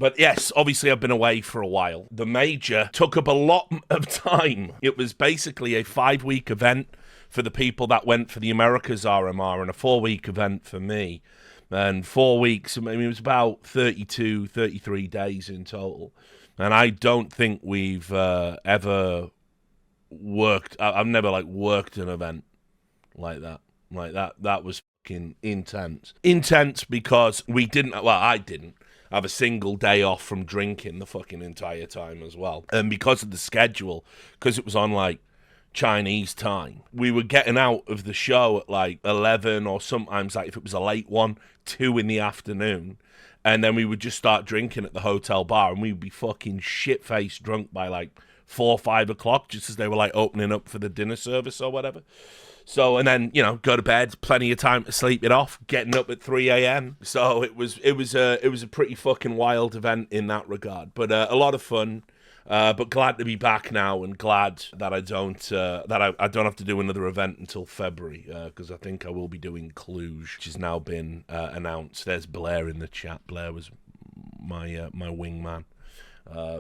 But yes, obviously I've been away for a while. The major took up a lot of time. It was basically a 5-week event for the people that went for the Americas RMR and a 4-week event for me. And 4 weeks, I mean, it was about 32, 33 days in total. And I don't think we've ever worked, I've never like worked an event like that. That was fucking intense. Intense because we didn't, well, I didn't have a single day off from drinking the fucking entire time as well. And because of the schedule, because it was on like Chinese time, we were getting out of the show at like 11 or sometimes like if it was a late one, 2 in the afternoon. And then we would just start drinking at the hotel bar and we would be fucking shit-faced drunk by like 4 or 5 o'clock just as they were like opening up for the dinner service or whatever. So, and then, you know, go to bed, plenty of time to sleep it off, getting up at 3 a.m. So it was a pretty fucking wild event in that regard, but a lot of fun. But glad to be back now, and glad that I don't have to do another event until February, because I think I will be doing Cluj, which has now been announced. There's Blair in the chat. Blair was my wingman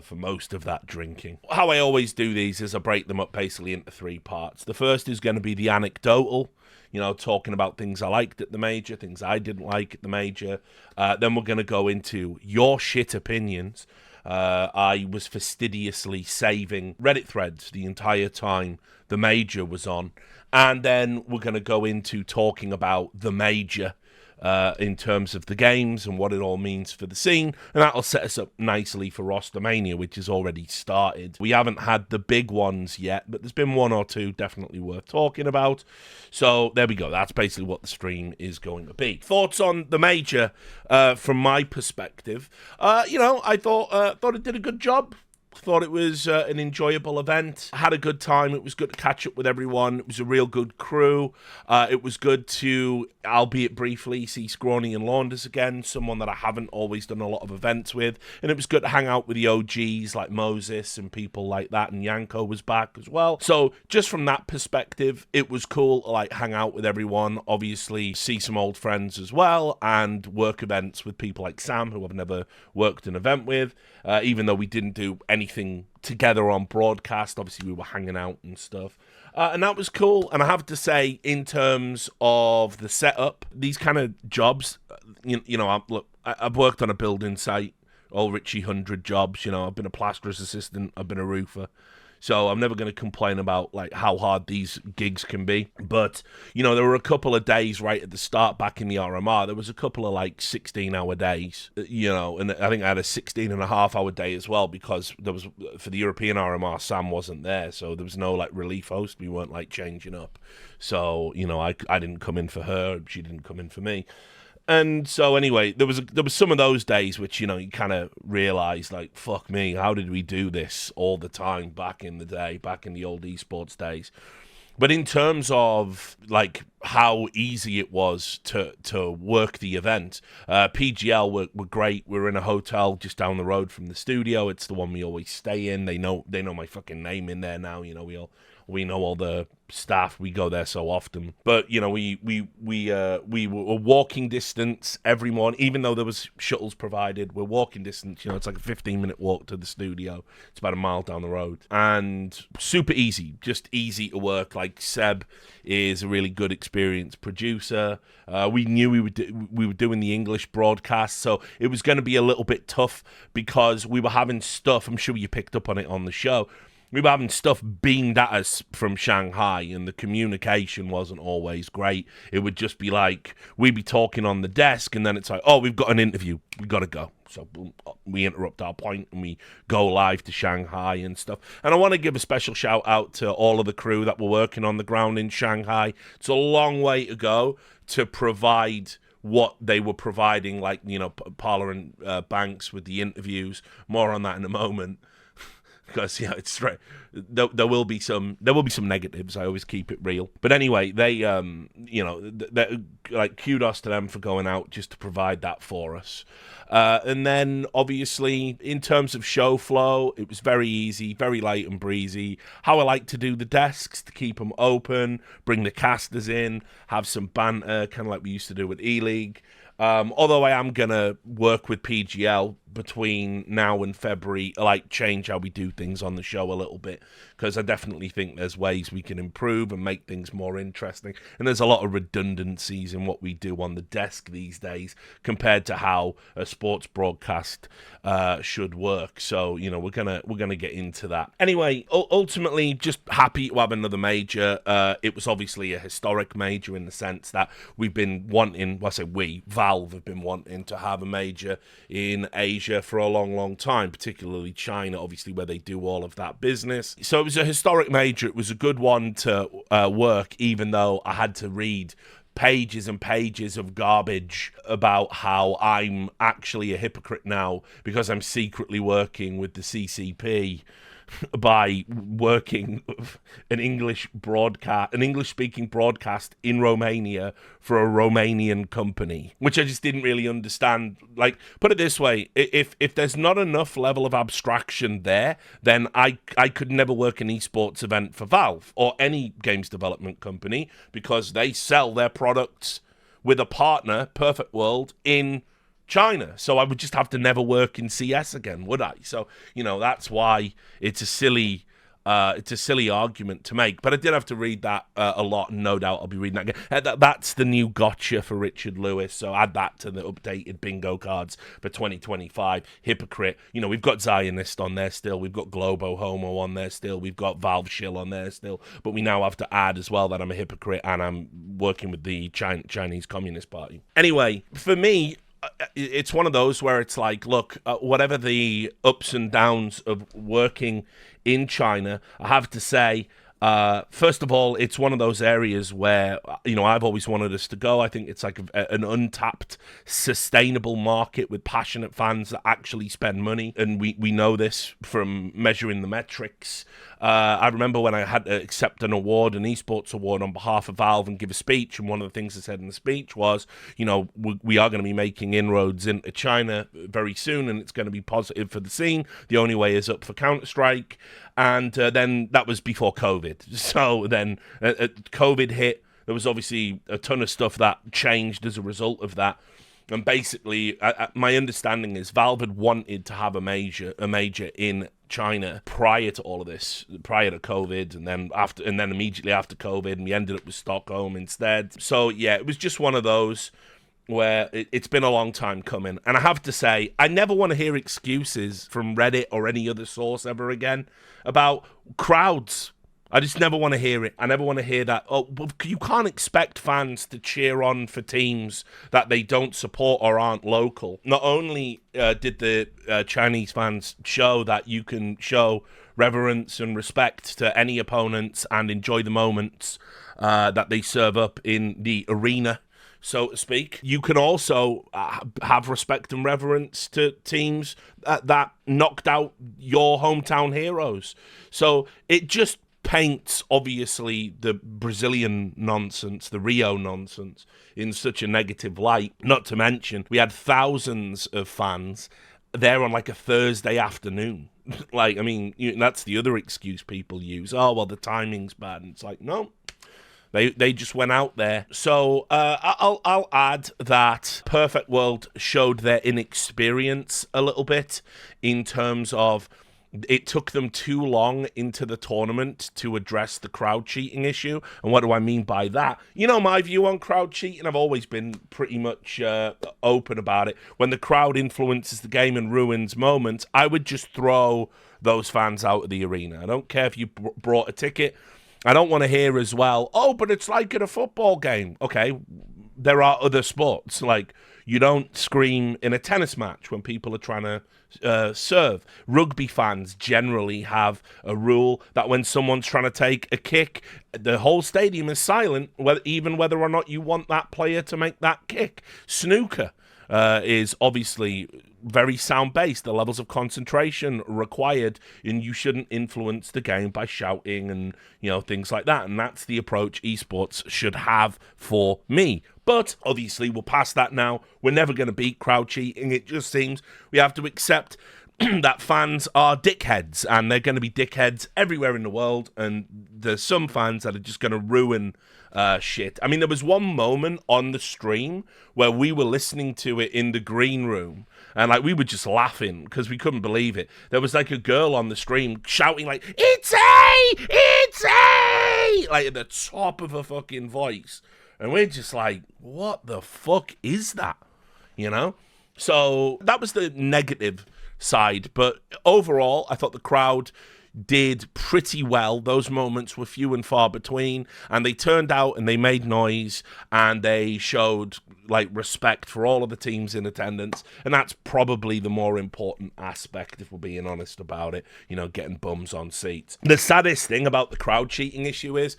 for most of that drinking. How I always do these is I break them up basically into 3 parts. The first is going to be the anecdotal, you know, talking about things I liked at the major, things I didn't like at the major. Then we're going to go into your shit opinions. I was fastidiously saving Reddit threads the entire time the major was on. And then we're going to go into talking about the major in terms of the games and what it all means for the scene. And that'll set us up nicely for Rostermania, which has already started. We haven't had the big ones yet, but there's been 1 or 2 definitely worth talking about. So there we go. That's basically what the stream is going to be. Thoughts on the major from my perspective. You know, I thought it did a good job. Thought it was an enjoyable event. I had a good time. It was good to catch up with everyone. It was a real good crew. It was good to, albeit briefly, see Scrawny and Launders again, someone that I haven't always done a lot of events with. And it was good to hang out with the OGs like Moses and people like that. And Yanko was back as well. So just from that perspective, it was cool to like hang out with everyone. Obviously, see some old friends as well, and work events with people like Sam, who I've never worked an event with, even though we didn't do anything together on broadcast. Obviously we were hanging out and stuff, and that was cool. And I have to say, in terms of the setup, these kind of jobs, you know, I've worked on a building site, all Richie 100 jobs, you know, I've been a plasterer's assistant, I've been a roofer. So I'm never going to complain about like how hard these gigs can be. But, you know, there were a couple of days right at the start back in the RMR. There was a couple of like 16-hour days, you know, and I think I had a 16-and-a-half-hour day as well, because there was, for the European RMR, Sam wasn't there. So there was no like relief host. We weren't like changing up. So, you know, I didn't come in for her. She didn't come in for me. And so anyway, there was some of those days which, you know, you kind of realize like, fuck me, how did we do this all the time back in the day, back in the old esports days? But in terms of like how easy it was to work the event, PGL were great. We're in a hotel just down the road from the studio. It's the one we always stay in. They know my fucking name in there now. You know, we know all the staff. We go there so often. But you know, we were walking distance every morning, even though there was shuttles provided. We're walking distance. You know, it's like a 15-minute walk to the studio. It's about a mile down the road, and super easy, just easy to work. Like Seb is a really good, experienced producer. We knew we were doing the English broadcast, so it was going to be a little bit tough because we were having stuff. I'm sure you picked up on it on the show. We were having stuff beamed at us from Shanghai, and the communication wasn't always great. It would just be like, we'd be talking on the desk, and then it's like, oh, we've got an interview. We got to go. So we interrupt our point, and we go live to Shanghai and stuff. And I want to give a special shout out to all of the crew that were working on the ground in Shanghai. It's a long way to go to provide what they were providing, like, you know, Parler and Banks with the interviews. More on that in a moment. Because yeah, it's straight. There will be some negatives. I always keep it real. But anyway, they you know, like, kudos to them for going out just to provide that for us. And then obviously in terms of show flow, it was very easy, very light and breezy. How I like to do the desks, to keep them open, bring the casters in, have some banter, kind of like we used to do with E-League. Although I am going to work with PGL between now and February, like change how we do things on the show a little bit, because I definitely think there's ways we can improve and make things more interesting. And there's a lot of redundancies in what we do on the desk these days compared to how a sports broadcast should work. So, you know, we're gonna get into that. Anyway, ultimately, just happy to have another major. It was obviously a historic major in the sense that we've been wanting, well, I say we, Valve have been wanting to have a major in Asia for a long, long time, particularly China, obviously, where they do all of that business. So it was a historic major. It was a good one to work, even though I had to read pages and pages of garbage about how I'm actually a hypocrite now because I'm secretly working with the CCP by working an English-speaking broadcast in Romania for a Romanian company, which I just didn't really understand. Like, put it this way, if there's not enough level of abstraction there, then I could never work an esports event for Valve or any games development company because they sell their products with a partner, Perfect World, in China. So I would just have to never work in CS again, would I? So, you know, that's why it's a silly argument to make. But I did have to read that a lot, and no doubt I'll be reading that again. That's the new gotcha for Richard Lewis. So add that to the updated bingo cards for 2025. Hypocrite. You know, we've got Zionist on there still. We've got Globo Homo on there still. We've got Valve Shill on there still. But we now have to add as well that I'm a hypocrite and I'm working with the Chinese Communist Party. Anyway, for me, it's one of those where it's like, look, whatever the ups and downs of working in China, I have to say, first of all, it's one of those areas where, you know, I've always wanted us to go. I think it's like an untapped, sustainable market with passionate fans that actually spend money. And we know this from measuring the metrics. I remember when I had to accept an award, an esports award on behalf of Valve and give a speech. And one of the things I said in the speech was, you know, we are going to be making inroads into China very soon, and it's going to be positive for the scene. The only way is up for Counter-Strike. And then that was before COVID. So then COVID hit. There was obviously a ton of stuff that changed as a result of that. And basically, my understanding is Valve had wanted to have a major in China prior to all of this, prior to COVID, and then immediately after COVID, and we ended up with Stockholm instead. So yeah, it was just one of those where it's been a long time coming. And I have to say, I never want to hear excuses from Reddit or any other source ever again about crowds. I just never want to hear it. I never want to hear that, oh, you can't expect fans to cheer on for teams that they don't support or aren't local. Not only did the Chinese fans show that you can show reverence and respect to any opponents and enjoy the moments that they serve up in the arena, so to speak, you can also have respect and reverence to teams that knocked out your hometown heroes. So it just paints, obviously, the Brazilian nonsense, the Rio nonsense, in such a negative light. Not to mention, we had thousands of fans there on like a Thursday afternoon. Like, I mean, that's the other excuse people use. Oh, well, the timing's bad. And it's like, no. They just went out there. So I'll add that Perfect World showed their inexperience a little bit in terms of it took them too long into the tournament to address the crowd cheating issue. And what do I mean by that? You know my view on crowd cheating. I've always been pretty much open about it. When the crowd influences the game and ruins moments, I would just throw those fans out of the arena. I don't care if you brought a ticket. I don't want to hear as well, oh, but it's like at a football game. Okay, there are other sports. Like, you don't scream in a tennis match when people are trying to serve. Rugby fans generally have a rule that when someone's trying to take a kick, the whole stadium is silent, even whether or not you want that player to make that kick. Snooker is obviously very sound-based, the levels of concentration required, and you shouldn't influence the game by shouting and, you know, things like that. And that's the approach esports should have for me. But obviously we're past that now. We're never going to beat crowd cheating. It just seems we have to accept that fans are dickheads, and they're going to be dickheads everywhere in the world, and there's some fans that are just going to ruin shit. I mean, there was one moment on the stream where we were listening to it in the green room, and like we were just laughing because we couldn't believe it. There was like a girl on the stream shouting like, "It's A! It's A!" like at the top of her fucking voice. And we're just like, what the fuck is that? You know? So that was the negative side. But overall, I thought the crowd did pretty well. Those moments were few and far between. And they turned out and they made noise. And they showed like respect for all of the teams in attendance. And that's probably the more important aspect, if we're being honest about it. You know, getting bums on seats. The saddest thing about the crowd cheating issue is,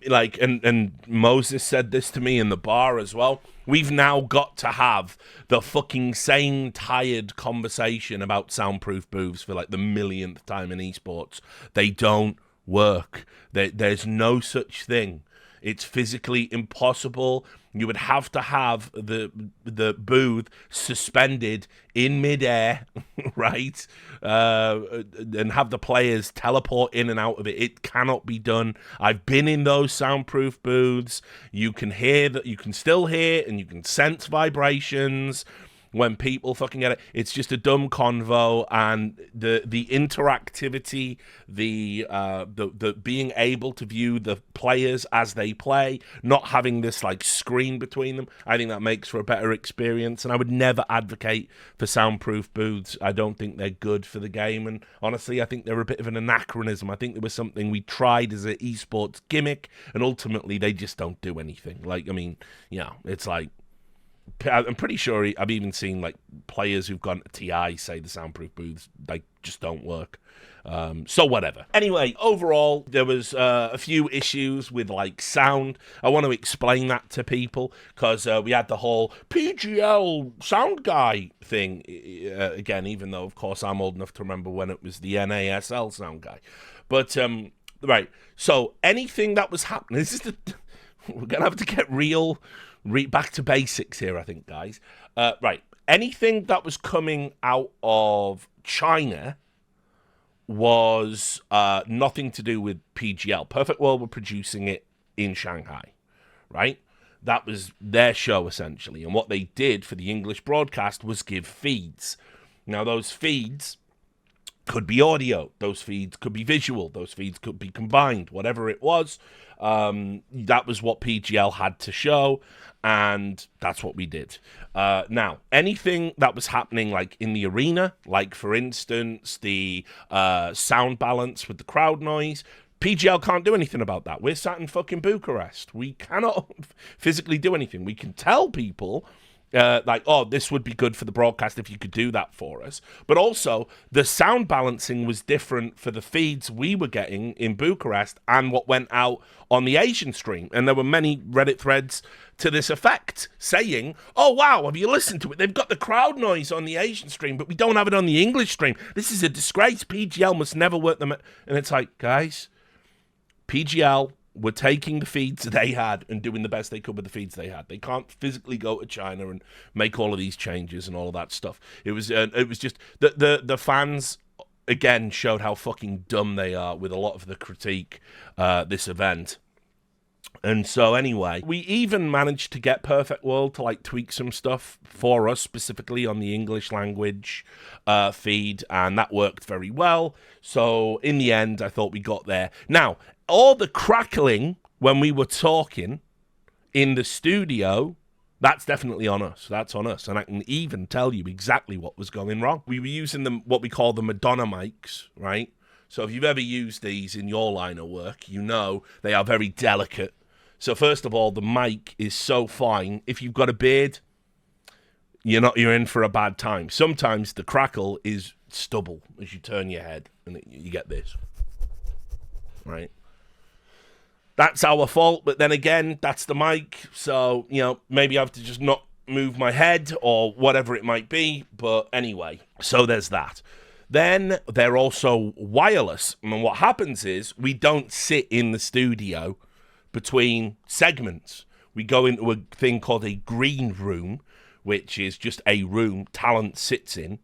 like, and Moses said this to me in the bar as well, we've now got to have the fucking same tired conversation about soundproof booths for like the millionth time in esports. They don't work. There's no such thing. It's physically impossible. You would have to have the booth suspended in midair, right? And have the players teleport in and out of it. It cannot be done. I've been in those soundproof booths. You can hear that. You can still hear, and you can sense vibrations when people fucking get it. It's just a dumb convo, and the interactivity, the being able to view the players as they play, not having this like screen between them, I think that makes for a better experience. And I would never advocate for soundproof booths. I don't think they're good for the game, and honestly I think they're a bit of an anachronism. I think there was something we tried as an esports gimmick, and ultimately they just don't do anything. Like, I mean, yeah, it's like, I'm pretty sure I've even seen like players who've gone to TI say the soundproof booths like just don't work. So whatever. Anyway, overall, there was a few issues with like sound. I want to explain that to people because we had the whole PGL sound guy thing again, even though of course I'm old enough to remember when it was the NASL sound guy. But right, so anything that was happening, we're gonna have to get back to basics here, I think, guys. Right. Anything that was coming out of China was nothing to do with PGL. Perfect World were producing it in Shanghai, right? That was their show, essentially. And what they did for the English broadcast was give feeds. Now, those feeds could be audio. Those feeds could be visual. Those feeds could be combined. Whatever it was, that was what PGL had to show, and that's what we did. Now, anything that was happening like in the arena, like for instance, the sound balance with the crowd noise, PGL can't do anything about that. We're sat in fucking Bucharest. We cannot physically do anything. We can tell people like, oh, this would be good for the broadcast if you could do that for us. But also, the sound balancing was different for the feeds we were getting in Bucharest and what went out on the Asian stream. And there were many Reddit threads to this effect saying, oh, wow, have you listened to it? They've got the crowd noise on the Asian stream, but we don't have it on the English stream. This is a disgrace. PGL must never work them. And it's like, guys, PGL were taking the feeds they had and doing the best they could with the feeds they had. They can't physically go to China and make all of these changes and all of that stuff. It was just the fans again showed how fucking dumb they are with a lot of the critique this event. And so anyway, we even managed to get Perfect World to like tweak some stuff for us, specifically on the English language feed, and that worked very well. So in the end, I thought we got there. Now, all the crackling when we were talking in the studio, that's definitely on us. That's on us. And I can even tell you exactly what was going wrong. We were using what we call the Madonna mics, right? So if you've ever used these in your line of work, you know they are very delicate. So first of all, the mic is so fine. If you've got a beard, you're in for a bad time. Sometimes the crackle is stubble as you turn your head and you get this, right? That's our fault, but then again, that's the mic. So, maybe I have to just not move my head or whatever it might be. But anyway, so there's that. Then they're also wireless. And what happens is we don't sit in the studio between segments. We go into a thing called a green room, which is just a room talent sits in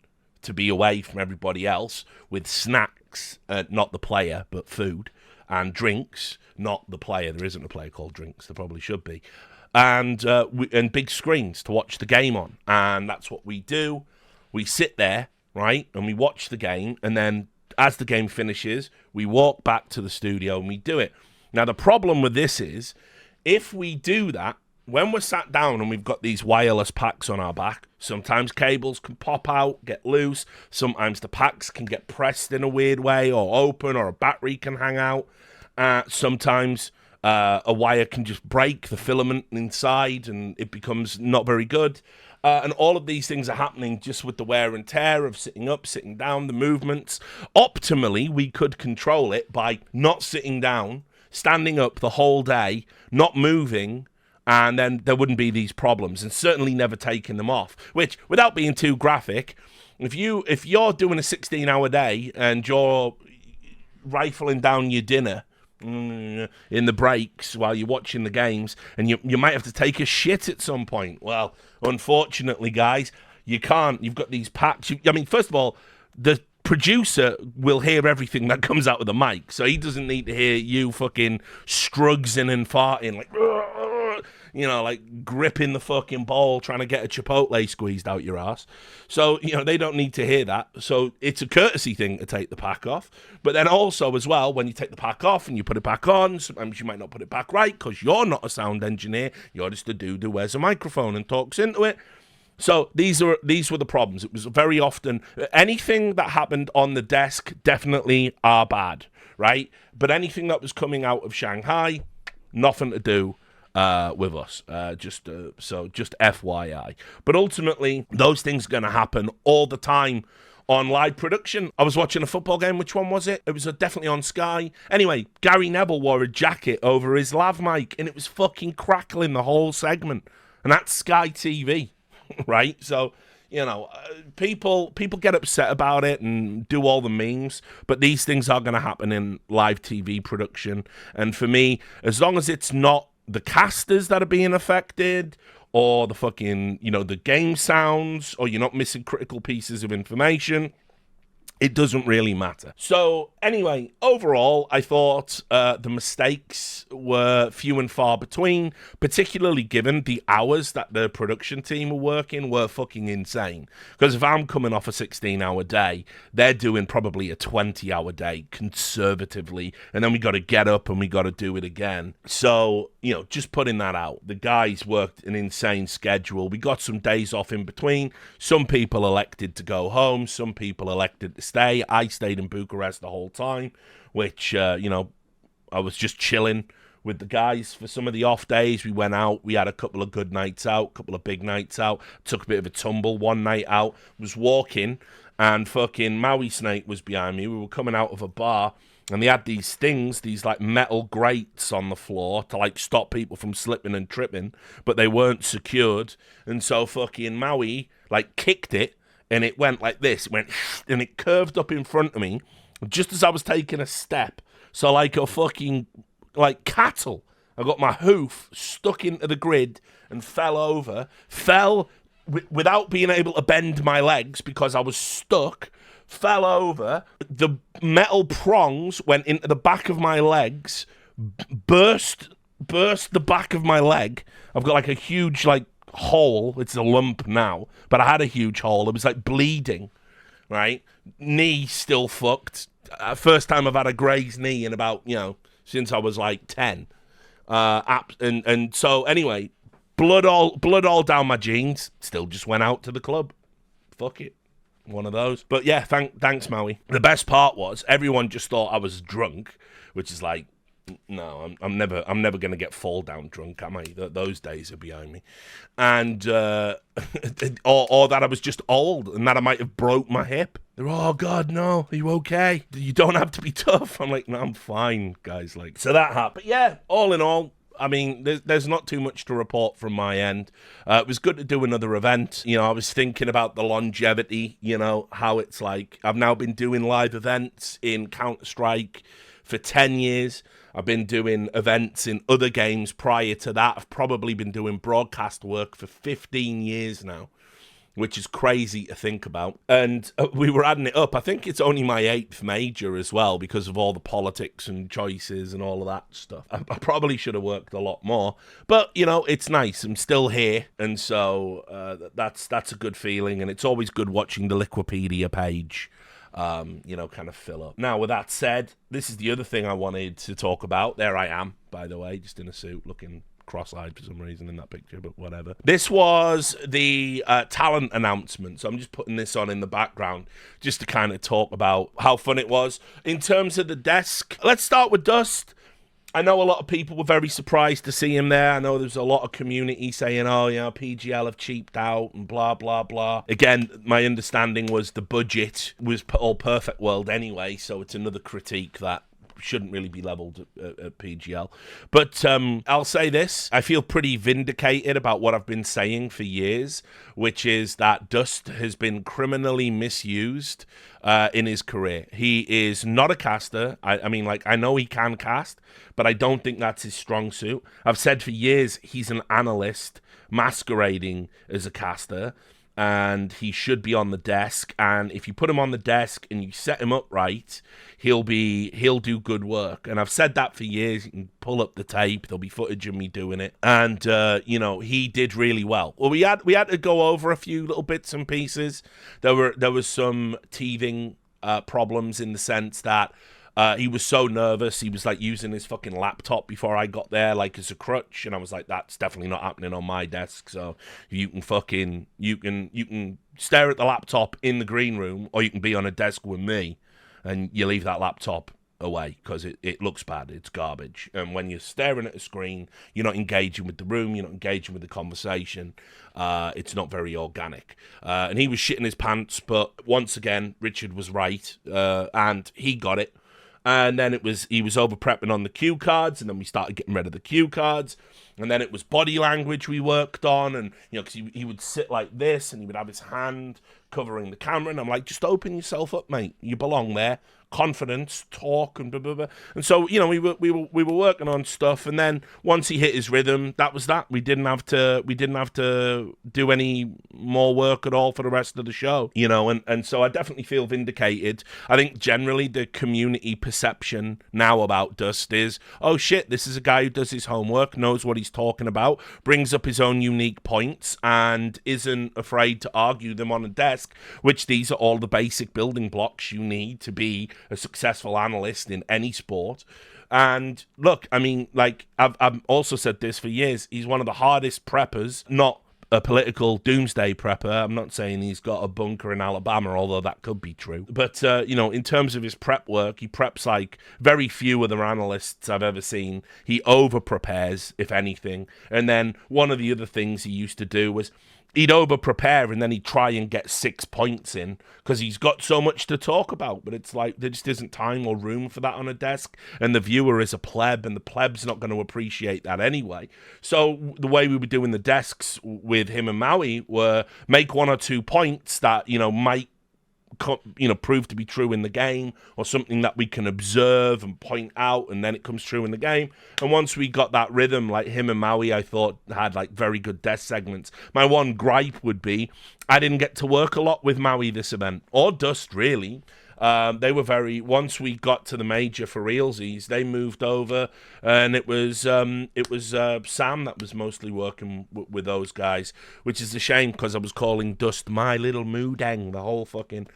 to be away from everybody else with snacks, not the player, but food, and drinks, not the player. There isn't a player called Drinks. There probably should be. And big screens to watch the game on. And that's what we do. We sit there, right, and we watch the game, and then as the game finishes, we walk back to the studio and we do it. Now, the problem with this is, if we do that, when we're sat down and we've got these wireless packs on our back, sometimes cables can pop out, get loose. Sometimes the packs can get pressed in a weird way or open, or a battery can hang out. Sometimes a wire can just break the filament inside and it becomes not very good. And all of these things are happening just with the wear and tear of sitting up, sitting down, the movements. Optimally, we could control it by not sitting down, standing up the whole day, not moving, and then there wouldn't be these problems, and certainly never taking them off. Which, without being too graphic, if you're doing a 16-hour day and you're rifling down your dinner in the breaks while you're watching the games, and you might have to take a shit at some point. Well, unfortunately, guys, you can't. You've got these packs. I mean, first of all, the producer will hear everything that comes out of the mic, so he doesn't need to hear you fucking strugsing and farting like, like gripping the fucking bowl trying to get a Chipotle squeezed out your ass. So, they don't need to hear that. So it's a courtesy thing to take the pack off. But then also as well, when you take the pack off and you put it back on, sometimes you might not put it back right because you're not a sound engineer. You're just a dude who wears a microphone and talks into it. So these were the problems. It was very often anything that happened on the desk definitely are bad, right? But anything that was coming out of Shanghai, nothing to do with us. Just FYI. But ultimately, those things are going to happen all the time on live production. I was watching a football game. Which one was it? It was definitely on Sky. Anyway, Gary Neville wore a jacket over his lav mic, and it was fucking crackling the whole segment. And that's Sky TV. Right? So, people get upset about it and do all the memes, but these things are going to happen in live TV production. And for me, as long as it's not the casters that are being affected, or the fucking, the game sounds, or you're not missing critical pieces of information, it doesn't really matter. So anyway, overall, I thought the mistakes were few and far between, particularly given the hours that the production team were working were fucking insane. Because if I'm coming off a 16-hour day, they're doing probably a 20-hour day conservatively, and then we got to get up and we got to do it again. So, just putting that out. The guys worked an insane schedule. We got some days off in between. Some people elected to go home. Some people elected to stay. I stayed in Bucharest the whole time, which, I was just chilling with the guys for some of the off days. We went out. We had a couple of good nights out, a couple of big nights out. Took a bit of a tumble one night out. Was walking, and fucking Maui Snake was behind me. We were coming out of a bar, and they had these things, these like metal grates on the floor to like stop people from slipping and tripping, but they weren't secured. And so fucking Maui like kicked it, and it went like this. It went, and it curved up in front of me just as I was taking a step. So like a fucking, like cattle, I got my hoof stuck into the grid and fell over. Fell without being able to bend my legs because I was stuck. Fell over. The metal prongs went into the back of my legs, burst the back of my leg. I've got like a huge like hole. It's a lump now, but I had a huge hole. It was like bleeding, right? Knee still fucked. First time I've had a grazed knee in about, since I was like 10. And so anyway, blood all down my jeans. Still just went out to the club. Fuck it. One of those. But yeah, thanks, Maui. The best part was everyone just thought I was drunk, which is like, no, I'm never gonna get fall down drunk, am I? Those days are behind me, and or that I was just old and that I might have broke my hip. They're oh God, no, are you okay? You don't have to be tough. I'm like, no, I'm fine, guys. Like, so that happened. But yeah, all in all, I mean, there's not too much to report from my end. It was good to do another event. I was thinking about the longevity. How it's like I've now been doing live events in Counter-Strike for 10 years. I've been doing events in other games prior to that. I've probably been doing broadcast work for 15 years now. which is crazy to think about. And we were adding it up. I think it's only my 8th major as well because of all the politics and choices and all of that stuff. I probably should have worked a lot more, but you know, it's nice. I'm still here, and so that's a good feeling. And it's always good watching the Liquipedia page, you know, kind of fill up. Now, with that said, this is the other thing I wanted to talk about. There I am, by the way, just in a suit, looking cross-eyed for some reason in that picture, but whatever. This was the talent announcement, so I'm just putting this on in the background just to kind of talk about how fun it was. In terms of the desk, let's start with Dust. I know a lot of people were very surprised to see him there. I know there's a lot of community saying, oh, you know, PGL have cheaped out and blah, blah, blah. Again, my understanding was the budget was all Perfect World anyway, so it's another critique that shouldn't really be leveled at PGL. But I'll say this. I feel pretty vindicated about what I've been saying for years, which is that Dust has been criminally misused in his career. He is not a caster. I mean, like, I know he can cast, but I don't think that's his strong suit. I've said for years he's an analyst masquerading as a caster, and he should be on the desk. And if you put him on the desk and you set him up right, he'll do good work. And I've said that for years. You can pull up the tape. There'll be footage of me doing it. And you know, he did really well. Well, we had to go over a few little bits and pieces. There was some teething problems in the sense that he was so nervous. He was like using his fucking laptop before I got there, like as a crutch, and I was like, "That's definitely not happening on my desk." So you can stare at the laptop in the green room, or you can be on a desk with me, and you leave that laptop away because it looks bad. It's garbage. And when you're staring at a screen, you're not engaging with the room. You're not engaging with the conversation. It's not very organic. And he was shitting his pants, but once again, Richard was right, and he got it. And then he was over prepping on the cue cards, and then we started getting rid of the cue cards. And then it was body language we worked on, and you know, because he would sit like this, and he would have his hand covering the camera, and I'm like, just open yourself up, mate. You belong there. Confidence, talk, and blah blah blah. And so, you know, we were working on stuff, and then once he hit his rhythm, that was that. We didn't have to do any more work at all for the rest of the show, you know. And so I definitely feel vindicated. I think generally the community perception now about Dust is, oh shit, this is a guy who does his homework, knows what he's talking about, brings up his own unique points, and isn't afraid to argue them on a desk. Which these are all the basic building blocks you need to be a successful analyst in any sport. And look, I mean, like, I've also said this for years, he's one of the hardest preppers, not a political doomsday prepper. I'm not saying he's got a bunker in Alabama, although that could be true. But, you know, in terms of his prep work, he preps like very few other analysts I've ever seen. He over-prepares, if anything. And then one of the other things he used to do was he'd over-prepare and then he'd try and get 6 points in because he's got so much to talk about. But it's like there just isn't time or room for that on a desk. And the viewer is a pleb, and the pleb's not going to appreciate that anyway. So the way we were doing the desks with him and Maui were make 1 or 2 points that, you know, might, you know, prove to be true in the game, or something that we can observe and point out, and then it comes true in the game. And once we got that rhythm, like him and Maui, I thought had like very good desk segments. My one gripe would be I didn't get to work a lot with Maui this event, or Dust really. They were once we got to the major for realsies, they moved over, and it was Sam that was mostly working with those guys, which is a shame because I was calling Dust my little moodang the whole fucking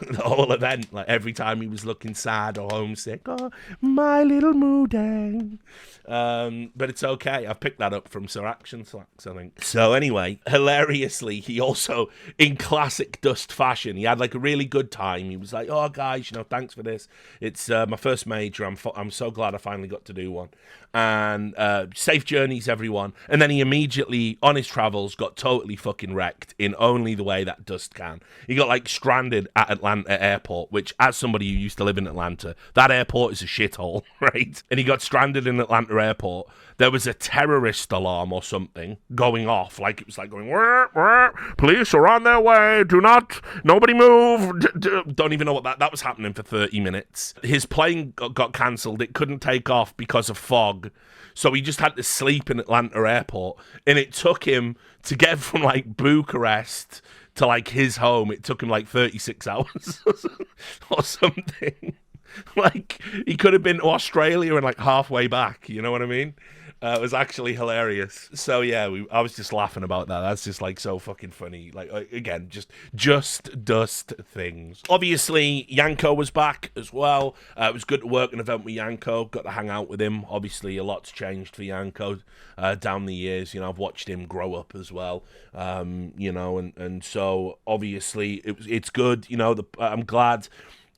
the whole event. Like every time he was looking sad or homesick, oh, my little moodang. But it's okay. I've picked that up from Sir Action Slacks, I think. So anyway, hilariously, he also, in classic Dust fashion, he had like a really good time. He was like, oh guys, you know, thanks for this. It's my first major. I'm so glad I finally got to do one. And safe journeys, everyone. And then he immediately, on his travels, got totally fucking wrecked in only the way that Dust can. He got like stranded at Atlanta airport, which, as somebody who used to live in Atlanta, that airport is a shithole, right? And he got stranded in Atlanta airport. There was a terrorist alarm or something going off, like it was like going, wah, wah, police are on their way, nobody move. Don't even know what that was happening for 30 minutes. His plane got cancelled. It couldn't take off because of fog. So he just had to sleep in Atlanta airport. And it took him to get from like Bucharest to like his home, it took him like 36 hours or something. Like, he could have been to Australia and like halfway back, you know what I mean? It was actually hilarious. So yeah, I was just laughing about that. That's just like so fucking funny. Like, again, just dust things. Obviously, Yanko was back as well. It was good to work an event with Yanko. Got to hang out with him. Obviously, a lot's changed for Yanko down the years. You know, I've watched him grow up as well. You know, and so obviously it's good. You know, I'm glad.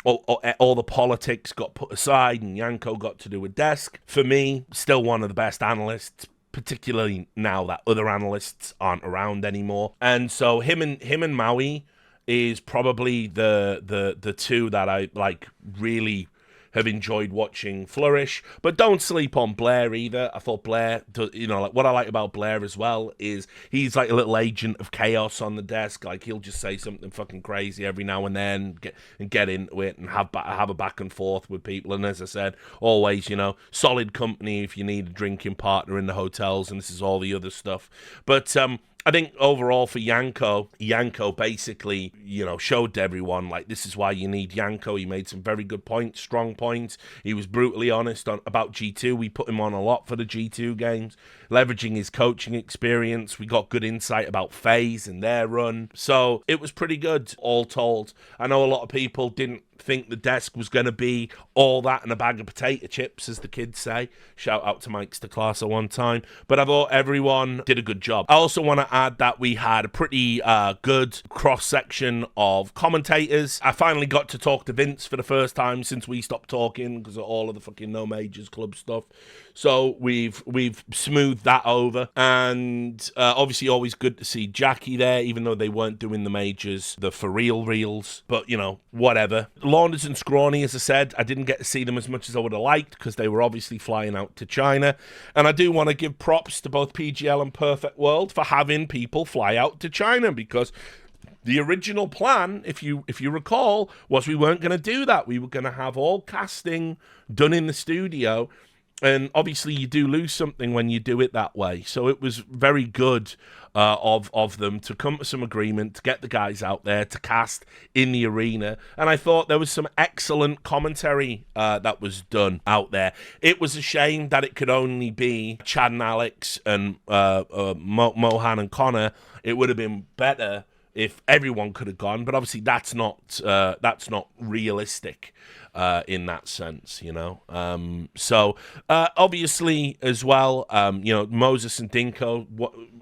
All the politics got put aside and Yanko got to do a desk. For me, still one of the best analysts, particularly now that other analysts aren't around anymore. And so him and Maui is probably the two that I like really have enjoyed watching flourish. But don't sleep on Blair either. I thought Blair, you know, like what I like about Blair as well is he's like a little agent of chaos on the desk. Like he'll just say something fucking crazy every now and then, get into it and have a back and forth with people. And as I said, always, you know, solid company if you need a drinking partner in the hotels, and this is all the other stuff. But I think overall for Yanko basically, you know, showed to everyone, like, this is why you need Yanko. He made some very good points, strong points. He was brutally honest about G2. We put him on a lot for the G2 games, leveraging his coaching experience. We got good insight about FaZe and their run. So it was pretty good, all told. I know a lot of people didn't think the desk was going to be all that and a bag of potato chips, as the kids say. Shout out to Mike's to class at one time. But I thought everyone did a good job. I also want to add that we had a pretty good cross-section of commentators. I finally got to talk to Vince for the first time since we stopped talking because of all of the fucking No Majors Club stuff. So we've smoothed that over. And obviously always good to see Jackie there, even though they weren't doing the majors, the for real reels. But, you know, whatever. Launders and Scrawny, as I said, I didn't get to see them as much as I would have liked because they were obviously flying out to China. And I do want to give props to both PGL and Perfect World for having people fly out to China, because the original plan, if you recall, was we weren't going to do that. We were going to have all casting done in the studio. And obviously you do lose something when you do it that way. So it was very good of them to come to some agreement, to get the guys out there, to cast in the arena. And I thought there was some excellent commentary that was done out there. It was a shame that it could only be Chad and Alex and Mohan and Connor. It would have been better if everyone could have gone, but obviously that's not realistic in that sense, you know. So obviously as well, you know, Moses and Dinko,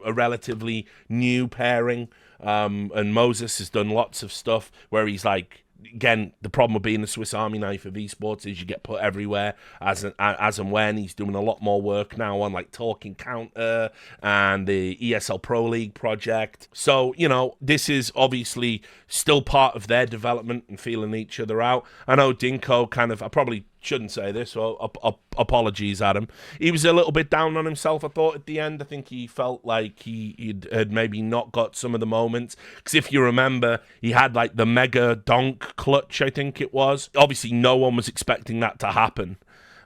a relatively new pairing, and Moses has done lots of stuff where he's like, again, the problem with being the Swiss Army knife of esports is you get put everywhere as and when. He's doing a lot more work now on like Talking Counter and the ESL Pro League project. So, you know, this is obviously still part of their development and feeling each other out. I know Dinko I probably shouldn't say this, so apologies, Adam. He was a little bit down on himself, I thought, at the end. I think he felt like he had maybe not got some of the moments. Because if you remember, he had like the mega donk clutch, I think it was. Obviously, no one was expecting that to happen.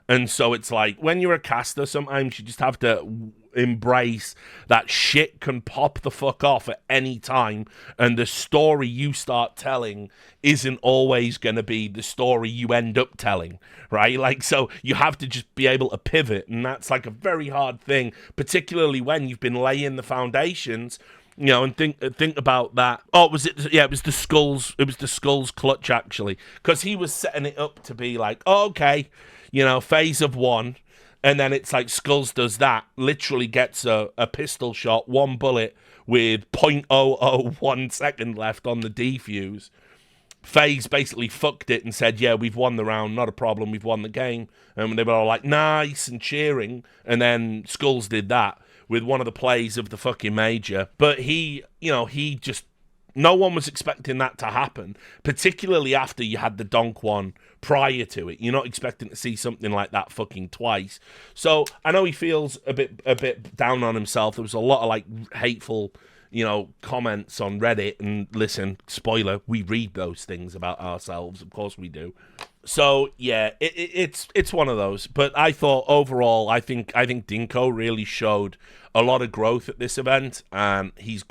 And so it's like, when you're a caster, sometimes you just have to embrace that shit can pop the fuck off at any time, and the story you start telling isn't always going to be the story you end up telling, right? Like, so you have to just be able to pivot, and that's like a very hard thing, particularly when you've been laying the foundations, you know, and think about that. Oh, was it? Yeah, it was the Skulls. It was the Skulls clutch, actually, because he was setting it up to be like, oh, okay, you know, phase of one. And then it's like Skulls does that, literally gets a pistol shot, one bullet with 0.001 second left on the defuse. FaZe basically fucked it and said, yeah, we've won the round, not a problem, we've won the game. And they were all like, nice, and cheering. And then Skulls did that with one of the plays of the fucking major. But he just, no one was expecting that to happen, particularly after you had the donk one prior to it. You're not expecting to see something like that fucking twice. So I know he feels a bit down on himself. There was a lot of like hateful, you know, comments on Reddit. And listen, spoiler, we read those things about ourselves. Of course we do. So yeah, it's one of those. But I thought overall, I think Dinko really showed a lot of growth at this event, and he's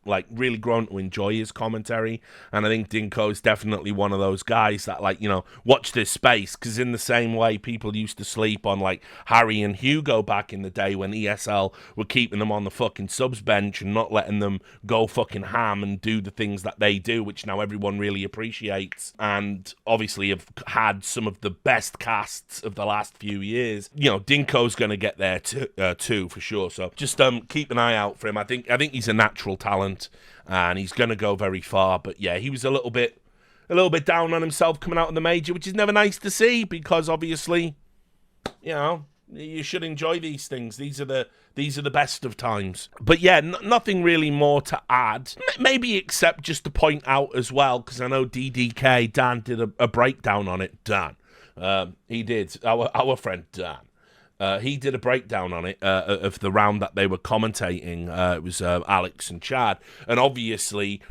like really grown to enjoy his commentary, and I think Dinko's definitely one of those guys that, like, you know, watch this space, because in the same way people used to sleep on like Harry and Hugo back in the day when ESL were keeping them on the fucking subs bench and not letting them go fucking ham and do the things that they do, which now everyone really appreciates, and obviously have had some of the best casts of the last few years. You know, Dinko's going to get there too, for sure. So just keep an eye out for him. I think he's a natural talent, and he's going to go very far. But yeah, he was a little bit down on himself coming out of the major, which is never nice to see, because obviously, you know, you should enjoy these things. These are the best of times. But yeah, nothing really more to add. Maybe except just to point out as well, because I know DDK, Dan, did a breakdown on it. Dan. He did. Our friend Dan. He did a breakdown on it of the round that they were commentating. It was Alex and Chad. And obviously,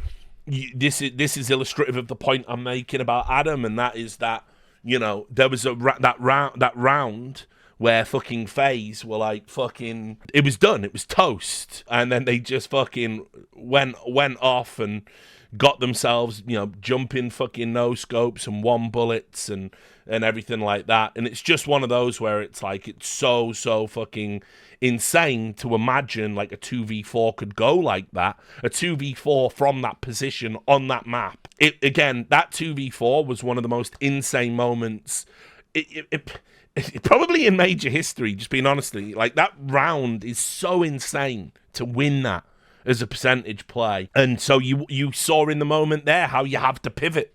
this is illustrative of the point I'm making about Adam, and that is that, you know, there was that round where fucking FaZe were like fucking, it was done, it was toast, and then they just fucking went off and got themselves, you know, jumping fucking no scopes and one bullets and everything like that. And it's just one of those where it's like, it's so fucking insane to imagine like a 2v4 could go like that, a 2v4 from that position on that map. Again, that 2v4 was one of the most insane moments probably in major history, just being honest. Like, that round is so insane to win that as a percentage play. And so you saw in the moment there how you have to pivot,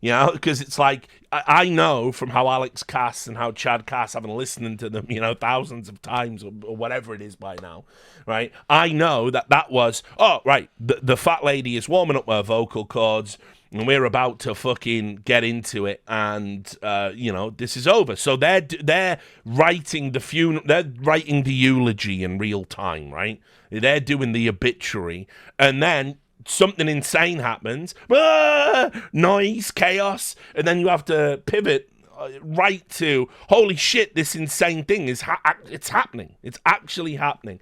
you know, because it's like, I know from how Alex casts and how Chad casts, having listened to them, you know, thousands of times or whatever it is by now, right? I know that was, oh, right, the fat lady is warming up her vocal cords, and we're about to fucking get into it, and you know, this is over. So they're writing the writing the eulogy in real time, right? They're doing the obituary, and then something insane happens, noise, chaos, and then you have to pivot right to, holy shit, this insane thing is it's happening. It's actually happening,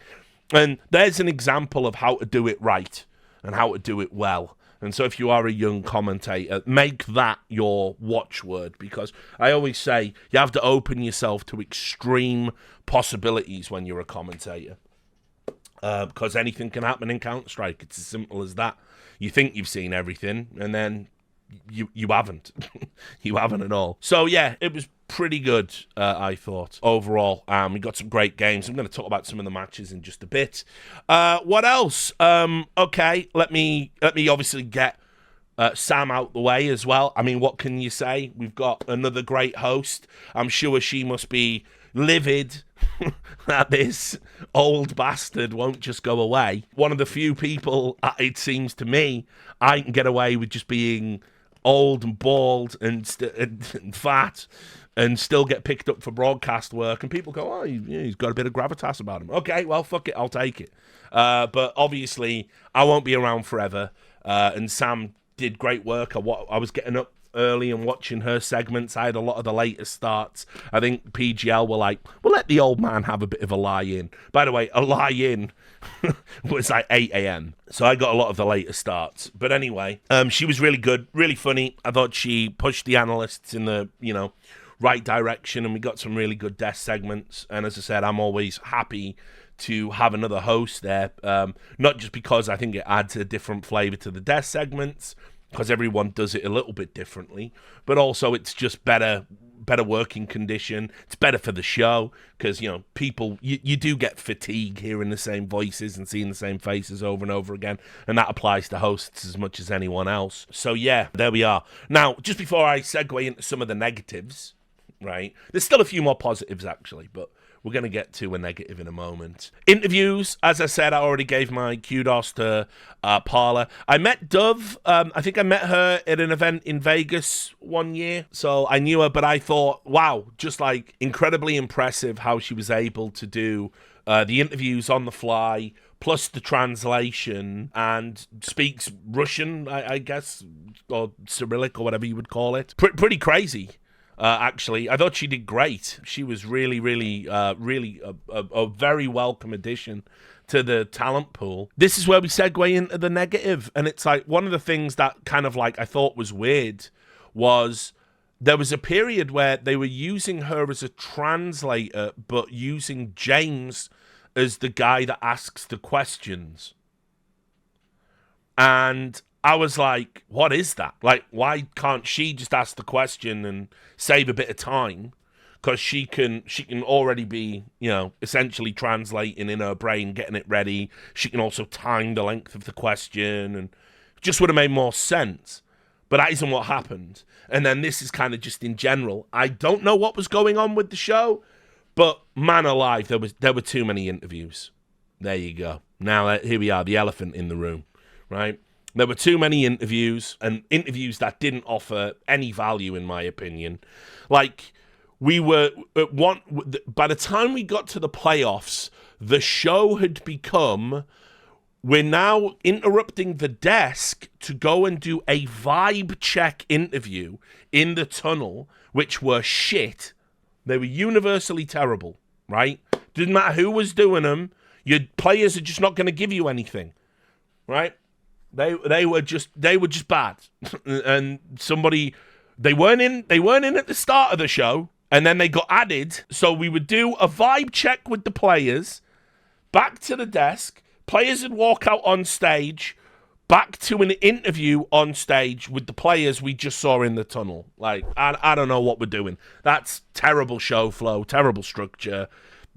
and there's an example of how to do it right and how to do it well. And so if you are a young commentator, make that your watchword, because I always say you have to open yourself to extreme possibilities when you're a commentator. Because anything can happen in Counter-Strike. It's as simple as that. You think you've seen everything, and then you haven't. You haven't at all. So yeah, it was pretty good, I thought, overall. We got some great games. I'm going to talk about some of the matches in just a bit. What else? Okay, let me obviously get Sam out the way as well. I mean, what can you say? We've got another great host. I'm sure she must be livid that this old bastard won't just go away. One of the few people, it seems to me, I can get away with just being old and bald and fat and still get picked up for broadcast work, and people go, oh, he's got a bit of gravitas about him. Okay, well, fuck it, I'll take it. But obviously, I won't be around forever, and Sam did great work. I was getting up early and watching her segments. I had a lot of the latest starts. I think PGL were like, well, let the old man have a bit of a lie-in. By the way, a lie-in was like 8 a.m. So I got a lot of the later starts. But anyway, she was really good, really funny. I thought she pushed the analysts in the, you know, right direction, and we got some really good desk segments. And as I said, I'm always happy to have another host there, not just because I think it adds a different flavor to the desk segments, because everyone does it a little bit differently, but also it's just better working condition. It's better for the show, because, you know, people, you do get fatigue hearing the same voices and seeing the same faces over and over again, and that applies to hosts as much as anyone else. So yeah, there we are. Now, just before I segue into some of the negatives, right, there's still a few more positives actually, but we're going to get to a negative in a moment. Interviews, as I said, I already gave my kudos to Parla. I met Dove. I think I met her at an event in Vegas one year. So I knew her, but I thought, wow, just like incredibly impressive how she was able to do the interviews on the fly, plus the translation, and speaks Russian, I guess, or Cyrillic, or whatever you would call it. Pretty crazy. Actually, I thought she did great. She was really a very welcome addition to the talent pool. This is where we segue into the negative. And it's like, one of the things that kind of like I thought was weird was there was a period where they were using her as a translator, but using James as the guy that asks the questions. And I was like, what is that? Like, why can't she just ask the question and save a bit of time? Because she can already be, essentially translating in her brain, getting it ready. She can also time the length of the question, and just would have made more sense. But that isn't what happened. And then this is kind of just in general. I don't know what was going on with the show, but man alive, there were too many interviews. There you go. Now here we are, the elephant in the room, right? There were too many interviews, and interviews that didn't offer any value, in my opinion. Like, we were by the time we got to the playoffs, the show had become, we're now interrupting the desk to go and do a vibe check interview in the tunnel, which were shit. They were universally terrible, right? Didn't matter who was doing them. Your players are just not going to give you anything, right? They were just bad. And they weren't in at the start of the show, and then they got added. So we would do a vibe check with the players, back to the desk. Players would walk out on stage, back to an interview on stage with the players we just saw in the tunnel. Like, I don't know what we're doing. That's terrible show flow, terrible structure.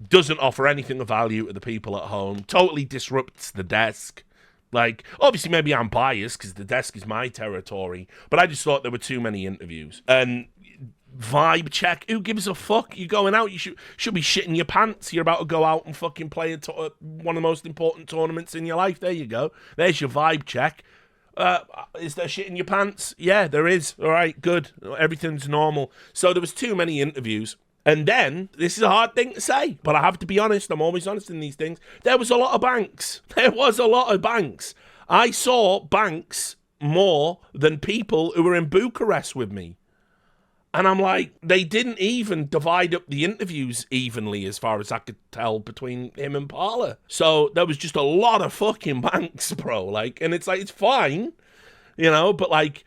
Doesn't offer anything of value to the people at home. Totally disrupts the desk. Like, obviously, maybe I'm biased because the desk is my territory, but I just thought there were too many interviews. And vibe check, who gives a fuck? You're going out, you should be shitting your pants. You're about to go out and fucking play one of the most important tournaments in your life. There you go. There's your vibe check. Is there shit in your pants? Yeah, there is. All right, good. Everything's normal. So there was too many interviews. And then, this is a hard thing to say, but I have to be honest. I'm always honest in these things. There was a lot of banks. There was a lot of banks. I saw banks more than people who were in Bucharest with me. And I'm like, they didn't even divide up the interviews evenly, as far as I could tell, between him and Parler. So there was just a lot of fucking banks, bro. Like, and it's like, it's fine, but like,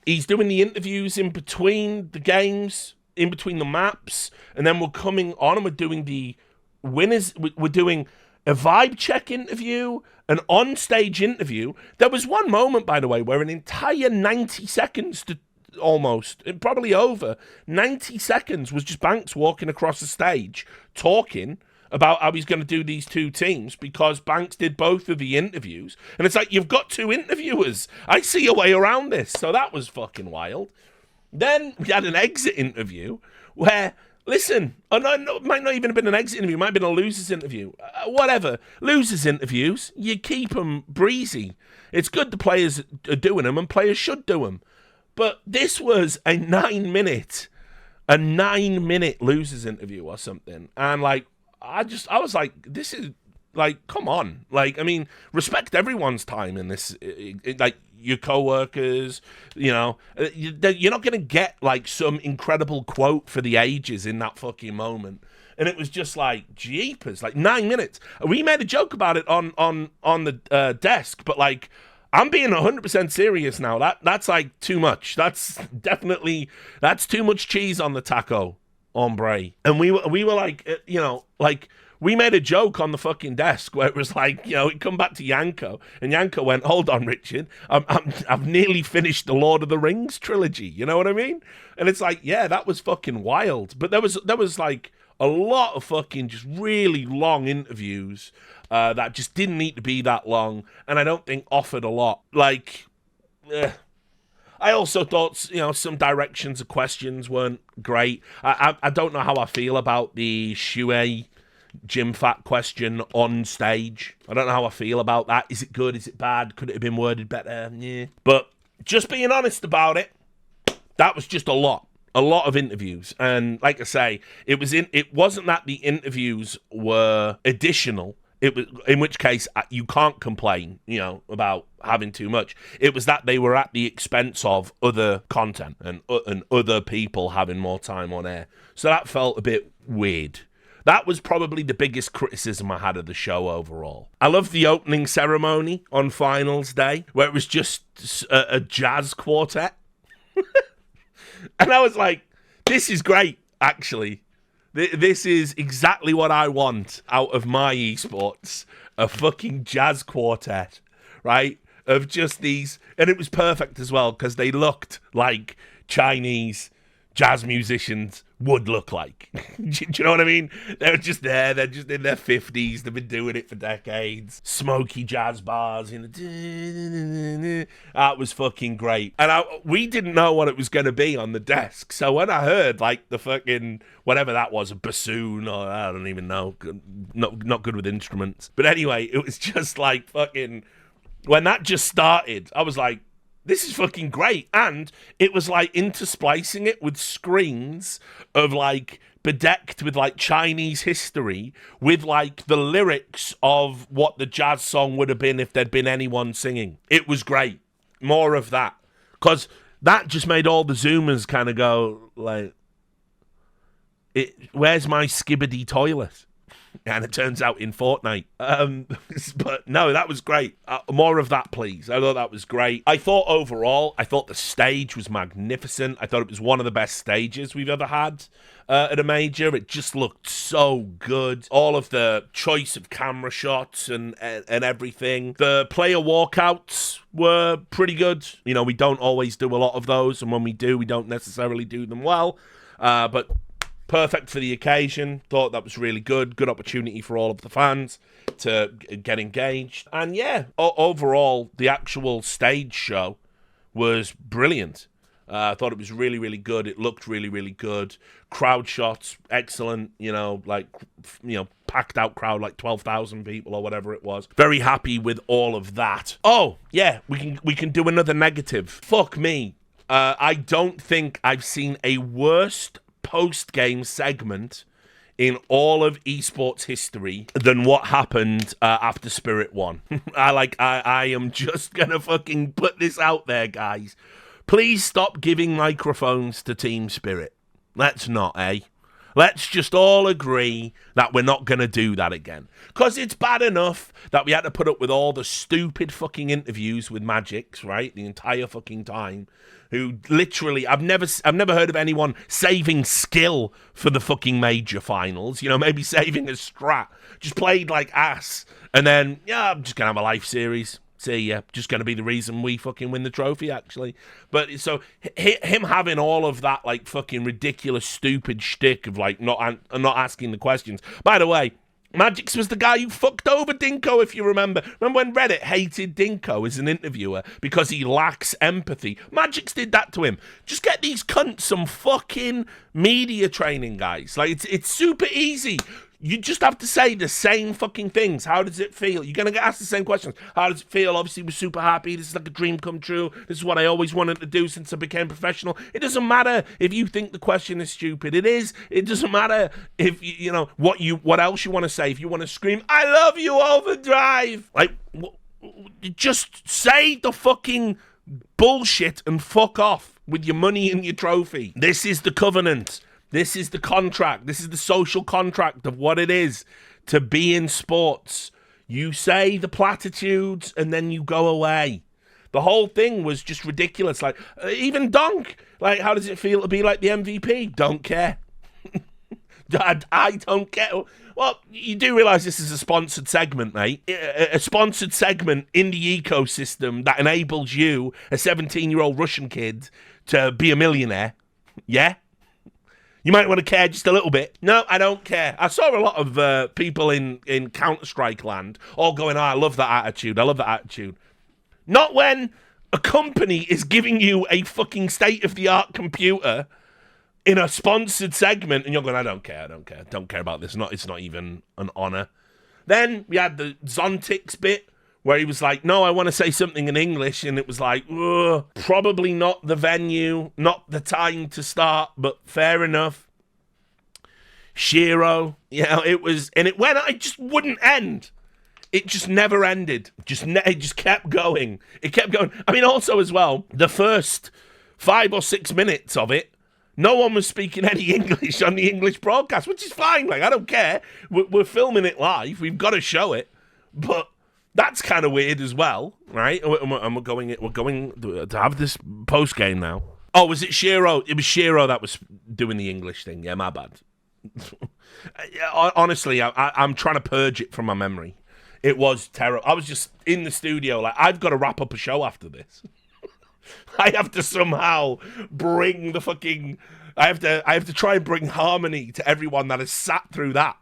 he's doing the interviews in between the games, in between the maps, and then we're coming on and we're doing the winners. We're doing a vibe check interview, an on-stage interview. There was one moment, by the way, where an entire 90 seconds to almost, probably over 90 seconds was just Banks walking across the stage talking about how he's going to do these two teams, because Banks did both of the interviews. And it's like, you've got two interviewers. I see a way around this. So that was fucking wild. Then we had an exit interview where, listen, it might not even have been an exit interview. It might have been a loser's interview. Whatever. Losers interviews, you keep them breezy. It's good the players are doing them, and players should do them. But this was a 9-minute losers interview or something. And like, I was like, this is like, come on. Like, I mean, respect everyone's time in this. Like, your co-workers, you're not going to get like some incredible quote for the ages in that fucking moment. And it was just like, jeepers, like 9 minutes. We made a joke about it on the desk, but like, I'm being 100% serious now. That's like too much. That's too much cheese on the taco, hombre. And we were like, we made a joke on the fucking desk where it was like, it come back to Yanko, and Yanko went, "Hold on, Richard, I've nearly finished the Lord of the Rings trilogy." You know what I mean? And it's like, yeah, that was fucking wild. But there was like a lot of fucking just really long interviews that just didn't need to be that long, and I don't think offered a lot. Like, I also thought, some directions of questions weren't great. I don't know how I feel about the Shuei Jim Fat question on stage. I don't know how I feel about that. Is it good? Is it bad? Could it have been worded better? Yeah. But just being honest about it, that was just a lot of interviews. And like I say, it wasn't that the interviews were additional. It was, in which case you can't complain, about having too much. It was that they were at the expense of other content and other people having more time on air. So that felt a bit weird. That was probably the biggest criticism I had of the show overall. I love the opening ceremony on finals day, where it was just a jazz quartet. And I was like, this is great, actually. This is exactly what I want out of my esports. A fucking jazz quartet, right? Of just these... And it was perfect as well, because they looked like Chinese jazz musicians would look like. Do you know what I mean? They're just there. They're just in their 50s. They've been doing it for decades. Smoky jazz bars. That was fucking great. And we didn't know what it was going to be on the desk. So when I heard, like, the fucking, whatever that was, a bassoon, or I don't even know. Not good with instruments. But anyway, it was just like fucking... When that just started, I was like, this is fucking great. And it was like intersplicing it with screens of like bedecked with like Chinese history with like the lyrics of what the jazz song would have been if there'd been anyone singing. It was great. More of that. Because that just made all the Zoomers kind of go like, where's my skibbity toilet? And it turns out in Fortnite. But no, that was great. More of that, please. I thought that was great. I thought overall, the stage was magnificent. I thought it was one of the best stages we've ever had at a major. It just looked so good. All of the choice of camera shots and everything. The player walkouts were pretty good. You know, we don't always do a lot of those. And when we do, we don't necessarily do them well. But... perfect for the occasion. Thought that was really good. Good opportunity for all of the fans to get engaged. And yeah, overall, the actual stage show was brilliant. I thought it was really, really good. It looked really, really good. Crowd shots, excellent. Packed out crowd, like 12,000 people or whatever it was. Very happy with all of that. Oh, yeah, we can do another negative. Fuck me. I don't think I've seen a worst post-game segment in all of esports history than what happened after Spirit won. I am just gonna fucking put this out there, guys. Please stop giving microphones to Team Spirit. Let's not, eh? Let's just all agree that we're not going to do that again. Because it's bad enough that we had to put up with all the stupid fucking interviews with Magix, right? The entire fucking time. Who literally, I've never heard of anyone saving skill for the fucking major finals. You know, maybe saving a strat. Just played like ass. And then, yeah, I'm just going to have a life series. See ya. Just going to be the reason we fucking win the trophy, actually. But so him having all of that like fucking ridiculous, stupid shtick of like not asking the questions. By the way, Magix was the guy who fucked over Dinko, if you remember. Remember when Reddit hated Dinko as an interviewer because he lacks empathy? Magix did that to him. Just get these cunts some fucking media training, guys. Like, it's super easy. You just have to say the same fucking things. How does it feel? You're going to get asked the same questions. How does it feel? Obviously, we're super happy. This is like a dream come true. This is what I always wanted to do since I became professional. It doesn't matter if you think the question is stupid. It is. It doesn't matter if, you know, what else you want to say. If you want to scream, I love you, Overdrive. Like, just say the fucking bullshit and fuck off with your money and your trophy. This is the covenant. This is the contract. This is the social contract of what it is to be in sports. You say the platitudes and then you go away. The whole thing was just ridiculous. Like, even Donk. Like, how does it feel to be like the MVP? Don't care. I don't care. Well, you do realise this is a sponsored segment, mate. A sponsored segment in the ecosystem that enables you, a 17-year-old Russian kid, to be a millionaire. Yeah? You might want to care just a little bit. No, I don't care. I saw a lot of people in Counter-Strike land all going, I love that attitude. I love that attitude. Not when a company is giving you a fucking state-of-the-art computer in a sponsored segment and you're going, I don't care. Don't care about this. It's not even an honour. Then we had the Zontix bit where he was like, no, I want to say something in English. And it was like, probably not the venue, not the time to start, but fair enough. Shiro, it was, and it just wouldn't end. It just never ended. It just kept going. It kept going. I mean, also as well, the first 5 or 6 minutes of it No one was speaking any English on the English broadcast, which is fine. Like, I don't care. We're filming it live. We've got to show it. But that's kind of weird as well, right? And we're going to have this post game now. Oh, was it Shiro? It was Shiro that was doing the English thing. Yeah, my bad. Honestly, I'm trying to purge it from my memory. It was terrible. I was just in the studio, like, I've got to wrap up a show after this. I have to somehow bring the fucking... I have to try and bring harmony to everyone that has sat through that.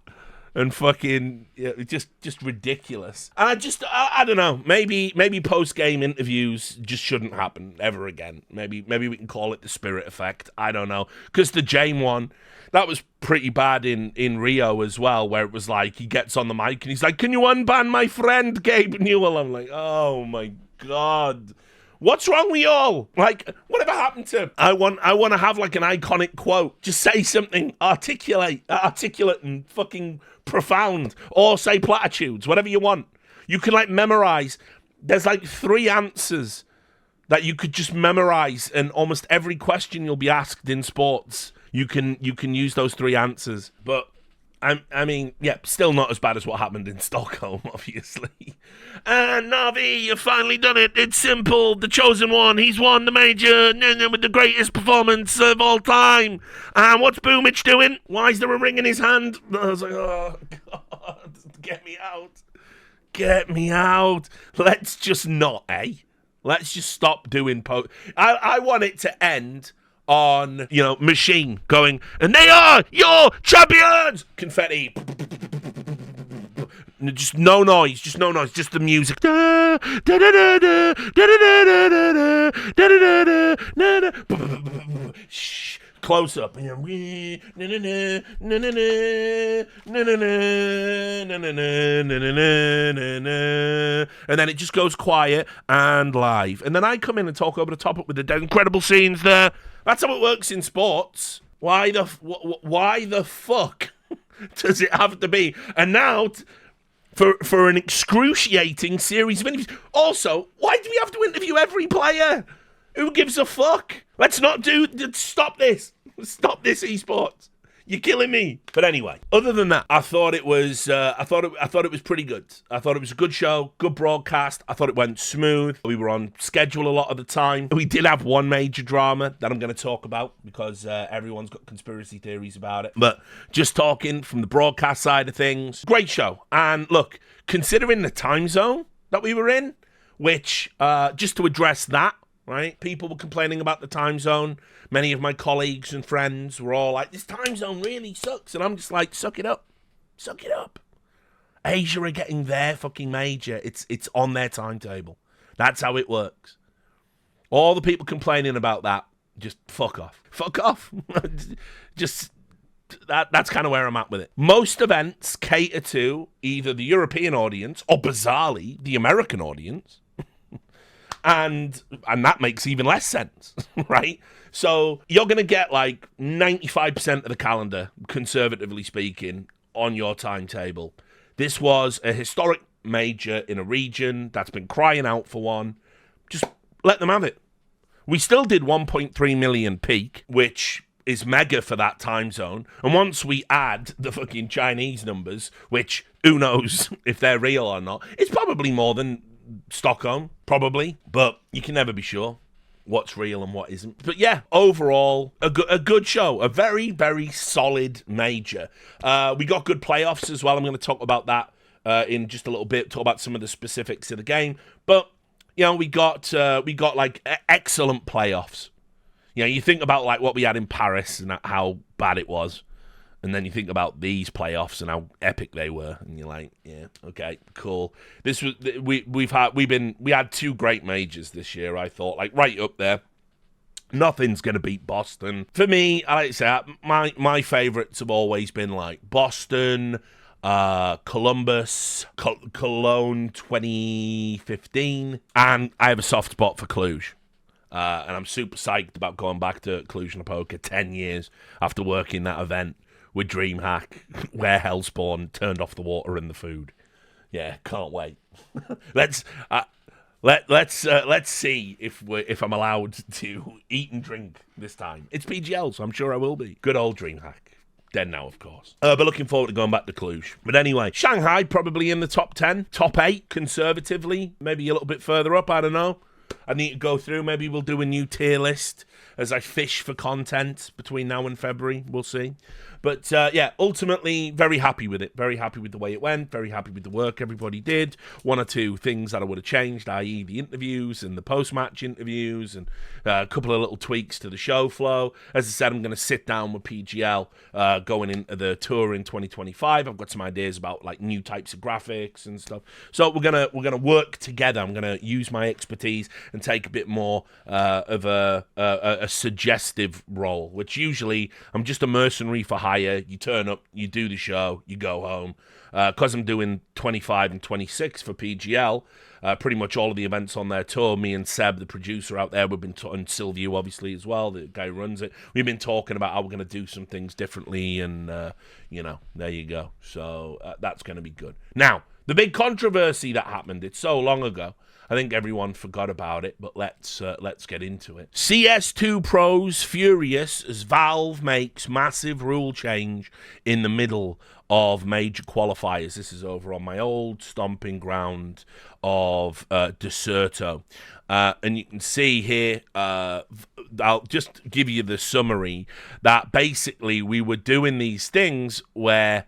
And fucking, just ridiculous. And I don't know. Maybe post-game interviews just shouldn't happen ever again. Maybe we can call it the Spirit Effect. I don't know. Because the Jane one, that was pretty bad in Rio as well, where it was like, he gets on the mic and he's like, "Can you unban my friend, Gabe Newell?" I'm like, oh my God. What's wrong with y'all? Like, whatever happened to... I want to have, like, an iconic quote. Just say something articulate and fucking profound. Or say platitudes, whatever you want. You can, like, memorize. There's, like, 3 answers that you could just memorize, and almost every question you'll be asked in sports, you can use those 3 answers. But... I mean, yeah, still not as bad as what happened in Stockholm, obviously. And NAVI, you've finally done it. It's simple. The chosen one. He's won the major with the greatest performance of all time. And what's Boomich doing? Why is there a ring in his hand? I was like, oh, God, get me out. Get me out. Let's just not, eh? Let's just stop doing I want it to end on, Machine going, "And they are your champions!" Confetti. Just no noise, just the music. Shh. Close up. And then it just goes quiet and live. And then I come in and talk over the top with the incredible scenes there. That's how it works in sports. Why the fuck does it have to be? And now, for an excruciating series of interviews. Also, why do we have to interview every player? Who gives a fuck? Let's not stop this. Stop this, esports. You're killing me. But anyway, other than that, I thought it was I thought it was pretty good. I thought it was a good show, good broadcast. I thought it went smooth. We were on schedule a lot of the time. We did have one major drama that I'm going to talk about because everyone's got conspiracy theories about it. But just talking from the broadcast side of things, great show. And look, considering the time zone that we were in, which just to address that, right? People were complaining about the time zone. Many of my colleagues and friends were all like, "This time zone really sucks." And I'm just like, suck it up. Suck it up. Asia are getting their fucking major. It's on their timetable. That's how it works. All the people complaining about that, just fuck off. Fuck off. Just... That's kind of where I'm at with it. Most events cater to either the European audience or, bizarrely, the American audience. And that makes even less sense, right? So you're going to get like 95% of the calendar, conservatively speaking, on your timetable. This was a historic major in a region that's been crying out for one. Just let them have it. We still did 1.3 million peak, which is mega for that time zone. And once we add the fucking Chinese numbers, which who knows if they're real or not, it's probably more than Stockholm, probably, but you can never be sure what's real and what isn't. But yeah, overall, a good show, a very, very solid major. We got good playoffs as well. I'm going to talk about that in just a little bit, talk about some of the specifics of the game. But we got like excellent playoffs. You think about like what we had in Paris and how bad it was. And then you think about these playoffs and how epic they were, and you're like, yeah, okay, cool. This was we had 2 great majors this year. I thought, like, right up there. Nothing's gonna beat Boston for me. I like to say my favorites have always been like Boston, Columbus, Cologne 2015, and I have a soft spot for Cluj. And I'm super psyched about going back to Cluj-Napoca 10 years after working that event with DreamHack, where Hellspawn turned off the water and the food. Yeah, can't wait. Let's Let's see if I'm allowed to eat and drink this time. It's PGL, so I'm sure I will be. Good old DreamHack. Dead now, of course. But looking forward to going back to Cluj. But anyway, Shanghai probably in the top 10, top 8 conservatively, maybe a little bit further up, I don't know. I need to go through. Maybe we'll do a new tier list as I fish for content between now and February. We'll see. But yeah, ultimately, very happy with it. Very happy with the way it went. Very happy with the work everybody did. One or two things that I would have changed, i.e. the interviews and the post-match interviews and a couple of little tweaks to the show flow. As I said, I'm going to sit down with PGL going into the tour in 2025. I've got some ideas about like new types of graphics and stuff. So we're gonna work together. I'm going to use my expertise and take a bit more of a suggestive role, which usually I'm just a mercenary for hire. You turn up, you do the show, you go home. Because I'm doing 25 and 26 for PGL, pretty much all of the events on their tour, me and Seb, the producer out there, we've been and Silvio obviously as well, the guy who runs it, we've been talking about how we're going to do some things differently, and you know, there you go. So that's going to be good. Now, the big controversy that happened, it's so long ago, I think everyone forgot about it, but let's get into it. CS2 pros furious as Valve makes massive rule change in the middle of major qualifiers. This is over on my old stomping ground of Deserto. And you can see here, I'll just give you the summary, that basically we were doing these things where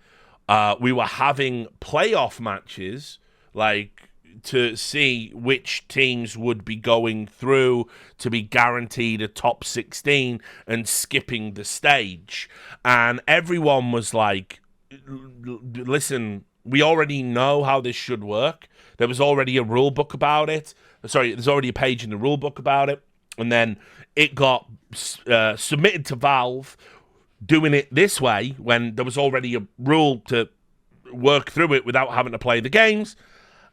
we were having playoff matches, like, to see which teams would be going through to be guaranteed a top 16 and skipping the stage. And everyone was like, listen, we already know how this should work. There was already a rule book about it. Sorry, there's already a page in the rule book about it. And then it got submitted to Valve doing it this way when there was already a rule to work through it without having to play the games.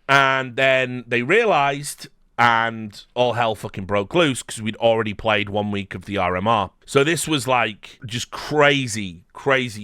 And then they realized, and all hell fucking broke loose because we'd already played 1 week of the RMR. So this was like just crazy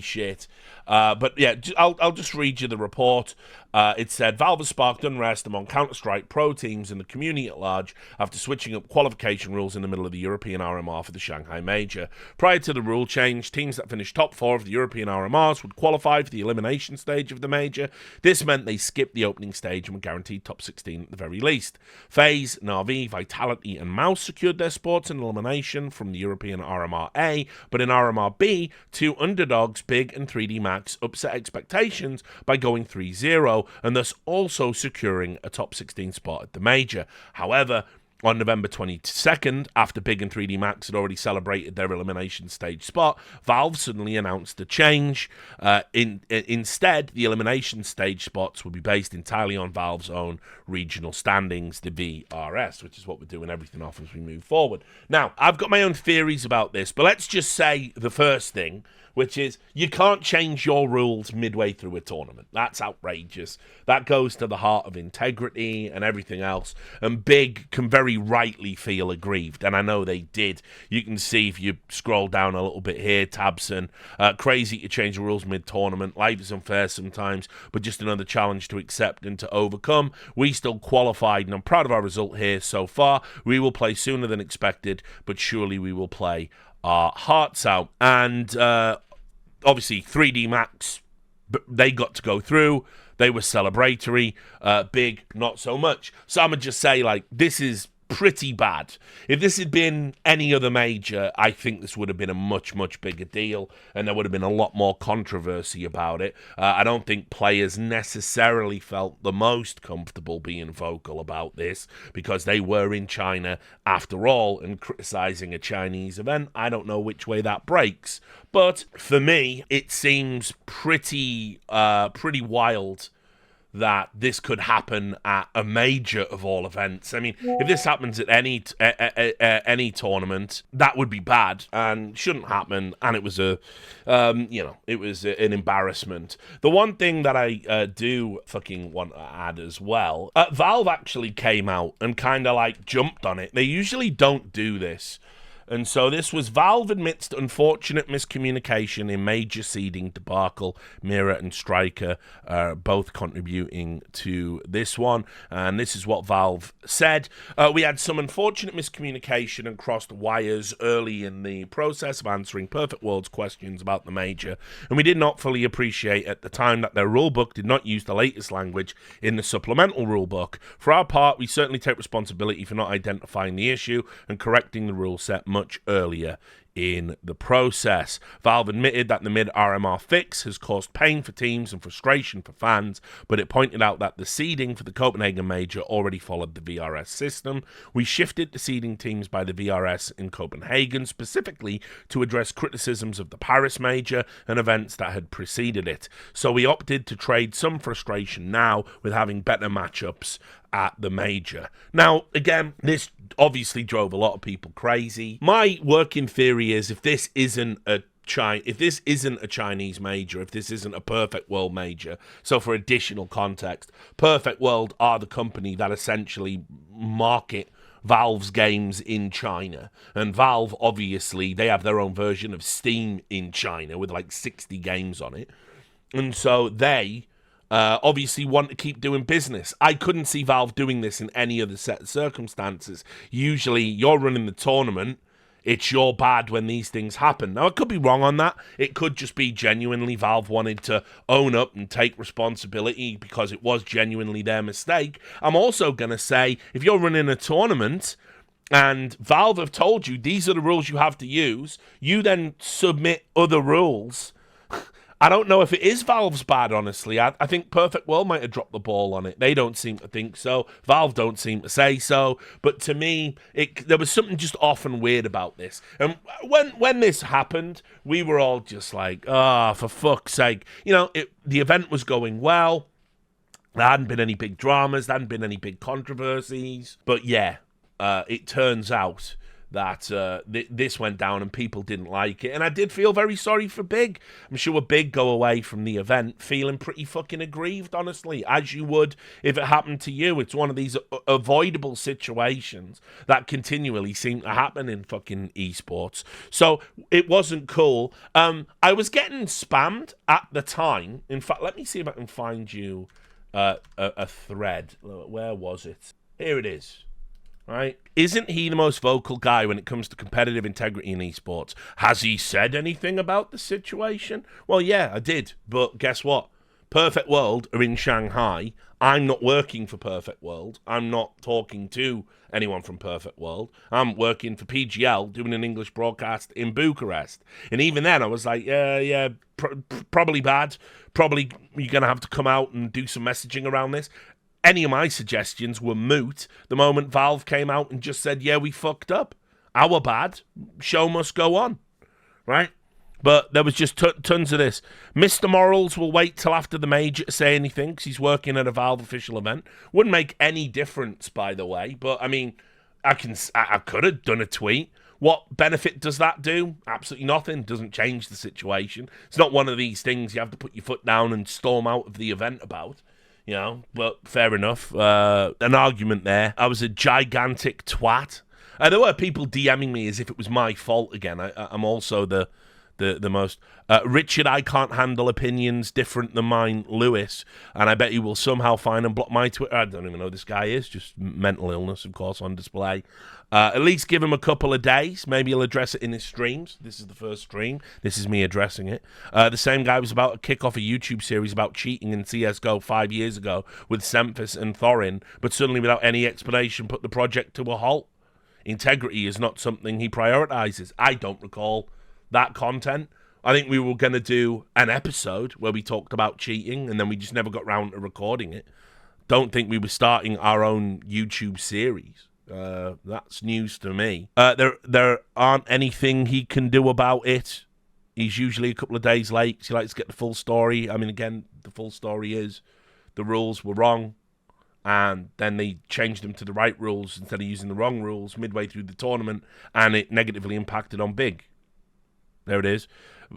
shit. But yeah, I'll just read you the report. It said, Valve has sparked unrest among Counter-Strike pro teams and the community at large after switching up qualification rules in the middle of the European RMR for the Shanghai Major. Prior to the rule change, teams that finished top 4 of the European RMRs would qualify for the elimination stage of the Major. This meant they skipped the opening stage and were guaranteed top 16 at the very least. FaZe, NAVI, Vitality and Mouse secured their spots in elimination from the European RMR A, but in RMR B, 2 underdogs, Big and 3D Max, upset expectations by going 3-0, and thus also securing a top 16 spot at the Major. However, on November 22nd, after Big and 3D Max had already celebrated their elimination stage spot, Valve suddenly announced a change. Instead, the elimination stage spots will be based entirely on Valve's own regional standings, the VRS, which is what we're doing everything off as we move forward. Now, I've got my own theories about this, but let's just say the first thing, which is you can't change your rules midway through a tournament. That's outrageous. That goes to the heart of integrity and everything else. And Big can very rightly feel aggrieved, and I know they did. You can see if you scroll down a little bit here, Tabson, crazy to change the rules mid-tournament. Life is unfair sometimes, but just another challenge to accept and to overcome. We still qualified, and I'm proud of our result here so far. We will play sooner than expected, but surely we will play our hearts out. And obviously 3D Max, they got to go through. They were celebratory. Big, not so much. So I'm going to just say, like, this is pretty bad. If this had been any other major, I think this would have been a much, much bigger deal, and there would have been a lot more controversy about it. I don't think players necessarily felt the most comfortable being vocal about this because they were in China after all, and criticizing a Chinese event, I don't know which way that breaks. But for me, it seems pretty wild that this could happen at a major of all events. I mean, if this happens at any tournament, that would be bad and shouldn't happen. And it was it was an embarrassment. The one thing that I do fucking want to add as well, Valve actually came out and kind of like jumped on it. They usually don't do this. And so this was Valve admits to unfortunate miscommunication in major seeding debacle. Mira and Striker both contributing to this one. And this is what Valve said. We had some unfortunate miscommunication and crossed wires early in the process of answering Perfect World's questions about the major. And we did not fully appreciate at the time that their rulebook did not use the latest language in the supplemental rulebook. For our part, we certainly take responsibility for not identifying the issue and correcting the rule set much earlier in the process. Valve admitted that the mid-RMR fix has caused pain for teams and frustration for fans, but it pointed out that the seeding for the Copenhagen Major already followed the VRS system. We shifted the seeding teams by the VRS in Copenhagen specifically to address criticisms of the Paris Major and events that had preceded it. So we opted to trade some frustration now with having better matchups at the major. Now, again, this obviously drove a lot of people crazy. My working theory is if this isn't a Chinese major, if this isn't a Perfect World major, so for additional context, Perfect World are the company that essentially market Valve's games in China. And Valve, obviously, they have their own version of Steam in China with like 60 games on it. And so they obviously want to keep doing business. I couldn't see Valve doing this in any other set of circumstances. Usually, you're running the tournament, it's your bad when these things happen. Now, I could be wrong on that. It could just be genuinely Valve wanted to own up and take responsibility because it was genuinely their mistake. I'm also going to say, if you're running a tournament and Valve have told you these are the rules you have to use, you then submit other rules. I don't know if it is Valve's bad, honestly. I think Perfect World might have dropped the ball on it. They don't seem to think so. Valve don't seem to say so. But to me, there was something just off and weird about this. And when this happened, we were all just like, for fuck's sake. You know, the event was going well. There hadn't been any big dramas. There hadn't been any big controversies. But yeah, it turns out that this went down and people didn't like it. And I did feel very sorry for Big. I'm sure Big go away from the event feeling pretty fucking aggrieved, honestly, as you would if it happened to you. It's one of these avoidable situations that continually seem to happen in fucking esports. So it wasn't cool. I was getting spammed at the time. In fact, let me see if I can find you a thread. Where was it? Here it is. Right? Isn't he the most vocal guy when it comes to competitive integrity in esports? Has he said anything about the situation? Well, yeah, I did. But guess what? Perfect World are in Shanghai. I'm not working for Perfect World. I'm not talking to anyone from Perfect World. I'm working for PGL doing an English broadcast in Bucharest. And even then I was like, probably bad. Probably you're going to have to come out and do some messaging around this. Any of my suggestions were moot the moment Valve came out and just said, yeah, we fucked up. Our bad. Show must go on. Right? But there was just tons of this. Mr. Morals will wait till after the major to say anything because he's working at a Valve official event. Wouldn't make any difference, by the way. But, I mean, I could have done a tweet. What benefit does that do? Absolutely nothing. Doesn't change the situation. It's not one of these things you have to put your foot down and storm out of the event about. You know, but fair enough. An argument there. I was a gigantic twat. There were people DMing me as if it was my fault again. I'm also the most... Richard, I can't handle opinions different than mine, Lewis. And I bet he will somehow find and block my Twitter. I don't even know who this guy is. Just mental illness, of course, on display. At least give him a couple of days. Maybe he'll address it in his streams. This is the first stream. This is me addressing it. The same guy was about to kick off a YouTube series about cheating in CSGO 5 years ago with Semphis and Thorin, but suddenly without any explanation put the project to a halt. Integrity is not something he prioritizes. I don't recall that content. I think we were going to do an episode where we talked about cheating and then we just never got round to recording it. Don't think we were starting our own YouTube series. That's news to me. There aren't anything he can do about it. He's usually a couple of days late because he likes to get the full story. I mean, again, the full story is the rules were wrong and then they changed them to the right rules instead of using the wrong rules midway through the tournament and it negatively impacted on Big. There it is.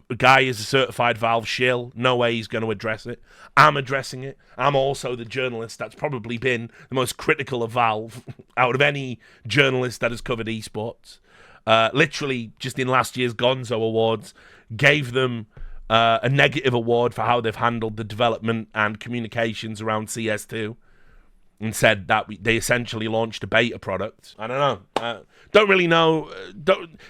The guy is a certified Valve shill. No way he's going to address it. I'm addressing it. I'm also the journalist that's probably been the most critical of Valve out of any journalist that has covered esports. literally just in last year's Gonzo Awards, gave them a negative award for how they've handled the development and communications around CS2, and said that they essentially launched a beta product. I don't know. Don't really know.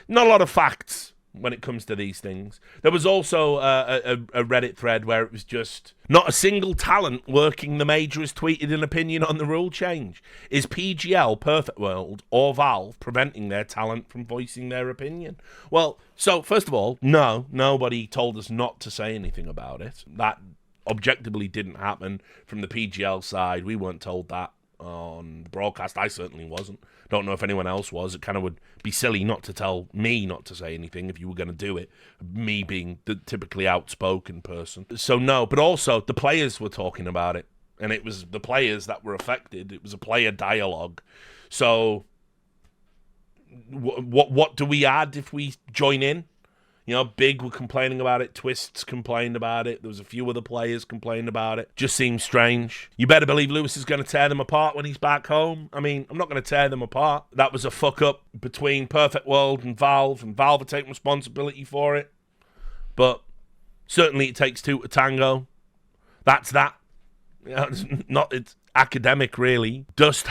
Not a lot of facts when it comes to these things. There was also a Reddit thread where it was just, not a single talent working the major has tweeted an opinion on the rule change. Is PGL, Perfect World, or Valve preventing their talent from voicing their opinion? Well, so first of all, no, nobody told us not to say anything about it. That objectively didn't happen from the PGL side. We weren't told that on the broadcast. I certainly wasn't. Don't know if anyone else was. It kind of would be silly not to tell me not to say anything if you were going to do it, me being the typically outspoken person. So no, but also the players were talking about it, and it was the players that were affected. It was a player dialogue. So what do we add if we join in? You know, Big were complaining about it. Twists complained about it. There was a few other players complaining about it. Just seems strange. You better believe Lewis is going to tear them apart when he's back home. I mean, I'm not going to tear them apart. That was a fuck-up between Perfect World and Valve are taking responsibility for it. But certainly it takes two to tango. That's that. You know, it's academic, really. Dust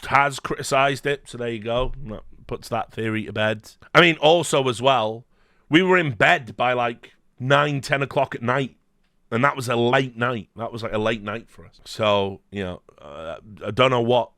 has criticised it, so there you go. That puts that theory to bed. I mean, also as well, we were in bed by like 9, 10 o'clock at night. And that was a late night. That was like a late night for us. So, you know, I don't know what.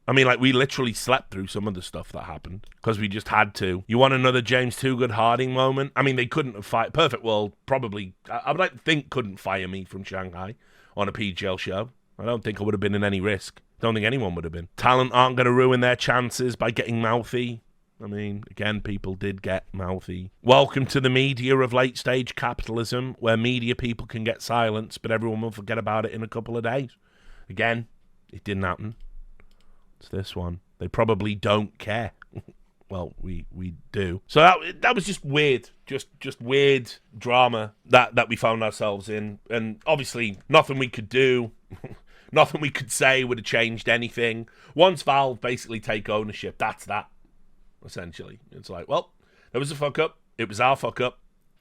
I mean, like, we literally slept through some of the stuff that happened because we just had to. You want another James Too Good Harding moment? I mean, they couldn't have fired. Perfect World probably, I would like to think, couldn't fire me from Shanghai on a PGL show. I don't think I would have been in any risk. Don't think anyone would have been. Talent aren't going to ruin their chances by getting mouthy. I mean, again, people did get mouthy. Welcome to the media of late-stage capitalism, where media people can get silence, but everyone will forget about it in a couple of days. Again, it didn't happen. It's this one. They probably don't care. Well, we do. So that was just weird. Just weird drama that we found ourselves in. And obviously, nothing we could do, nothing we could say would have changed anything. Once Valve basically take ownership, that's that. Essentially, it's like, well, there was a fuck up. It was our fuck up,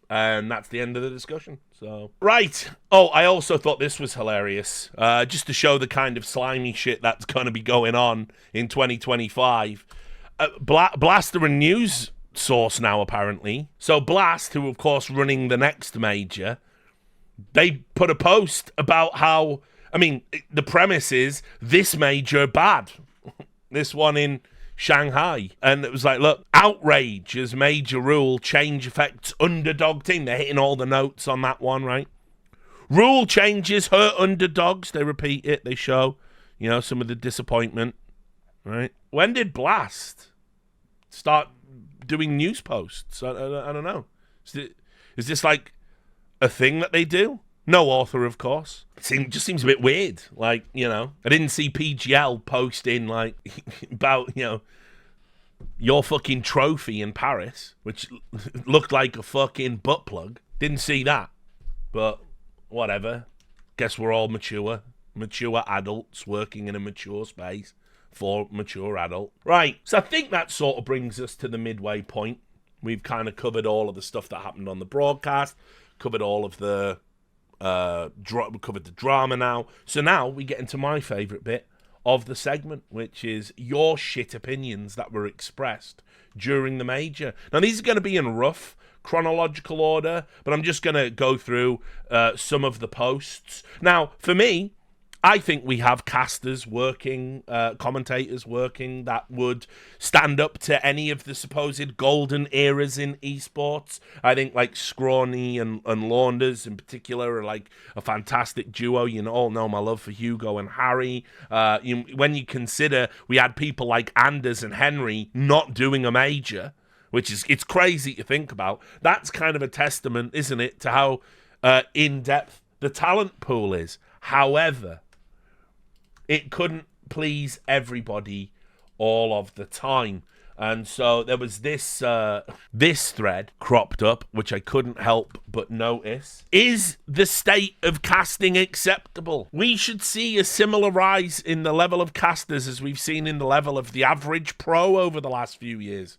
and that's the end of the discussion. So, right. Oh, I also thought this was hilarious, just to show the kind of slimy shit that's going to be going on in 2025. Blaster and news source now, apparently. So Blast, who of course running the next major, they put a post about how, I mean, the premise is this major bad. This one in Shanghai. And it was like, look, outrage as major rule change affects underdog team. They're hitting all the notes on that one, right? Rule changes hurt underdogs. They repeat it. They show, you know, some of the disappointment, right? When did Blast start doing news posts? I don't know. Is this like a thing that they do? No author, of course. It just seems a bit weird. Like, you know, I didn't see PGL posting, like, about, you know, your fucking trophy in Paris, which looked like a fucking butt plug. Didn't see that. But whatever. Guess we're all mature adults working in a mature space for mature adult. Right. So I think that sort of brings us to the midway point. We've kind of covered all of the stuff that happened on the broadcast, covered all of the we covered the drama now. So now we get into my favourite bit of the segment, which is your shit opinions that were expressed during the major. Now, these are going to be in rough chronological order, but I'm just going to go through some of the posts. Now, for me, I think we have casters working, commentators working that would stand up to any of the supposed golden eras in esports. I think like Scrawny and Launders in particular are like a fantastic duo. You all know my love for Hugo and Harry. When you consider we had people like Anders and Henry not doing a major, which is, it's crazy to think about. That's kind of a testament, isn't it, to how in-depth the talent pool is. However, it couldn't please everybody all of the time. And so there was this this thread cropped up, which I couldn't help but notice. Is the state of casting acceptable? We should see a similar rise in the level of casters as we've seen in the level of the average pro over the last few years.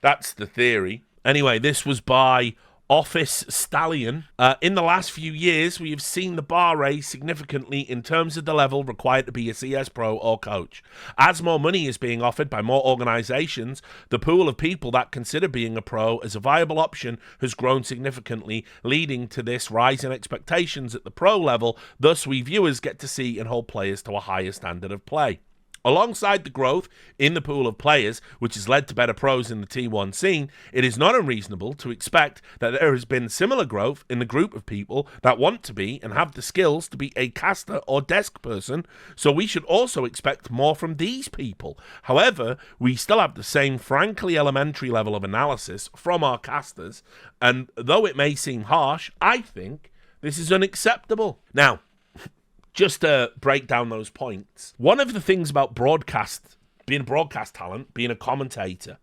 That's the theory. Anyway, this was by Office Stallion. In the last few years, we have seen the bar raise significantly in terms of the level required to be a CS pro or coach. As more money is being offered by more organizations, the pool of people that consider being a pro as a viable option has grown significantly, leading to this rise in expectations at the pro level. Thus, we viewers get to see and hold players to a higher standard of play. Alongside the growth in the pool of players, which has led to better pros in the T1 scene, it is not unreasonable to expect that there has been similar growth in the group of people that want to be and have the skills to be a caster or desk person, so we should also expect more from these people. However, we still have the same frankly elementary level of analysis from our casters, and though it may seem harsh, I think this is unacceptable. Now, just to break down those points, one of the things about broadcast, being a broadcast talent, being a commentator,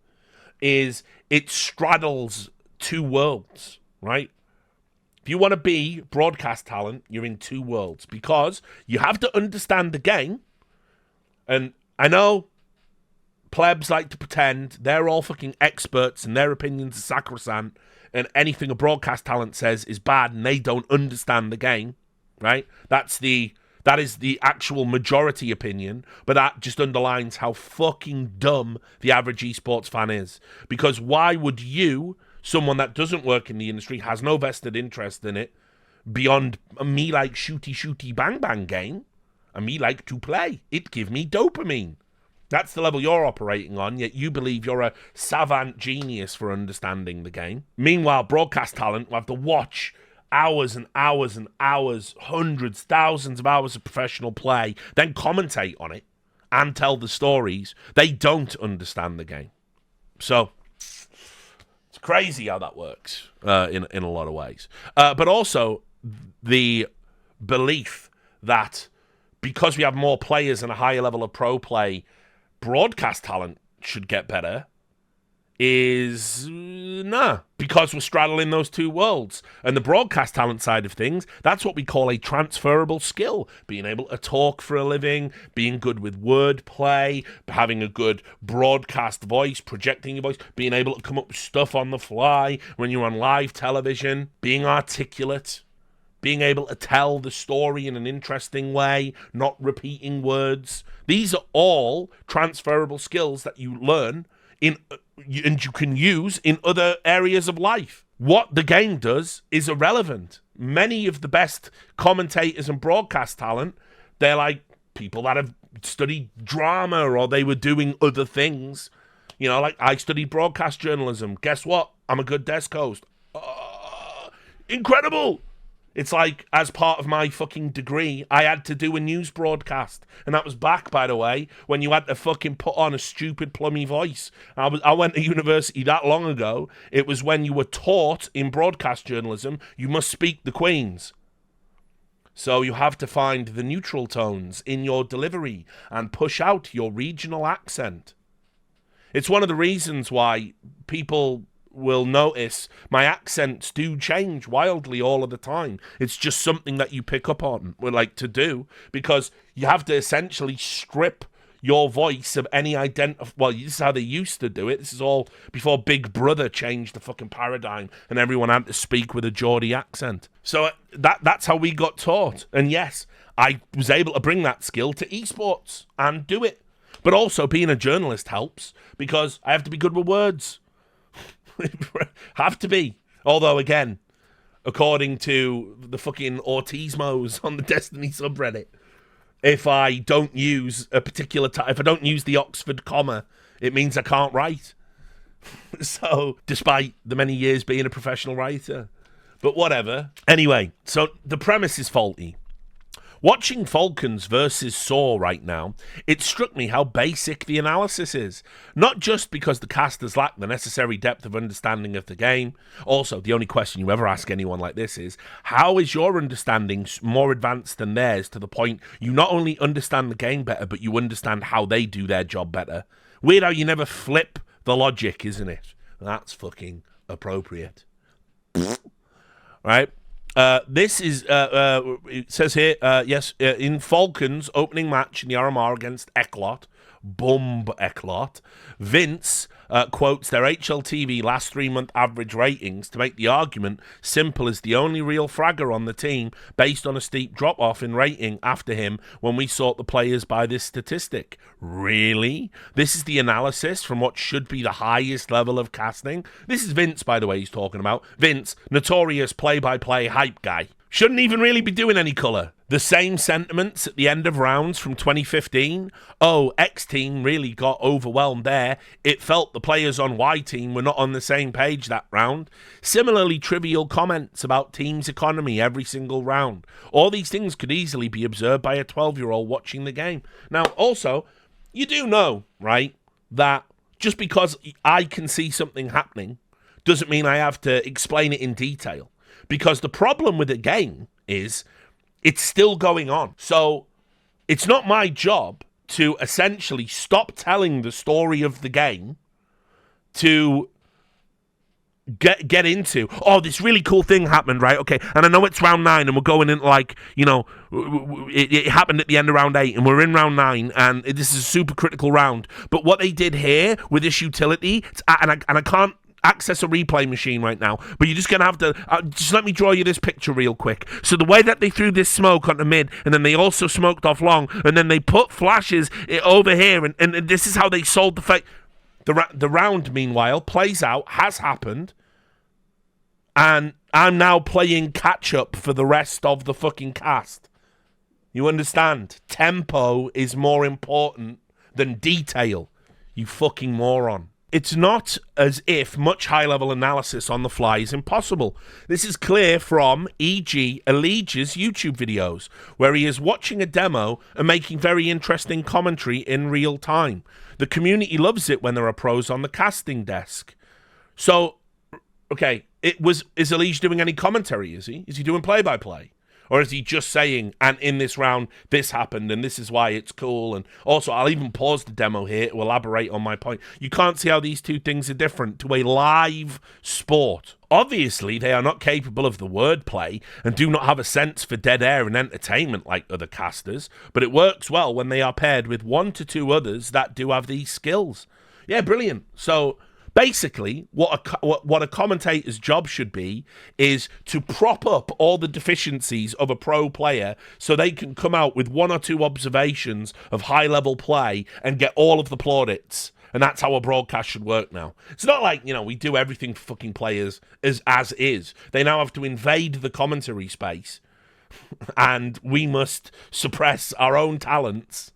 is it straddles two worlds, right? If you want to be broadcast talent, you're in two worlds because you have to understand the game. And I know plebs like to pretend they're all fucking experts and their opinions are sacrosanct and anything a broadcast talent says is bad and they don't understand the game, right? That is the actual majority opinion, but that just underlines how fucking dumb the average esports fan is. Because why would you, someone that doesn't work in the industry, has no vested interest in it, beyond me like shooty bang bang game, and me like to play? It give me dopamine. That's the level you're operating on, yet you believe you're a savant genius for understanding the game. Meanwhile, broadcast talent will have to watch hours and hours and hours, hundreds, thousands of hours of professional play, then commentate on it and tell the stories. They don't understand the game. So it's crazy how that works in a lot of ways. But also the belief that because we have more players and a higher level of pro play, broadcast talent should get better is nah, because we're straddling those two worlds. And the broadcast talent side of things, that's what we call a transferable skill. Being able to talk for a living, being good with wordplay, having a good broadcast voice, projecting your voice, being able to come up with stuff on the fly when you're on live television, being articulate, being able to tell the story in an interesting way, not repeating words. These are all transferable skills that you learn and you can use in other areas of life. What the game does is irrelevant. Many of the best commentators and broadcast talent, they're like people that have studied drama or they were doing other things. You know, like I studied broadcast journalism. Guess what? I'm a good desk host. Incredible. It's like, as part of my fucking degree, I had to do a news broadcast. And that was back, by the way, when you had to fucking put on a stupid plummy voice. I went to university that long ago. It was when you were taught in broadcast journalism, you must speak the Queen's. So you have to find the neutral tones in your delivery and push out your regional accent. It's one of the reasons why people will notice my accents do change wildly all of the time. It's just something that you pick up on, to do, because you have to essentially strip your voice of any well, this is how they used to do it. This is all before Big Brother changed the fucking paradigm and everyone had to speak with a Geordie accent. So that's how we got taught. And yes, I was able to bring that skill to esports and do it. But also being a journalist helps because I have to be good with words. Have to be. Although, again, according to the fucking Autismos on the Destiny subreddit, if I don't use a particular if I don't use the Oxford comma, it means I can't write. So, despite the many years being a professional writer. But whatever. Anyway, so the premise is faulty. Watching Falcons versus Saw right now, it struck me how basic the analysis is. Not just because the casters lack the necessary depth of understanding of the game. Also, the only question you ever ask anyone like this is, how is your understanding more advanced than theirs to the point you not only understand the game better, but you understand how they do their job better? Weird how you never flip the logic, isn't it? That's fucking appropriate. Right? This is, it says here, yes, in Falcons' opening match in the RMR against Eklot, Eclot. Vince quotes their HLTV last 3-month average ratings to make the argument simple as the only real fragger on the team based on a steep drop-off in rating after him when we sort the players by this statistic. Really? This is the analysis from what should be the highest level of casting? This is Vince, by the way, he's talking about. Vince, notorious play-by-play hype guy. Shouldn't even really be doing any colour. The same sentiments at the end of rounds from 2015. Oh, X team really got overwhelmed there. It felt the players on Y team were not on the same page that round. Similarly, trivial comments about team's economy every single round. All these things could easily be observed by a 12-year-old watching the game. Now, also, you do know, right, that just because I can see something happening doesn't mean I have to explain it in detail. Because the problem with the game is it's still going on. So it's not my job to essentially stop telling the story of the game to get into, oh, this really cool thing happened, right? Okay, and I know it's round 9 and we're going in like, you know, it happened at the end of round 8 and we're in round 9 and this is a super critical round. But what they did here with this utility, and I can't access a replay machine right now, but you're just going to have to, just let me draw you this picture real quick. So the way that they threw this smoke onto mid, and then they also smoked off long, and then they put flashes over here, and this is how they sold the fake. The round, meanwhile, plays out, has happened, and I'm now playing catch-up for the rest of the fucking cast. You understand? Tempo is more important than detail, you fucking moron. It's not as if much high-level analysis on the fly is impossible. This is clear from, e.g., Elijah's YouTube videos, where he is watching a demo and making very interesting commentary in real time. The community loves it when there are pros on the casting desk. So, okay, is Elijah doing any commentary, is he? Is he doing play-by-play? Or is he just saying, and in this round, this happened, and this is why it's cool? And also, I'll even pause the demo here to elaborate on my point. You can't see how these two things are different to a live sport. Obviously, they are not capable of the wordplay and do not have a sense for dead air and entertainment like other casters, but it works well when they are paired with 1 to 2 others that do have these skills. Yeah, brilliant. So basically, what a commentator's job should be is to prop up all the deficiencies of a pro player so they can come out with 1 or 2 observations of high-level play and get all of the plaudits. And that's how a broadcast should work now. It's not like, you know, we do everything for fucking players as is. They now have to invade the commentary space. And we must suppress our own talents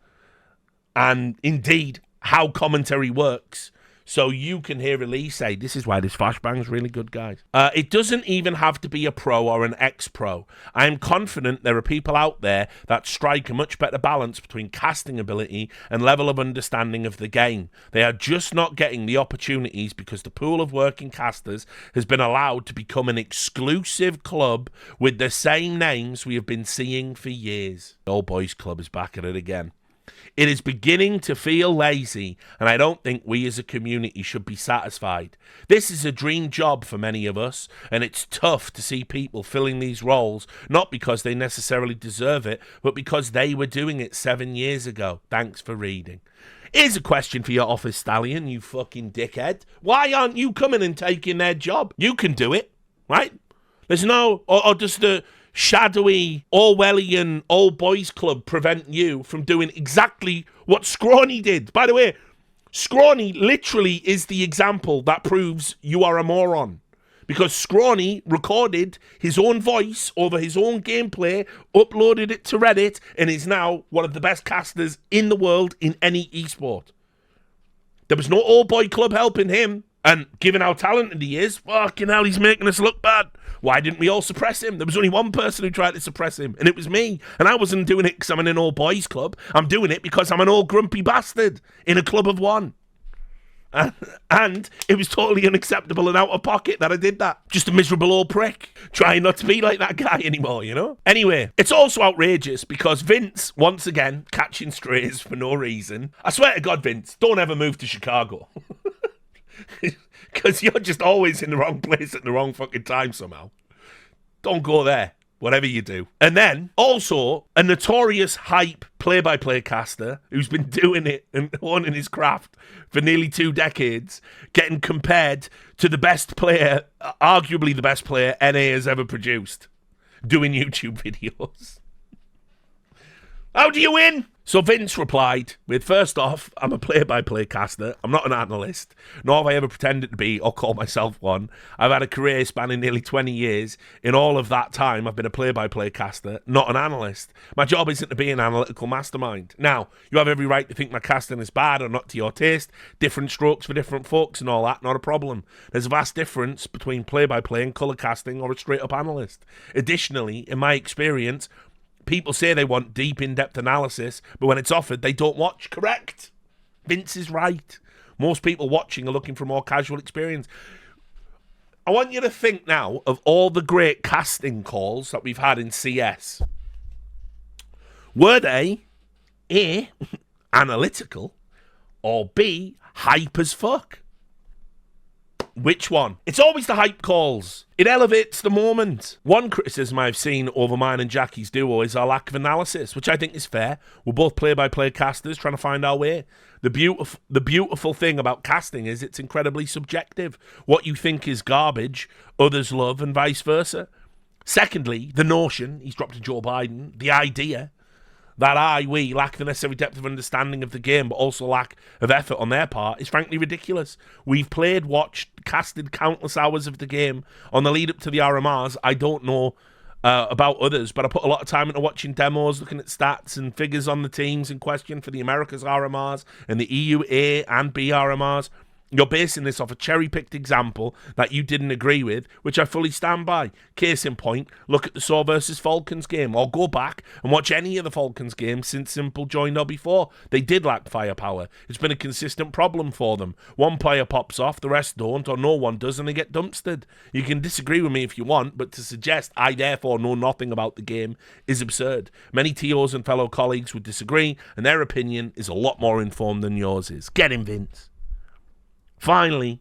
and, indeed, how commentary works. So you can hear Elise say, this is why this flashbang's really good, guys. It doesn't even have to be a pro or an ex-pro. I am confident there are people out there that strike a much better balance between casting ability and level of understanding of the game. They are just not getting the opportunities because the pool of working casters has been allowed to become an exclusive club with the same names we have been seeing for years. The Old Boys Club is back at it again. It is beginning to feel lazy, and I don't think we as a community should be satisfied. This is a dream job for many of us, and it's tough to see people filling these roles, not because they necessarily deserve it, but because they were doing it 7 years ago. Thanks for reading. Here's a question for your office stallion, you fucking dickhead. Why aren't you coming and taking their job? You can do it, right? There's no, or does the shadowy Orwellian old boys club prevent you from doing exactly what Scrawny did? By the way, Scrawny literally is the example that proves you are a moron. Because Scrawny recorded his own voice over his own gameplay, uploaded it to Reddit, and is now one of the best casters in the world in any esport. There was no old boy club helping him. And given how talented he is, fucking hell, he's making us look bad. Why didn't we all suppress him? There was only one person who tried to suppress him, and it was me. And I wasn't doing it because I'm in an all-boys club. I'm doing it because I'm an old grumpy bastard in a club of 1. And it was totally unacceptable and out of pocket that I did that. Just a miserable old prick, trying not to be like that guy anymore, you know? Anyway, it's also outrageous because Vince, once again, catching strays for no reason. I swear to God, Vince, don't ever move to Chicago. Because you're just always in the wrong place at the wrong fucking time somehow. Don't go there. Whatever you do. And then, also, a notorious hype play-by-play caster who's been doing it and honing his craft for nearly 2 decades, getting compared to the best player, arguably the best player NA has ever produced, doing YouTube videos. How do you win? So Vince replied with, first off, I'm a play-by-play caster. I'm not an analyst, nor have I ever pretended to be or call myself one. I've had a career spanning nearly 20 years. In all of that time, I've been a play-by-play caster, not an analyst. My job isn't to be an analytical mastermind. Now, you have every right to think my casting is bad or not to your taste. Different strokes for different folks and all that, not a problem. There's a vast difference between play-by-play and colour casting or a straight-up analyst. Additionally, in my experience, people say they want deep, in-depth analysis, but when it's offered, they don't watch. Correct. Vince is right. Most people watching are looking for a more casual experience. I want you to think now of all the great casting calls that we've had in CS. Were they A, analytical, or B, hype as fuck? Which one? It's always the hype calls. It elevates the moment. One criticism I've seen over mine and Jackie's duo is our lack of analysis, which I think is fair. We're both play-by-play casters trying to find our way. The beautiful thing about casting is it's incredibly subjective. What you think is garbage, others love, and vice versa. Secondly, the notion, he's dropped to Joe Biden, the idea that we lack the necessary depth of understanding of the game, but also lack of effort on their part, is frankly ridiculous. We've played, watched, casted countless hours of the game on the lead up to the RMRs. I don't know about others, but I put a lot of time into watching demos, looking at stats and figures on the teams in question for the Americas RMRs and the EU A and B RMRs. You're basing this off a cherry-picked example that you didn't agree with, which I fully stand by. Case in point, look at the Saw versus Falcons game, or go back and watch any of the Falcons games since Simple joined or before. They did lack firepower. It's been a consistent problem for them. One player pops off, the rest don't, or no one does, and they get dumpstered. You can disagree with me if you want, but to suggest I therefore know nothing about the game is absurd. Many TOs and fellow colleagues would disagree, and their opinion is a lot more informed than yours is. Get him, Vince. Finally,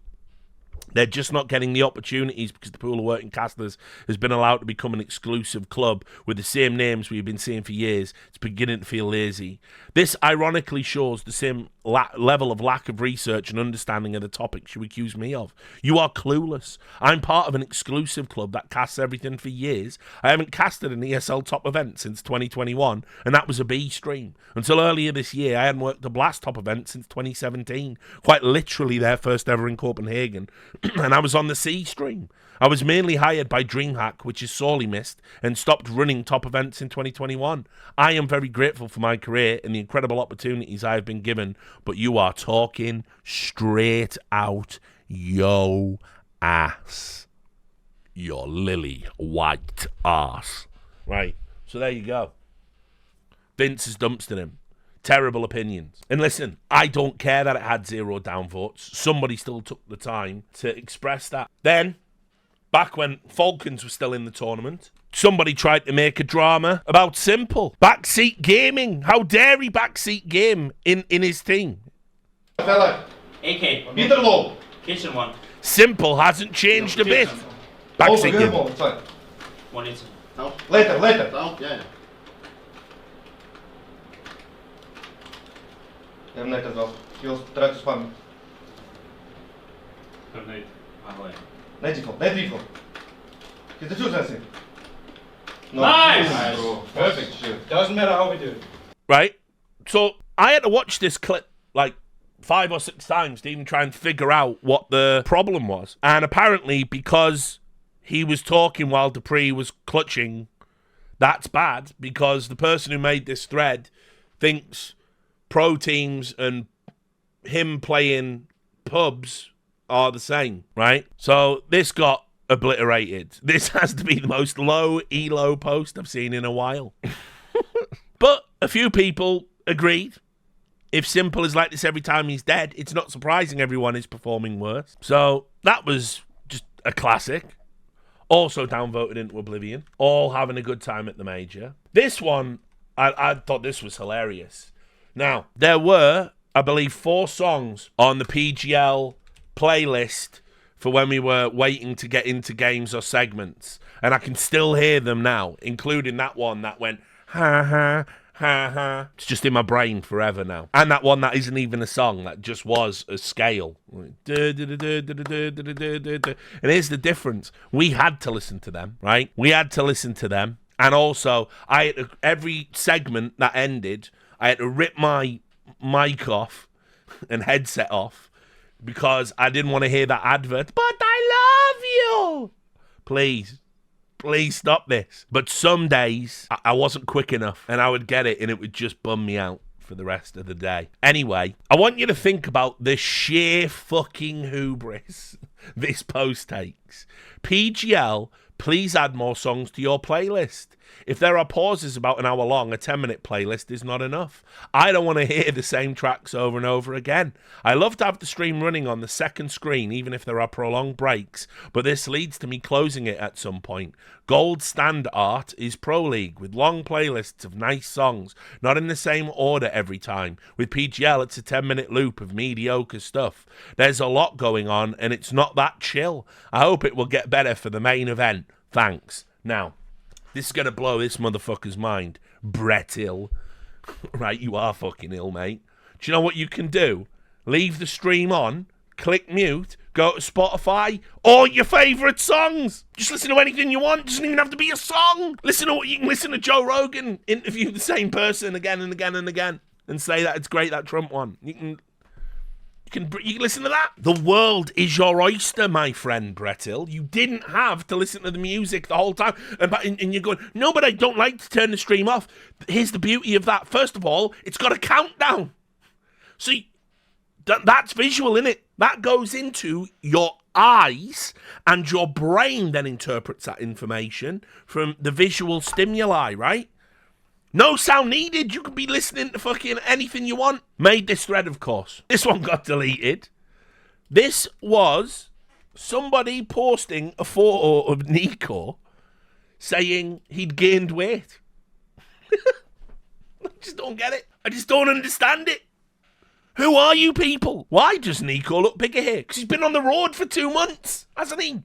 they're just not getting the opportunities because the pool of working casters has been allowed to become an exclusive club with the same names we've been seeing for years. It's beginning to feel lazy. This ironically shows the same level of lack of research and understanding of the topics you accuse me of. You are clueless. I'm part of an exclusive club that casts everything for years. I haven't casted an ESL top event since 2021, and that was a B stream. Until earlier this year, I hadn't worked a Blast top event since 2017. Quite literally their first ever in Copenhagen. And I was on the C stream. I was mainly hired by DreamHack, which is sorely missed, and stopped running top events in 2021. I am very grateful for my career and the incredible opportunities I have been given, but you are talking straight out yo ass. Your lily white ass. Right, so there you go. Vince has dumpstered him. Terrible opinions. And listen, I don't care that it had 0 downvotes. Somebody still took the time to express that. Then, back when Falcons were still in the tournament, somebody tried to make a drama about Simple. Backseat gaming. How dare he backseat game in his team? AK. Middle wall. Kitchen one. Simple hasn't changed a bit. Backseat game. One inside. No. Later. No, yeah. Ja hem net as wel. Skills, eruit te spammen. Nee. Net default. Get the two sensing. No. Nice! Bro. Perfect shit. Doesn't matter how we do it. Right? So, I had to watch this clip like 5 or 6 times to even try and figure out what the problem was. And apparently, because he was talking while Dupree was clutching, that's bad, because the person who made this thread thinks pro teams and him playing pubs are the same, right? So this got obliterated. This has to be the most low elo post I've seen in a while. But a few people agreed. If Simple is like this every time he's dead, it's not surprising everyone is performing worse. So that was just a classic. Also downvoted into oblivion. All having a good time at the major. This one, I thought this was hilarious. Now, there were, I believe, 4 songs on the PGL playlist for when we were waiting to get into games or segments. And I can still hear them now, including that one that went, ha ha, ha ha. It's just in my brain forever now. And that one that isn't even a song, that just was a scale. And here's the difference. We had to listen to them, right? We had to listen to them. And also, I had to, every segment that ended, I had to rip my mic off and headset off because I didn't want to hear that advert. But I love you. Please stop this. But some days I wasn't quick enough and I would get it and it would just bum me out for the rest of the day. Anyway, I want you to think about the sheer fucking hubris this post takes. PGL, please add more songs to your playlist. If there are pauses about an hour long, a 10-minute playlist is not enough. I don't want to hear the same tracks over and over again. I love to have the stream running on the second screen, even if there are prolonged breaks, but this leads to me closing it at some point. Gold standard art is Pro League, with long playlists of nice songs, not in the same order every time. With PGL, it's a 10-minute loop of mediocre stuff. There's a lot going on, and it's not that chill. I hope it will get better for the main event. Thanks. Now, this is going to blow this motherfucker's mind. Brett Ill. Right, you are fucking ill, mate. Do you know what you can do? Leave the stream on, click mute, go to Spotify, all your favourite songs. Just listen to anything you want. It doesn't even have to be a song. You can listen to Joe Rogan interview the same person again and again and again and say that it's great, that Trump one. You can listen to that. The world is your oyster, my friend Brett Hill. You didn't have to listen to the music the whole time. And you're going, no, but I don't like to turn the stream off. Here's the beauty of that. First of all, it's got a countdown. See, that's visual, innit? That goes into your eyes, and your brain then interprets that information from the visual stimuli, right? No sound needed. You could be listening to fucking anything you want. Made this thread, of course. This one got deleted. This was somebody posting a photo of Nico saying he'd gained weight. I just don't get it. I just don't understand it. Who are you people? Why does Nico look bigger here? Because he's been on the road for 2 months, hasn't he?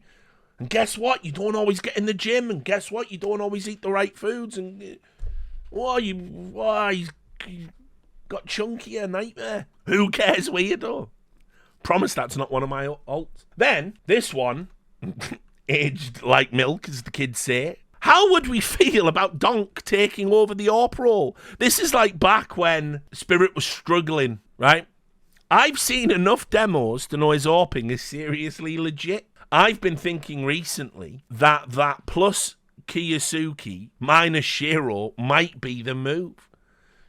And guess what? You don't always get in the gym. And guess what? You don't always eat the right foods. And why you got chunkier, nightmare. Who cares, weirdo? Promise that's not one of my alts. Then, this one, aged like milk, as the kids say. How would we feel about Donk taking over the AWP role? This is like back when Spirit was struggling, right? I've seen enough demos to know his AWPing is seriously legit. I've been thinking recently that plus Kiyasuki minus Shiro might be the move.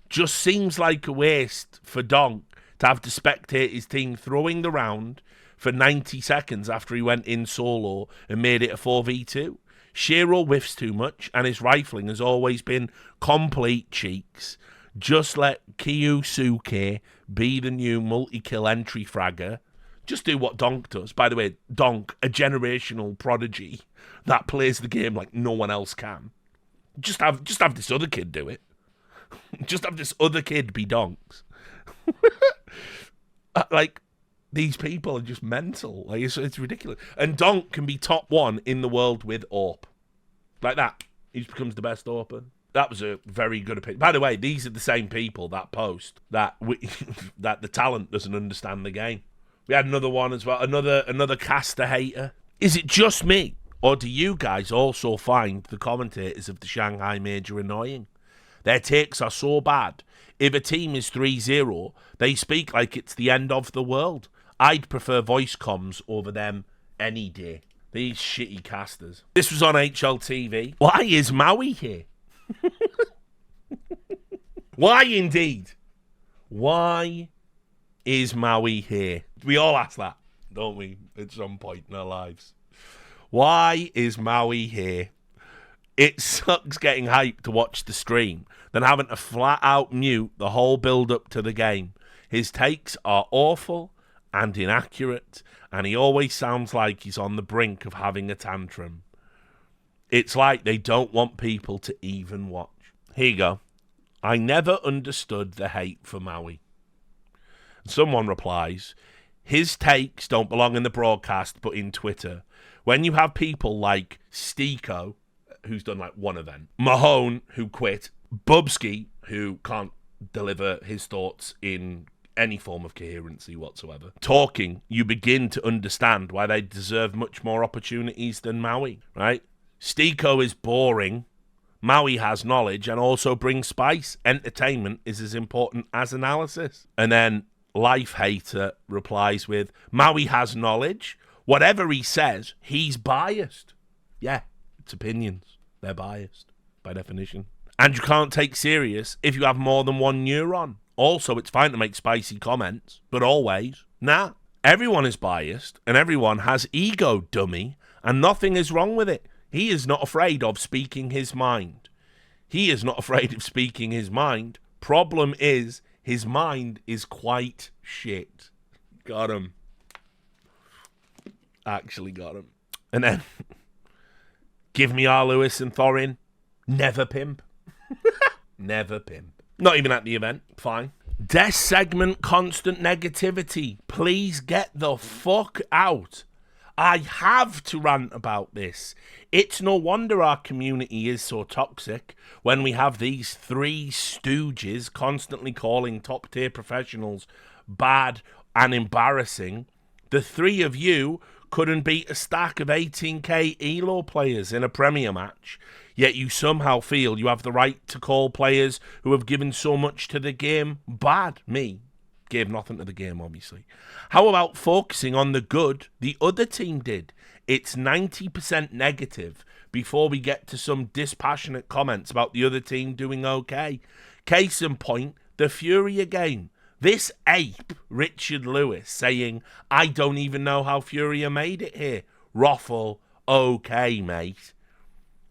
Just seems like a waste for Donk to have to spectate his team throwing the round for 90 seconds after he went in solo and made it a 4v2. Shiro whiffs too much, and his rifling has always been complete cheeks. Just let Kiyasuki be the new multi-kill entry fragger. Just do what Donk does. By the way, Donk, a generational prodigy that plays the game like no one else can. Just have this other kid do it. Just have this other kid be Donks. Like, these people are just mental. Like, it's ridiculous. And Donk can be top one in the world with AWP. Like that. He just becomes the best AWPer. That was a very good opinion. By the way, these are the same people that post that that the talent doesn't understand the game. We had another one as well. Another caster hater. Is it just me? Or do you guys also find the commentators of the Shanghai Major annoying? Their takes are so bad. If a team is 3-0, they speak like it's the end of the world. I'd prefer voice comms over them any day. These shitty casters. This was on HLTV. Why is Maui here? Why indeed? Why is Maui here? We all ask that, don't we, at some point in our lives? Why is Maui here? It sucks getting hyped to watch the stream, then having to flat out mute the whole build-up to the game. His takes are awful and inaccurate, and he always sounds like he's on the brink of having a tantrum. It's like they don't want people to even watch. Here you go. I never understood the hate for Maui. Someone replies, his takes don't belong in the broadcast, but in Twitter. When you have people like Stiko, who's done like one event, Mahone, who quit, Bubsky, who can't deliver his thoughts in any form of coherency whatsoever, talking, you begin to understand why they deserve much more opportunities than Maui, right? Stiko is boring. Maui has knowledge and also brings spice. Entertainment is as important as analysis. And then Life Hater replies with, Maui has knowledge. Whatever he says, he's biased. Yeah, it's opinions. They're biased, by definition. And you can't take serious if you have more than one neuron. Also, it's fine to make spicy comments, but always, nah. Everyone is biased, and everyone has ego, dummy, and nothing is wrong with it. He is not afraid of speaking his mind. He is not afraid of speaking his mind. Problem is, his mind is quite shit. Got him. Actually got him. And then, give me R. Lewis and Thorin. Never pimp. Never pimp. Not even at the event. Fine. Death segment, constant negativity. Please get the fuck out. I have to rant about this. It's no wonder our community is so toxic when we have these three stooges constantly calling top-tier professionals bad and embarrassing. The three of you couldn't beat a stack of 18k ELO players in a Premier match, yet you somehow feel you have the right to call players who have given so much to the game bad. Me. Gave nothing to the game, obviously. How about focusing on the good the other team did? It's 90% negative before we get to some dispassionate comments about the other team doing okay. Case in point, the Fury again. This ape, Richard Lewis, saying, I don't even know how Fury made it here. Roffle, okay, mate.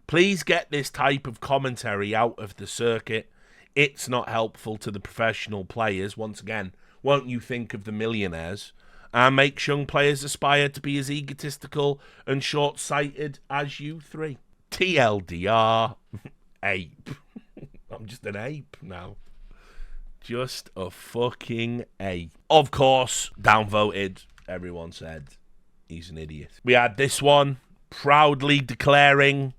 Please get this type of commentary out of the circuit. It's not helpful to the professional players. Once again, won't you think of the millionaires? And make young players aspire to be as egotistical and short-sighted as you three. TLDR, ape. I'm just an ape now. Just a fucking ape. Of course, downvoted. Everyone said he's an idiot. We had this one proudly declaring,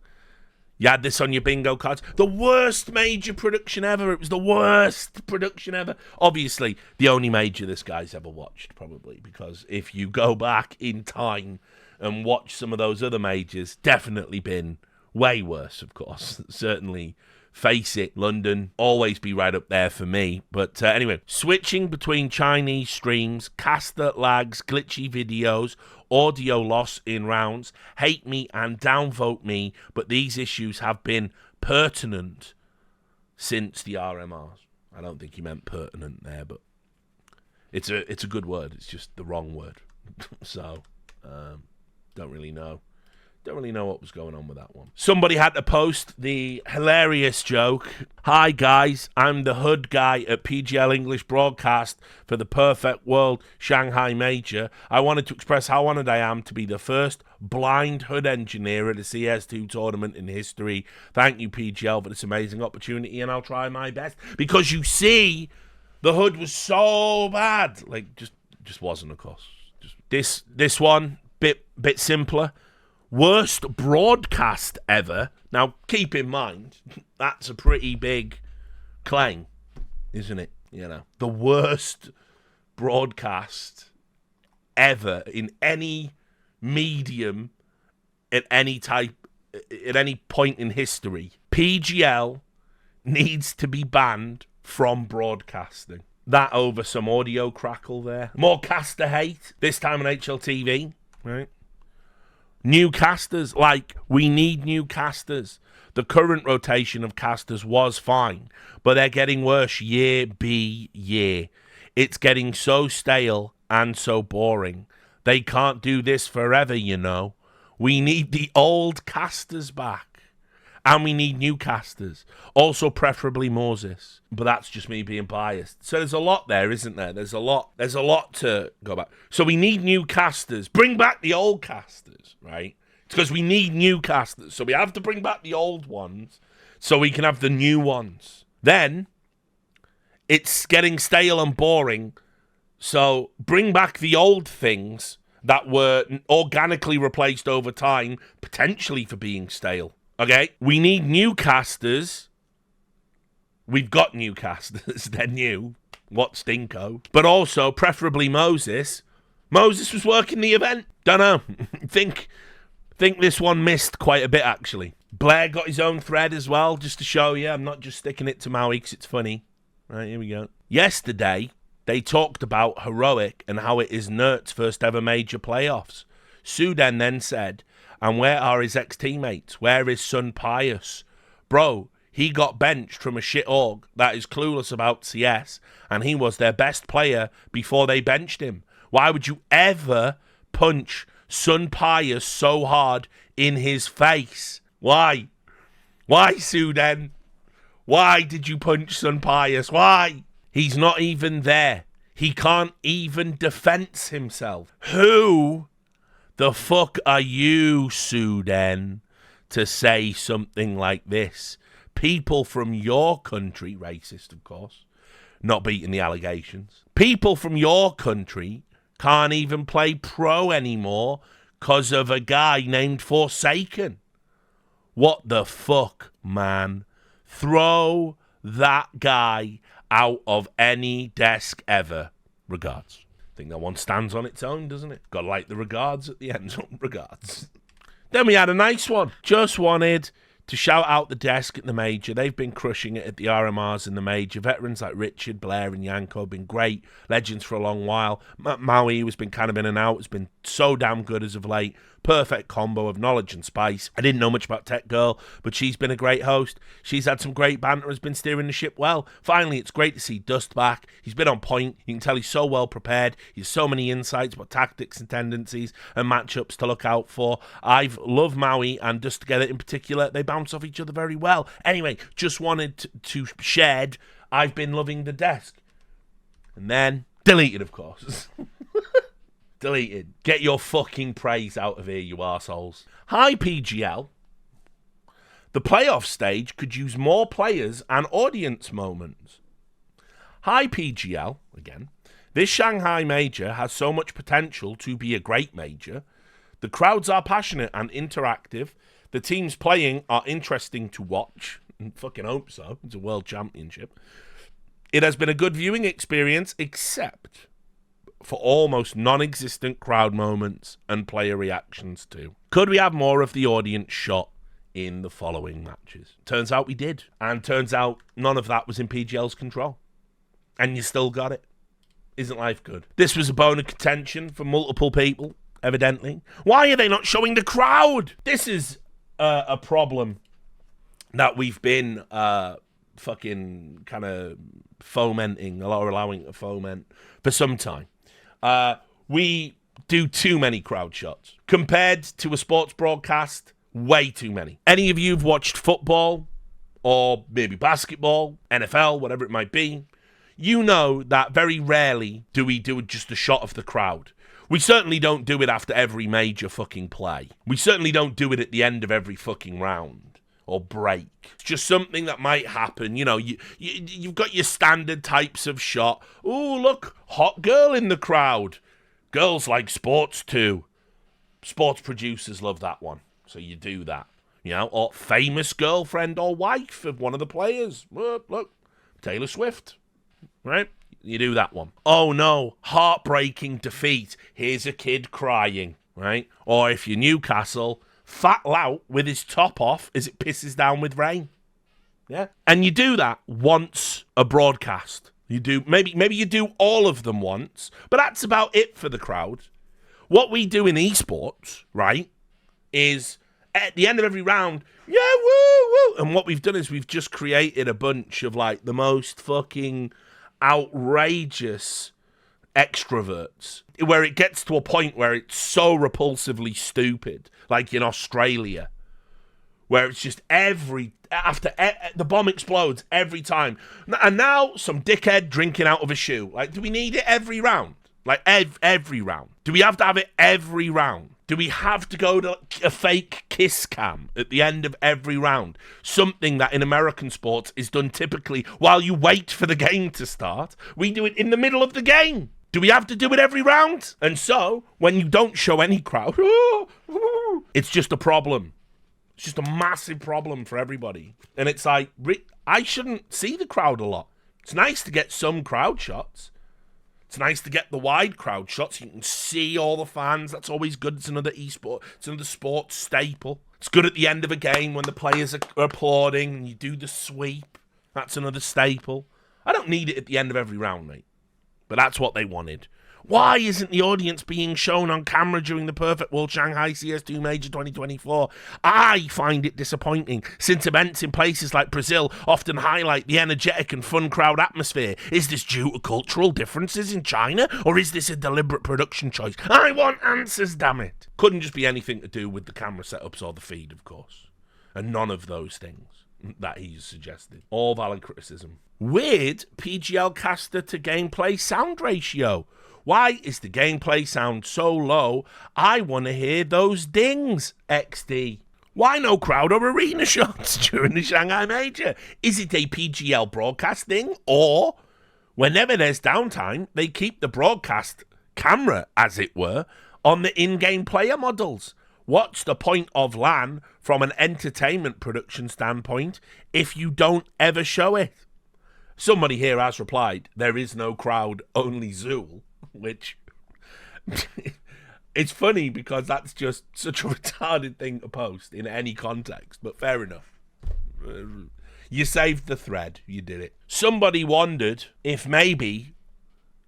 you had this on your bingo cards, the worst major production ever. It was the worst production ever. Obviously, the only major this guy's ever watched, probably, because if you go back in time and watch some of those other majors, definitely been way worse, of course. Certainly, face it, London, always be right up there for me. But anyway, switching between Chinese streams, caster lags, glitchy videos, audio loss in rounds, hate me and downvote me, but these issues have been pertinent since the RMRs. I don't think he meant pertinent there, but it's a good word. It's just the wrong word. So, don't really know. Don't really know what was going on with that one. Somebody had to post the hilarious joke. Hi guys, I'm the hood guy at PGL English Broadcast for the Perfect World Shanghai Major. I wanted to express how honored I am to be the first blind hood engineer at a CS2 tournament in history. Thank you PGL for this amazing opportunity, and I'll try my best. Because you see, the hood was so bad. Like, just wasn't, of course. Just this one, bit simpler. Worst broadcast ever. Now, keep in mind, that's a pretty big claim, isn't it? You know, the worst broadcast ever in any medium at any type, at any point in history. PGL needs to be banned from broadcasting. That over some audio crackle there. More caster hate, this time on HLTV, right? New casters, like, we need new casters. The current rotation of casters was fine, but they're getting worse year by year. It's getting so stale and so boring. They can't do this forever, you know. We need the old casters back. And we need new casters. Also, preferably Moses. But that's just me being biased. So there's a lot there, isn't there? There's a lot to go back. So we need new casters. Bring back the old casters, right? It's because we need new casters. So we have to bring back the old ones so we can have the new ones. Then, it's getting stale and boring. So bring back the old things that were organically replaced over time, potentially for being stale. Okay? We need new casters. We've got new casters. They're new. What stinko? But also, preferably Moses. Moses was working the event. Don't know. think this one missed quite a bit, actually. Blair got his own thread as well, just to show you. I'm not just sticking it to Maui because it's funny. Right, here we go. Yesterday, they talked about Heroic and how it is Nert's first ever major playoffs. Suden then said, and where are his ex-teammates? Where is Sun Pius? Bro, he got benched from a shit org that is clueless about CS, and he was their best player before they benched him. Why would you ever punch Sun Pius so hard in his face? Why? Why, Suden? Why did you punch Sun Pius? Why? He's not even there. He can't even defense himself. Who the fuck are you, Suden, to say something like this? People from your country, racist of course, not beating the allegations. People from your country can't even play pro anymore because of a guy named Forsaken. What the fuck, man? Throw that guy out of any desk ever. Regards. I think that one stands on its own, doesn't it? Got to like the regards at the end. Regards. Then we had a nice one. Just wanted to shout out the desk at the major. They've been crushing it at the RMRs in the major. Veterans like Richard, Blair and Yanko have been great. Legends for a long while. Maui, who's been kind of in and out, has been so damn good as of late. Perfect combo of knowledge and spice. I didn't know much about Tech Girl, but she's been a great host. She's had some great banter, has been steering the ship well. Finally, it's great to see Dust back. He's been on point. You can tell he's so well prepared. He has so many insights about tactics and tendencies and matchups to look out for. I've loved Maui and Dust together in particular. They bounce off each other very well. Anyway, just wanted to shed. I've been loving the desk. And then, deleted, of course. Deleted. Get your fucking praise out of here, you arseholes. Hi, PGL. The playoff stage could use more players and audience moments. Hi, PGL. Again. This Shanghai major has so much potential to be a great major. The crowds are passionate and interactive. The teams playing are interesting to watch. Fucking hope so. It's a world championship. It has been a good viewing experience, except for almost non-existent crowd moments and player reactions too. Could we have more of the audience shot in the following matches? Turns out we did. And turns out none of that was in PGL's control. And you still got it. Isn't life good? This was a bone of contention for multiple people, evidently. Why are they not showing the crowd? This is a problem that we've been fucking kind of fomenting, or allowing to foment for some time. We do too many crowd shots. Compared to a sports broadcast, way too many. Any of you who've watched football, or maybe basketball, NFL, whatever it might be, you know that very rarely do we do just a shot of the crowd. We certainly don't do it after every major fucking play. We certainly don't do it at the end of every fucking round or break. It's just something that might happen. You know, you've got your standard types of shot. Ooh, look, hot girl in the crowd. Girls like sports too. Sports producers love that one. So you do that. You know, or famous girlfriend or wife of one of the players. Look, Taylor Swift. Right? You do that one. Oh no, heartbreaking defeat. Here's a kid crying. Right? Or if you're Newcastle, fat lout with his top off as it pisses down with rain. Yeah? And you do that once a broadcast. You do maybe you do all of them once, but that's about it for the crowd. What we do in esports, right, is at the end of every round, yeah, woo, woo. And what we've done is we've just created a bunch of like the most fucking outrageous extroverts, where it gets to a point where it's so repulsively stupid, like in Australia, where it's just the bomb explodes every time, and now some dickhead drinking out of a shoe. Like, do we need it every round? Like every round? Do we have to have it every round? Do we have to go to a fake kiss cam at the end of every round? Something that in American sports is done typically while you wait for the game to start. We do it in the middle of the game. Do we have to do it every round? And so, when you don't show any crowd, it's just a problem. It's just a massive problem for everybody. And it's like, I shouldn't see the crowd a lot. It's nice to get some crowd shots. It's nice to get the wide crowd shots. You can see all the fans. That's always good. It's another esport. It's another sports staple. It's good at the end of a game when the players are applauding and you do the sweep. That's another staple. I don't need it at the end of every round, mate. But that's what they wanted. Why isn't the audience being shown on camera during the Perfect World Shanghai CS2 Major 2024? I find it disappointing, since events in places like Brazil often highlight the energetic and fun crowd atmosphere. Is this due to cultural differences in China, or is this a deliberate production choice? I want answers, damn it. Couldn't just be anything to do with the camera setups or the feed, of course. And none of those things that he's suggested. All valid criticism. Weird PGL caster to gameplay sound ratio. Why is the gameplay sound so low? I want to hear those dings, XD. Why no crowd or arena shots during the Shanghai Major? Is it a PGL broadcast thing? Or, whenever there's downtime, they keep the broadcast camera, as it were, on the in-game player models? What's the point of LAN from an entertainment production standpoint if you don't ever show it? Somebody here has replied, there is no crowd, only Zool. Which, it's funny because that's just such a retarded thing to post in any context, but fair enough. You saved the thread, you did it. Somebody wondered if maybe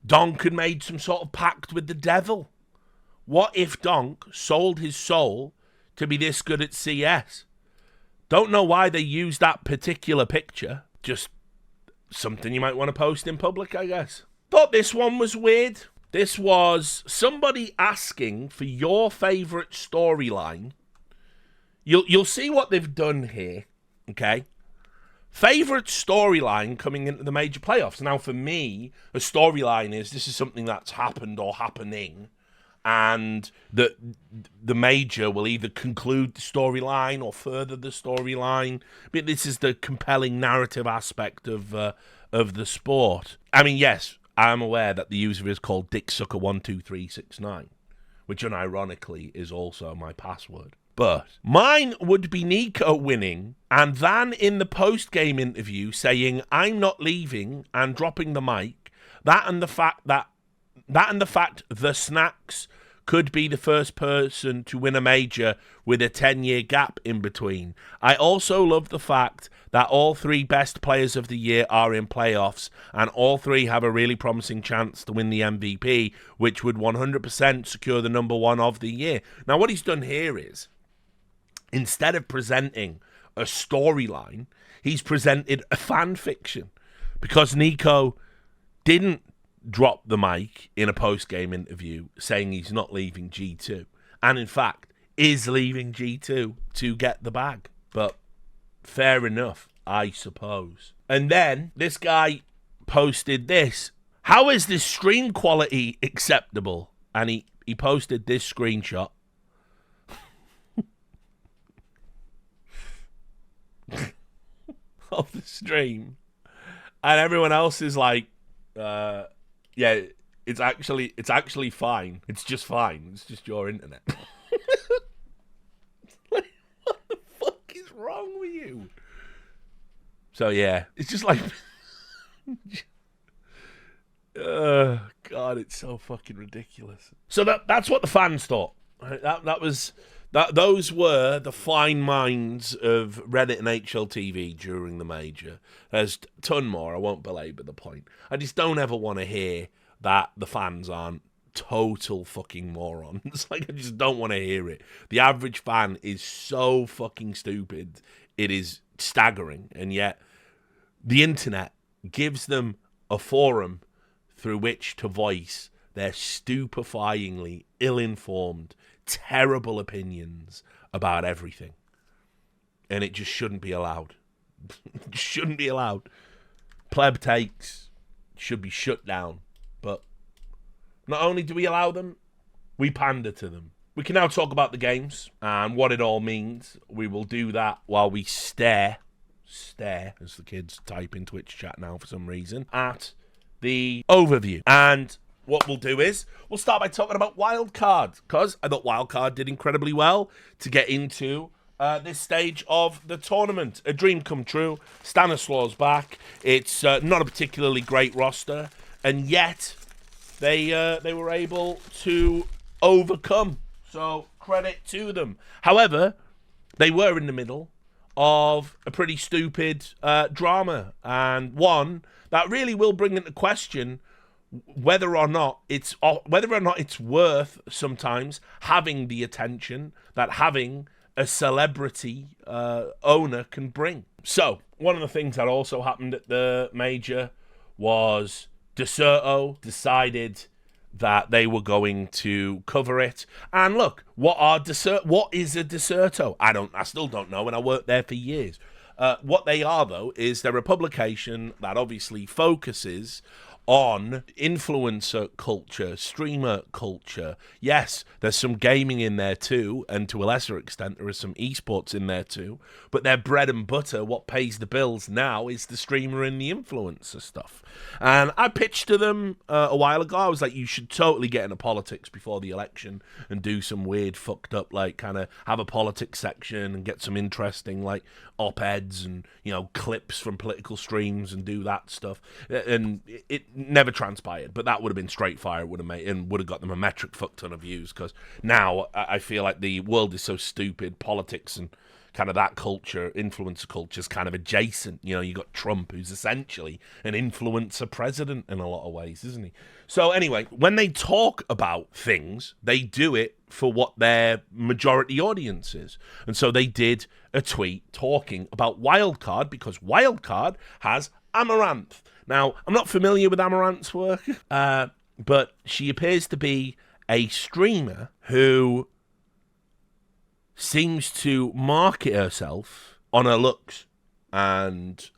Donk had made some sort of pact with the devil. What if Donk sold his soul to be this good at CS? Don't know why they used that particular picture, just something you might want to post in public, I guess. Thought this one was weird. This was somebody asking for your favourite storyline. You'll see what they've done here, okay? Favourite storyline coming into the major playoffs. Now, for me, a storyline is this is something that's happened or happening, and the major will either conclude the storyline or further the storyline. But this is the compelling narrative aspect of the sport. I mean, yes, I'm aware that the user is called DickSucker12369, which unironically is also my password. But mine would be Nico winning and then in the post-game interview saying, I'm not leaving, and dropping the mic. That and the fact the Snacks could be the first person to win a major with a 10-year gap in between. I also love the fact that all three best players of the year are in playoffs, and all three have a really promising chance to win the MVP, which would 100% secure the #1 of the year. Now, what he's done here is, instead of presenting a storyline, he's presented a fan fiction, because Nico didn't drop the mic in a post-game interview saying he's not leaving G2, and in fact is leaving G2 to get the bag. But fair enough, I suppose. And then this guy posted this. How is this stream quality acceptable? And he posted this screenshot. Of the stream. And everyone else is like, yeah, it's actually fine. It's just fine. It's just your internet. Like, what the fuck is wrong with you? So yeah, it's just like, God, it's so fucking ridiculous. So that's what the fans thought. Those were the fine minds of Reddit and HLTV during the major. There's a ton more. I won't belabor the point. I just don't ever want to hear that the fans aren't total fucking morons. Like, I just don't want to hear it. The average fan is so fucking stupid. It is staggering. And yet, the internet gives them a forum through which to voice their stupefyingly ill-informed, terrible opinions about everything. And it just shouldn't be allowed. It shouldn't be allowed. Pleb takes should be shut down. But not only do we allow them, we pander to them. We can now talk about the games and what it all means. We will do that while we stare, as the kids type in Twitch chat now for some reason, at the overview. And what we'll do is we'll start by talking about Wildcard, because I thought Wildcard did incredibly well to get into this stage of the tournament. A dream come true. Stanislaw's back. It's not a particularly great roster, and yet they were able to overcome. So credit to them. However, they were in the middle of a pretty stupid drama, and one that really will bring into question whether or not it's worth sometimes having the attention that having a celebrity owner can bring. So one of the things that also happened at the major was Deserto decided that they were going to cover it. And look, what is a Deserto? I still don't know, and I worked there for years. What they are, though, is they're a publication that obviously focuses on influencer culture, streamer culture. Yes, there's some gaming in there too, and to a lesser extent there is some esports in there too, but their bread and butter, what pays the bills now, is the streamer and the influencer stuff. And I pitched to them a while ago. I was like, you should totally get into politics before the election and do some weird fucked up, like, kind of have a politics section and get some interesting, like, op-eds and, you know, clips from political streams and do that stuff. And it never transpired, but that would have been straight fire. Would have got them a metric fuck ton of views, because now I feel like the world is so stupid. Politics and kind of that culture, influencer culture, is kind of adjacent. You know, you got Trump, who's essentially an influencer president in a lot of ways, isn't he? So anyway, when they talk about things, they do it for what their majority audience is. And so they did a tweet talking about Wildcard, because Wildcard has Amouranth. Now, I'm not familiar with Amouranth's work, but she appears to be a streamer who seems to market herself on her looks, and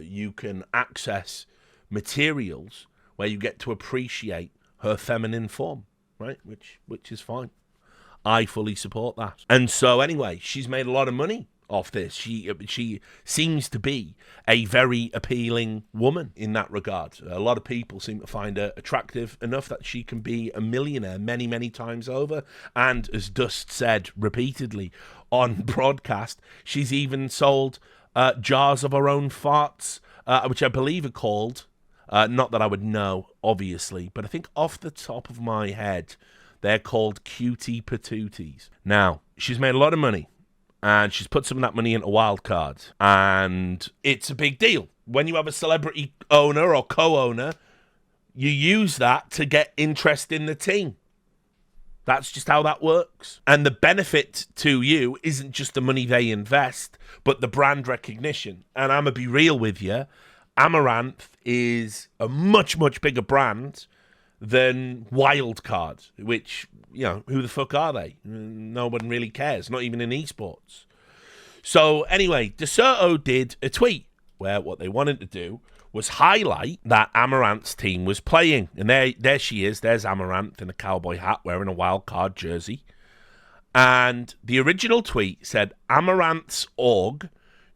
you can access materials where you get to appreciate her feminine form, right? Which is fine. I fully support that. And so anyway, she's made a lot of money off this. She seems to be a very appealing woman in that regard. A lot of people seem to find her attractive enough that she can be a millionaire many, many times over. And as Dust said repeatedly on broadcast, she's even sold jars of her own farts, which I believe are called, not that I would know, obviously, but I think off the top of my head, they're called cutie patooties. Now, she's made a lot of money, and she's put some of that money into Wildcard, and it's a big deal. When you have a celebrity owner or co-owner, you use that to get interest in the team. That's just how that works. And the benefit to you isn't just the money they invest, but the brand recognition. And I'm going to be real with you, Amouranth is a much, much bigger brand than Wildcard, which, you know, who the fuck are they? No one really cares, not even in esports. So anyway, Deserto did a tweet where what they wanted to do was highlight that Amouranth's team was playing. And there she is, there's Amouranth in a cowboy hat wearing a Wildcard jersey. And the original tweet said, Amouranth's org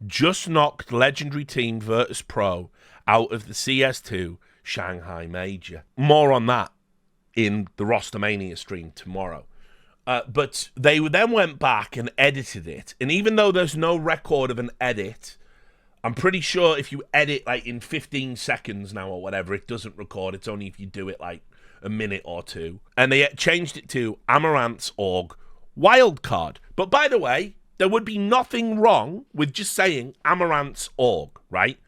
just knocked legendary team Virtus Pro out of the CS2 Shanghai Major. More on that in the Rostermania stream tomorrow. But they then went back and edited it. And even though there's no record of an edit, I'm pretty sure if you edit like in 15 seconds now or whatever, it doesn't record. It's only if you do it like a minute or two. And they changed it to Amouranth's org Wildcard. But by the way, there would be nothing wrong with just saying Amouranth's org, right?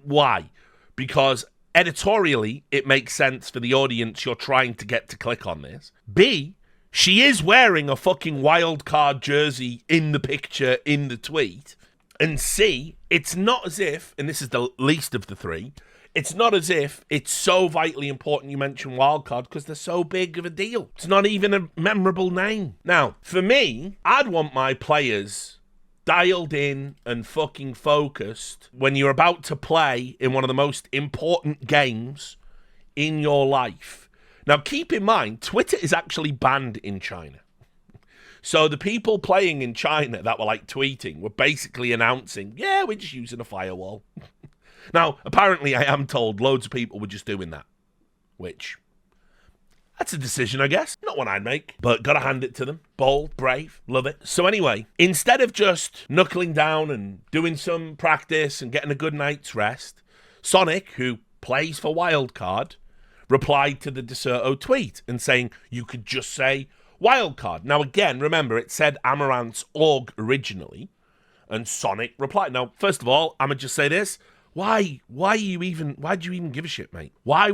Why? Because editorially, it makes sense for the audience you're trying to get to click on this. B, she is wearing a fucking Wildcard jersey in the picture in the tweet. And C, it's not as if, and this is the least of the three, it's not as if it's so vitally important you mention Wildcard because they're so big of a deal. It's not even a memorable name. Now, for me, I'd want my players dialed in and fucking focused when you're about to play in one of the most important games in your life. Now, keep in mind, Twitter is actually banned in China. So the people playing in China that were like tweeting were basically announcing, yeah, we're just using a firewall. Now, apparently I am told loads of people were just doing that, which That's a decision, I guess. Not one I'd make, but gotta hand it to them. Bold, brave, love it. So anyway, instead of just knuckling down and doing some practice and getting a good night's rest, Sonic, who plays for Wildcard, replied to the Deserto tweet and saying you could just say Wildcard. Now again, remember, it said Amouranth's org originally, and Sonic replied. Now, first of all, I'm gonna just say this. Why'd you even give a shit, mate? Why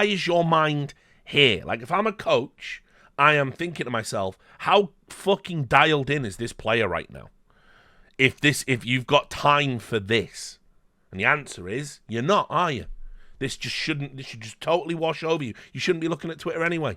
is your mind here? Like, if I'm a coach, I am thinking to myself, how fucking dialed in is this player right now? If you've got time for this. And the answer is, you're not, are you? This should just totally wash over you. You shouldn't be looking at Twitter anyway.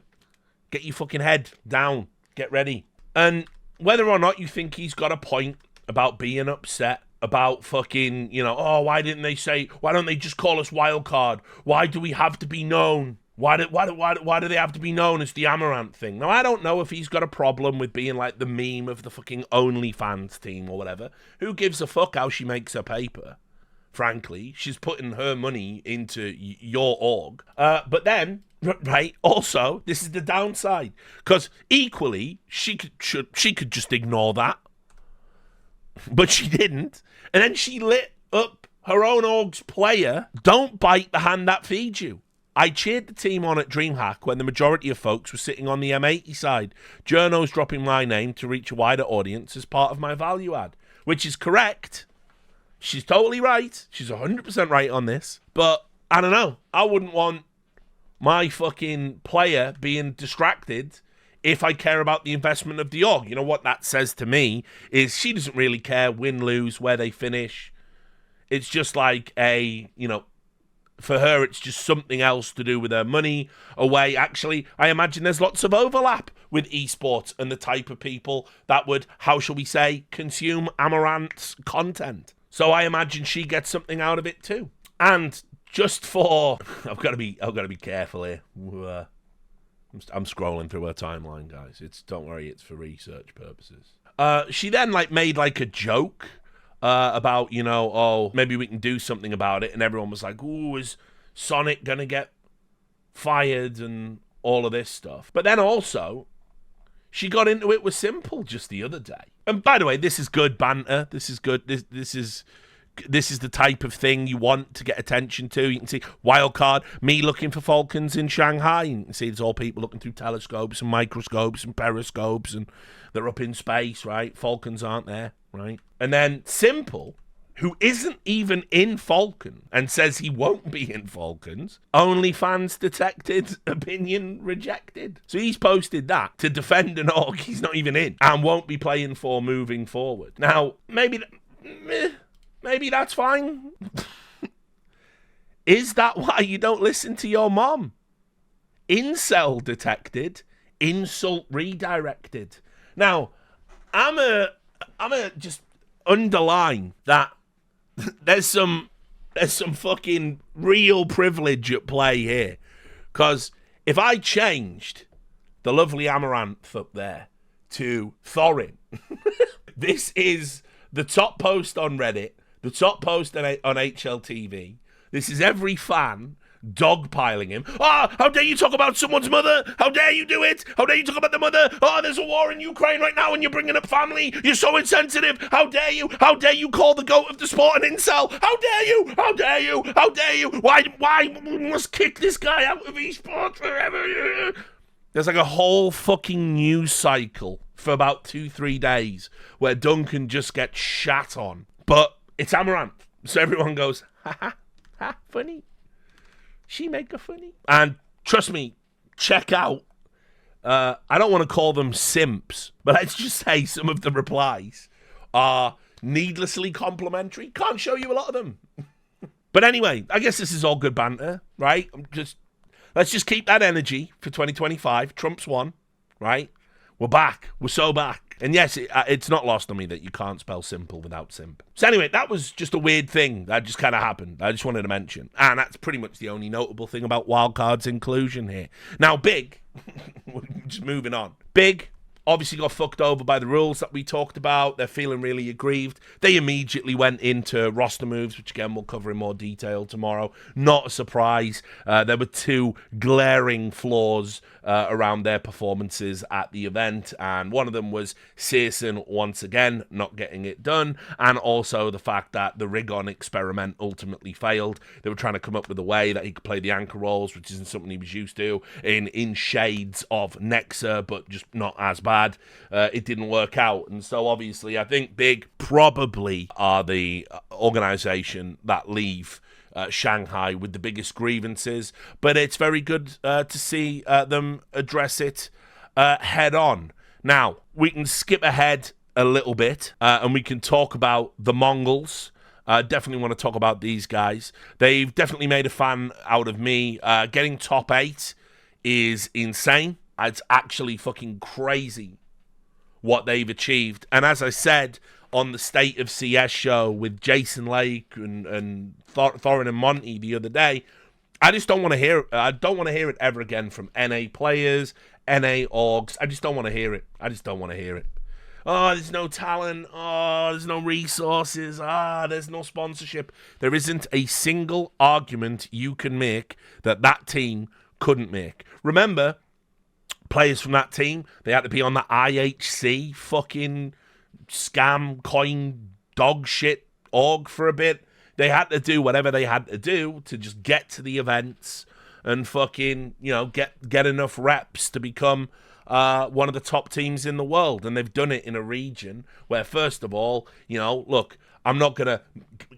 Get your fucking head down. Get ready. And whether or not you think he's got a point about being upset, about fucking, oh, why don't they just call us Wildcard? Why do we have to be known? Why do they have to be known as the Amouranth thing? Now, I don't know if he's got a problem with being like the meme of the fucking OnlyFans team or whatever. Who gives a fuck how she makes her paper? Frankly, she's putting her money into your org. But then, right, also, this is the downside. Because equally, she could just ignore that. But she didn't. And then she lit up her own org's player. Don't bite the hand that feeds you. I cheered the team on at DreamHack when the majority of folks were sitting on the M80 side. Journo's dropping my name to reach a wider audience as part of my value add. Which is correct. She's totally right. She's 100% right on this. But, I don't know. I wouldn't want my fucking player being distracted if I care about the investment of the org. You know what that says to me is she doesn't really care, win, lose, where they finish. It's just like for her, it's just something else to do with her money away. Actually, I imagine there's lots of overlap with esports and the type of people that would, how shall we say, consume Amouranth's content. So I imagine she gets something out of it too. And just for, I've got to be careful here. I'm scrolling through her timeline, guys. Don't worry, it's for research purposes. She then made a joke about, oh, maybe we can do something about it, and everyone was like, ooh, is Sonic gonna get fired and all of this stuff? But then also, she got into it with Simple just the other day. And by the way, this is good banter. This is good. This is the type of thing you want to get attention to. You can see Wildcard, me looking for falcons in Shanghai. You can see there's all people looking through telescopes and microscopes and periscopes, and they're up in space, right? Falcons aren't there, right? And then Simple, who isn't even in Falcon and says he won't be in Falcons, OnlyFans detected, opinion rejected. So he's posted that to defend an org he's not even in and won't be playing for moving forward. Now, maybe that's fine. Is that why you don't listen to your mom? Incel detected, insult redirected. Now, I'm a just underline that there's some fucking real privilege at play here. Because if I changed the lovely Amouranth up there to Thorin, this is the top post on Reddit, the top post on HLTV. This is every fan dogpiling him. How dare you talk about someone's mother? How dare you do it? How dare you talk about the mother? There's a war in Ukraine right now and you're bringing up family. You're so insensitive. How dare you? How dare you call the GOAT of the sport an incel? How dare you? How dare you? How dare you? Why we must kick this guy out of esports forever? There's a whole fucking news cycle for about 2-3 days where Duncan just gets shat on. But it's Amouranth. So everyone goes, ha, funny. She make a funny. And trust me, check out. I don't want to call them simps, but let's just say some of the replies are needlessly complimentary. Can't show you a lot of them. But anyway, I guess this is all good banter, right? Let's just keep that energy for 2025. Trump's won, right? We're back. We're so back. And yes, it's not lost on me that you can't spell simple without simp. So anyway, that was just a weird thing that just kind of happened. I just wanted to mention. And that's pretty much the only notable thing about Wildcard's inclusion here. Now, Big, just moving on. Big, obviously got fucked over by the rules that we talked about. They're feeling really aggrieved. They immediately went into roster moves, which again we'll cover in more detail tomorrow. Not a surprise. There were two glaring flaws around their performances at the event, and one of them was Searson once again not getting it done, and also the fact that the rig-on experiment ultimately failed. They were trying to come up with a way that he could play the anchor roles, which isn't something he was used to, in shades of Nexa, but just not as bad. It didn't work out, and so obviously I think Big probably are the organization that leave Shanghai with the biggest grievances, but it's very good to see them address it head on. Now, we can skip ahead a little bit, and we can talk about the Mongols. Definitely want to talk about these guys. They've definitely made a fan out of me. Getting top 8 is insane. It's actually fucking crazy what they've achieved. And as I said on the State of CS show with Jason Lake and Thorin and Monty the other day, I just don't want to hear it. I don't want to hear it ever again from NA players, NA orgs. I just don't want to hear it. I just don't want to hear it. Oh, there's no talent. Oh, there's no resources. There's no sponsorship. There isn't a single argument you can make that team couldn't make. Remember, players from that team, they had to be on the IHC fucking scam coin dog shit org for a bit. They had to do whatever they had to do to just get to the events and fucking, get enough reps to become one of the top teams in the world. And they've done it in a region where, first of all, look, I'm not going to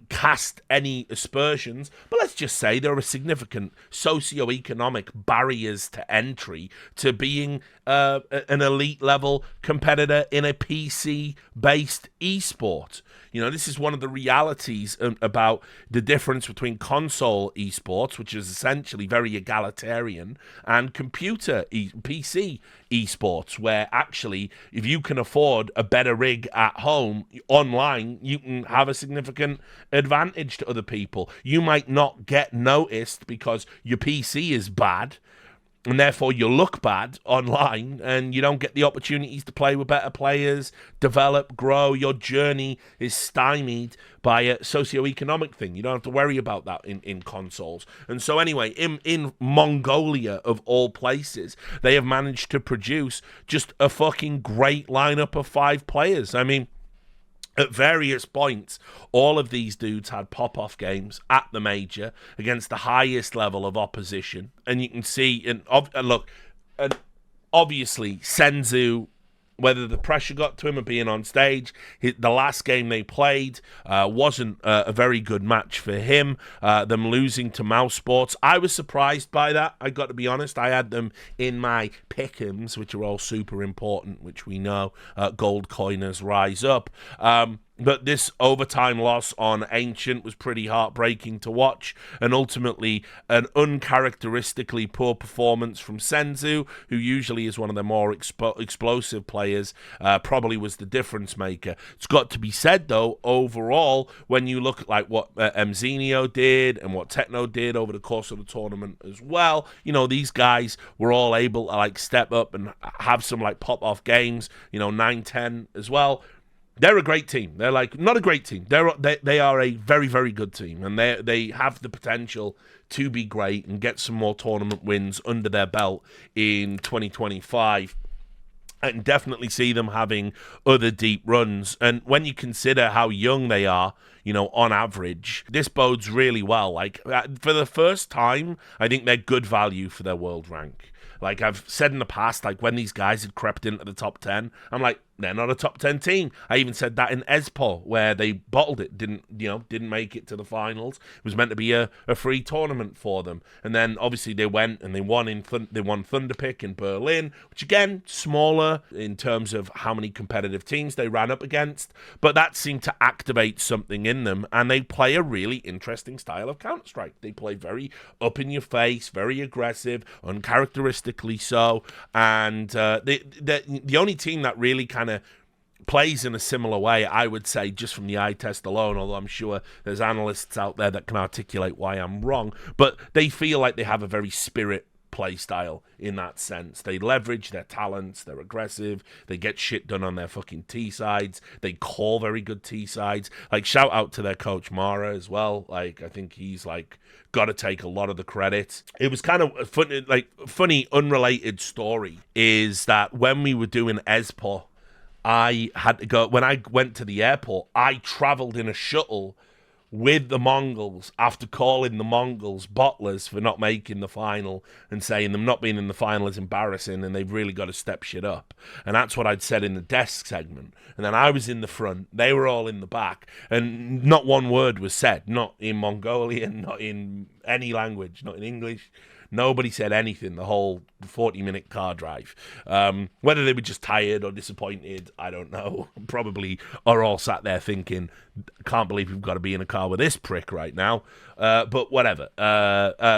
cast any aspersions, but let's just say there are significant socio-economic barriers to entry to being an elite level competitor in a PC-based esport. This is one of the realities about the difference between console esports, which is essentially very egalitarian, and computer PC esports, where actually, if you can afford a better rig at home, online, you can have a significant advantage to other people. You might not get noticed because your PC is bad, and therefore you look bad online, and you don't get the opportunities to play with better players, develop, grow. Your journey is stymied by a socioeconomic thing. You don't have to worry about that in consoles. And so anyway, in Mongolia, of all places, they have managed to produce just a fucking great lineup of 5 players. I mean, at various points, all of these dudes had pop-off games at the major against the highest level of opposition. And you can see, and obviously, Senzu, whether the pressure got to him of being on stage, the last game they played wasn't a very good match for him. Them losing to Mouse Sports, I was surprised by that. I got to be honest. I had them in my pick'ems, which are all super important, which we know gold coiners rise up. But this overtime loss on Ancient was pretty heartbreaking to watch, and ultimately an uncharacteristically poor performance from Senzu, who usually is one of the more explosive players, probably was the difference maker. It's got to be said, though, overall, when you look at like what Mzenio did and what Techno did over the course of the tournament as well, these guys were all able to like step up and have some like pop-off games, 9-10 as well. They're a great team. They're like not a great team. They are a very, very good team, and they have the potential to be great and get some more tournament wins under their belt in 2025. I can definitely see them having other deep runs. And when you consider how young they are, on average, this bodes really well. Like, for the first time, I think they're good value for their world rank. Like I've said in the past, like when these guys had crept into the top 10, I'm like, they're not a top 10 team. I even said that in Esport, where they bottled it, didn't make it to the finals. It was meant to be a free tournament for them. And then obviously they went and they won Thunderpick in Berlin, which again, smaller in terms of how many competitive teams they ran up against. But that seemed to activate something in them, and they play a really interesting style of Counter-Strike. They play very up in your face, very aggressive, uncharacteristically so. And the only team that really kind of plays in a similar way, I would say, just from the eye test alone, although I'm sure there's analysts out there that can articulate why I'm wrong, but they feel like they have a very spirit play style in that sense. They leverage their talents, they're aggressive, they get shit done on their fucking T sides, they call very good T sides. Like, shout out to their coach Mara as well. Like, I think he's like got to take a lot of the credit. It was kind of funny, unrelated story is that when we were doing ESPO, I had to go, when I went to the airport, I traveled in a shuttle with the Mongols after calling the Mongols bottlers for not making the final and saying them not being in the final is embarrassing and they've really got to step shit up. And that's what I'd said in the desk segment. And then I was in the front, they were all in the back, and not one word was said, not in Mongolian, not in any language, not in English. Nobody said anything the whole 40-minute car drive. Whether they were just tired or disappointed, I don't know. Probably are all sat there thinking, can't believe we've got to be in a car with this prick right now. But whatever.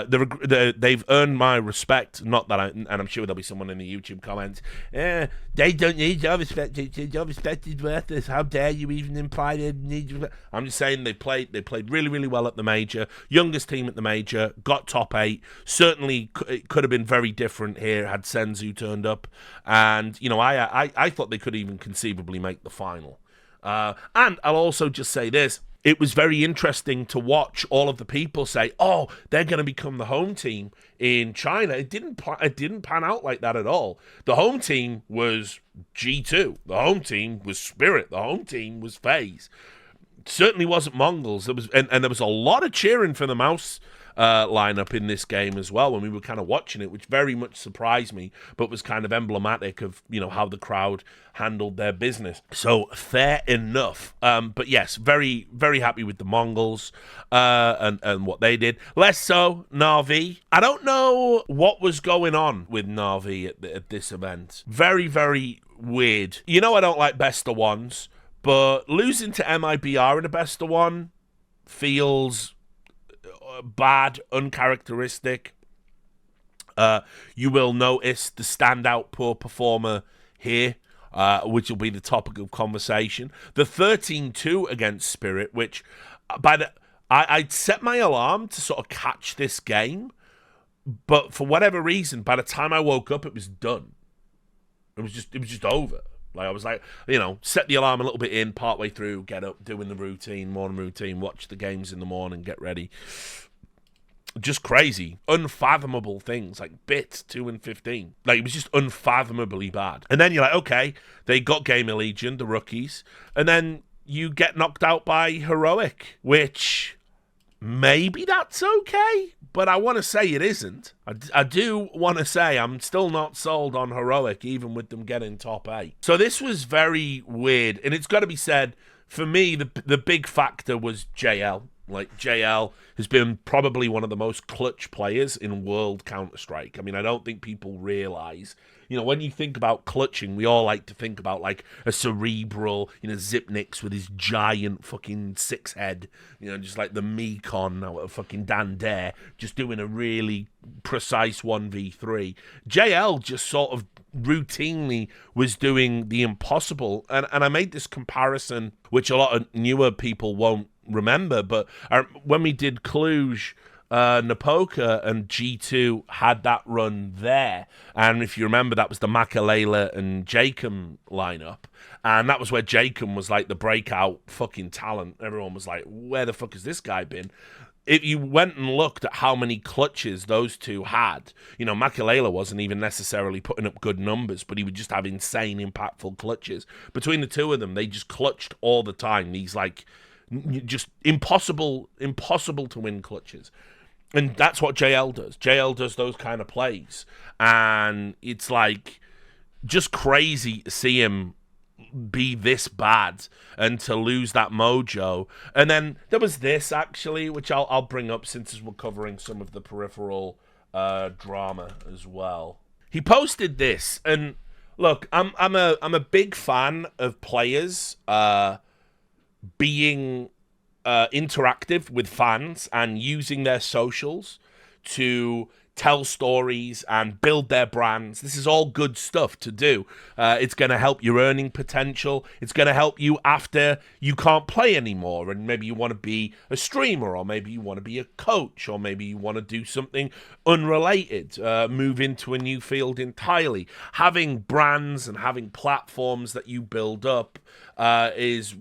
They've earned my respect. Not that and I'm sure there'll be someone in the YouTube comments. They don't need your respect. Your respect is worthless. How dare you even imply they need your respect? I'm just saying they played really, really well at the major. Youngest team at the major. Got top 8. Certainly it could have been very different here had Senzu turned up. And, you know, I thought they could even conceivably make the final. And I'll also just say this. It was very interesting to watch all of the people say, oh, they're going to become the home team in China. It didn't pan out like that at all. The home team was G2. The home team was Spirit. The home team was FaZe. Certainly wasn't Mongols. There was, and there was a lot of cheering for the mouse lineup in this game as well when we were kind of watching it, which very much surprised me, but was kind of emblematic of, you know, how the crowd handled their business. So fair enough. But yes, very, very happy with the Mongols and what they did. Less so NAVI. I don't know what was going on with NAVI at this event. Very, very weird. You know I don't like best of ones, but losing to MIBR in a best of one feels bad, uncharacteristic. You will notice the standout poor performer here, which will be the topic of conversation. The 13-2 against Spirit, which I'd set my alarm to sort of catch this game, but for whatever reason, by the time I woke up, it was done. It was just over. Like, I was like, you know, set the alarm a little bit in, partway through, get up, doing the routine, morning routine, watch the games in the morning, get ready. Just crazy, unfathomable things, like bit 2 and 15. Like, it was just unfathomably bad. And then you're like, okay, they got Gamer Legion, the rookies, and then you get knocked out by Heroic, which maybe that's okay, but I want to say it isn't. I do want to say I'm still not sold on Heroic, even with them getting top 8. So this was very weird, and it's got to be said, for me, the big factor was JL. Like, JL has been probably one of the most clutch players in World Counter-Strike. I mean, I don't think people realize, you know, when you think about clutching, we all like to think about, like, a cerebral, you know, Zipnix with his giant fucking 6-head, you know, just like the Mekon out of fucking Dan Dare, just doing a really precise 1v3. JL just sort of routinely was doing the impossible. And I made this comparison, which a lot of newer people won't remember, but when we did Cluj, Napoca and G2 had that run there, and if you remember, that was the Makalele and Jacob lineup, and that was where Jacob was like the breakout fucking talent. Everyone was like, where the fuck has this guy been? If you went and looked at how many clutches those two had, you know, Makalele wasn't even necessarily putting up good numbers, but he would just have insane, impactful clutches. Between the two of them, they just clutched all the time. These, like, just impossible to win clutches. And that's what JL does. JL does those kind of plays. And it's, like, just crazy to see him be this bad and to lose that mojo. And then there was this, actually, which I'll bring up since we're covering some of the peripheral drama as well. He posted this, and look, I'm a big fan of players being interactive with fans and using their socials to tell stories and build their brands. This is all good stuff to do. It's going to help your earning potential. It's going to help you after you can't play anymore, and maybe you want to be a streamer, or maybe you want to be a coach, or maybe you want to do something unrelated, move into a new field entirely. Having brands and having platforms that you build up is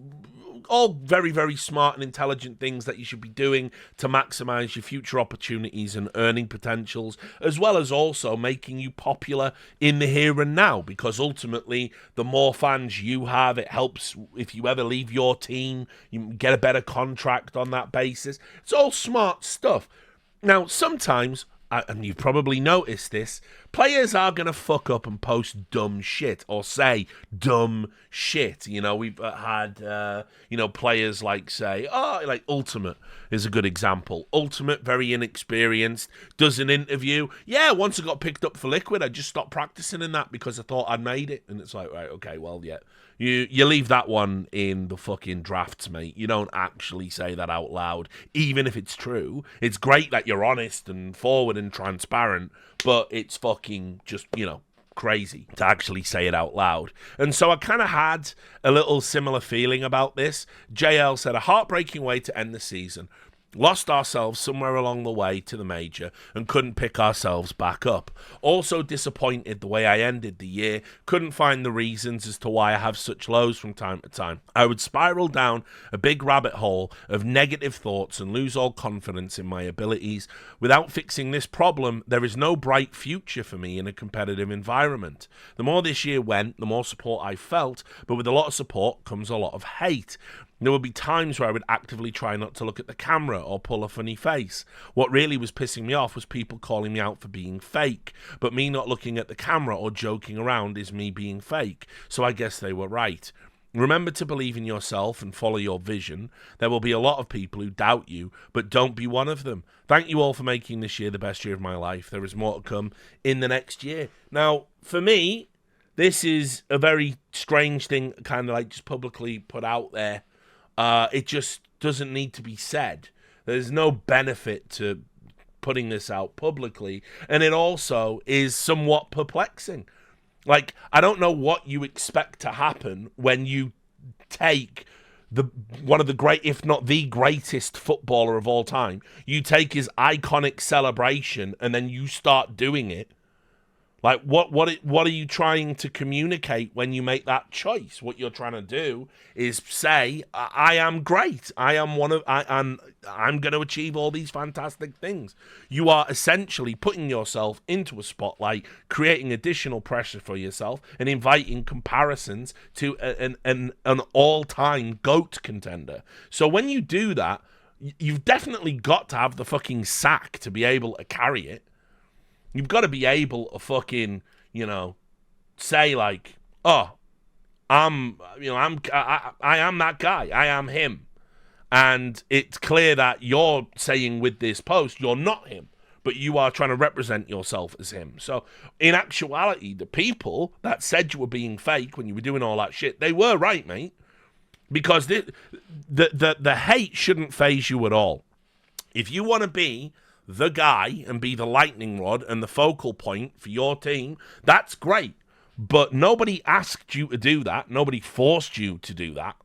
all very, very smart and intelligent things that you should be doing to maximize your future opportunities and earning potentials, as well as also making you popular in the here and now, because ultimately the more fans you have, it helps if you ever leave your team, you get a better contract on that basis. It's all smart stuff. Now, sometimes, and you've probably noticed this, players are going to fuck up and post dumb shit or say dumb shit. You know, we've had, players like say, like Ultimate is a good example. Ultimate, very inexperienced, does an interview. Yeah, once I got picked up for Liquid, I just stopped practicing in that because I thought I'd made it. And it's like, right, okay, well, yeah. You leave that one in the fucking drafts, mate. You don't actually say that out loud, even if it's true. It's great that you're honest and forward and transparent, but it's fucking just, crazy to actually say it out loud. And so I kind of had a little similar feeling about this. JL said, a heartbreaking way to end the season. Lost ourselves somewhere along the way to the major and couldn't pick ourselves back up. Also disappointed the way I ended the year. Couldn't find the reasons as to why I have such lows from time to time. I would spiral down a big rabbit hole of negative thoughts and lose all confidence in my abilities. Without fixing this problem, there is no bright future for me in a competitive environment. The more this year went, the more support I felt, but with a lot of support comes a lot of hate. There would be times where I would actively try not to look at the camera or pull a funny face. What really was pissing me off was people calling me out for being fake, but me not looking at the camera or joking around is me being fake, so I guess they were right. Remember to believe in yourself and follow your vision. There will be a lot of people who doubt you, but don't be one of them. Thank you all for making this year the best year of my life. There is more to come in the next year. Now, for me, this is a very strange thing, kind of like just publicly put out there. It just doesn't need to be said. There's no benefit to putting this out publicly, and it also is somewhat perplexing. Like, I don't know what you expect to happen when you take one of the great, if not the greatest footballer of all time. You take his iconic celebration and then you start doing it. Like, what are you trying to communicate when you make that choice? What you're trying to do is say, I am great. I'm going to achieve all these fantastic things. You are essentially putting yourself into a spotlight, creating additional pressure for yourself, and inviting comparisons to an all-time GOAT contender. So when you do that, you've definitely got to have the fucking sack to be able to carry it. You've got to be able to fucking, say like, I am that guy. I am him. And it's clear that you're saying with this post, you're not him, but you are trying to represent yourself as him. So in actuality, the people that said you were being fake when you were doing all that shit, they were right, mate. Because the hate shouldn't faze you at all. If you want to be the guy and be the lightning rod and the focal point for your team, that's great. But nobody asked you to do that. Nobody forced you to do that.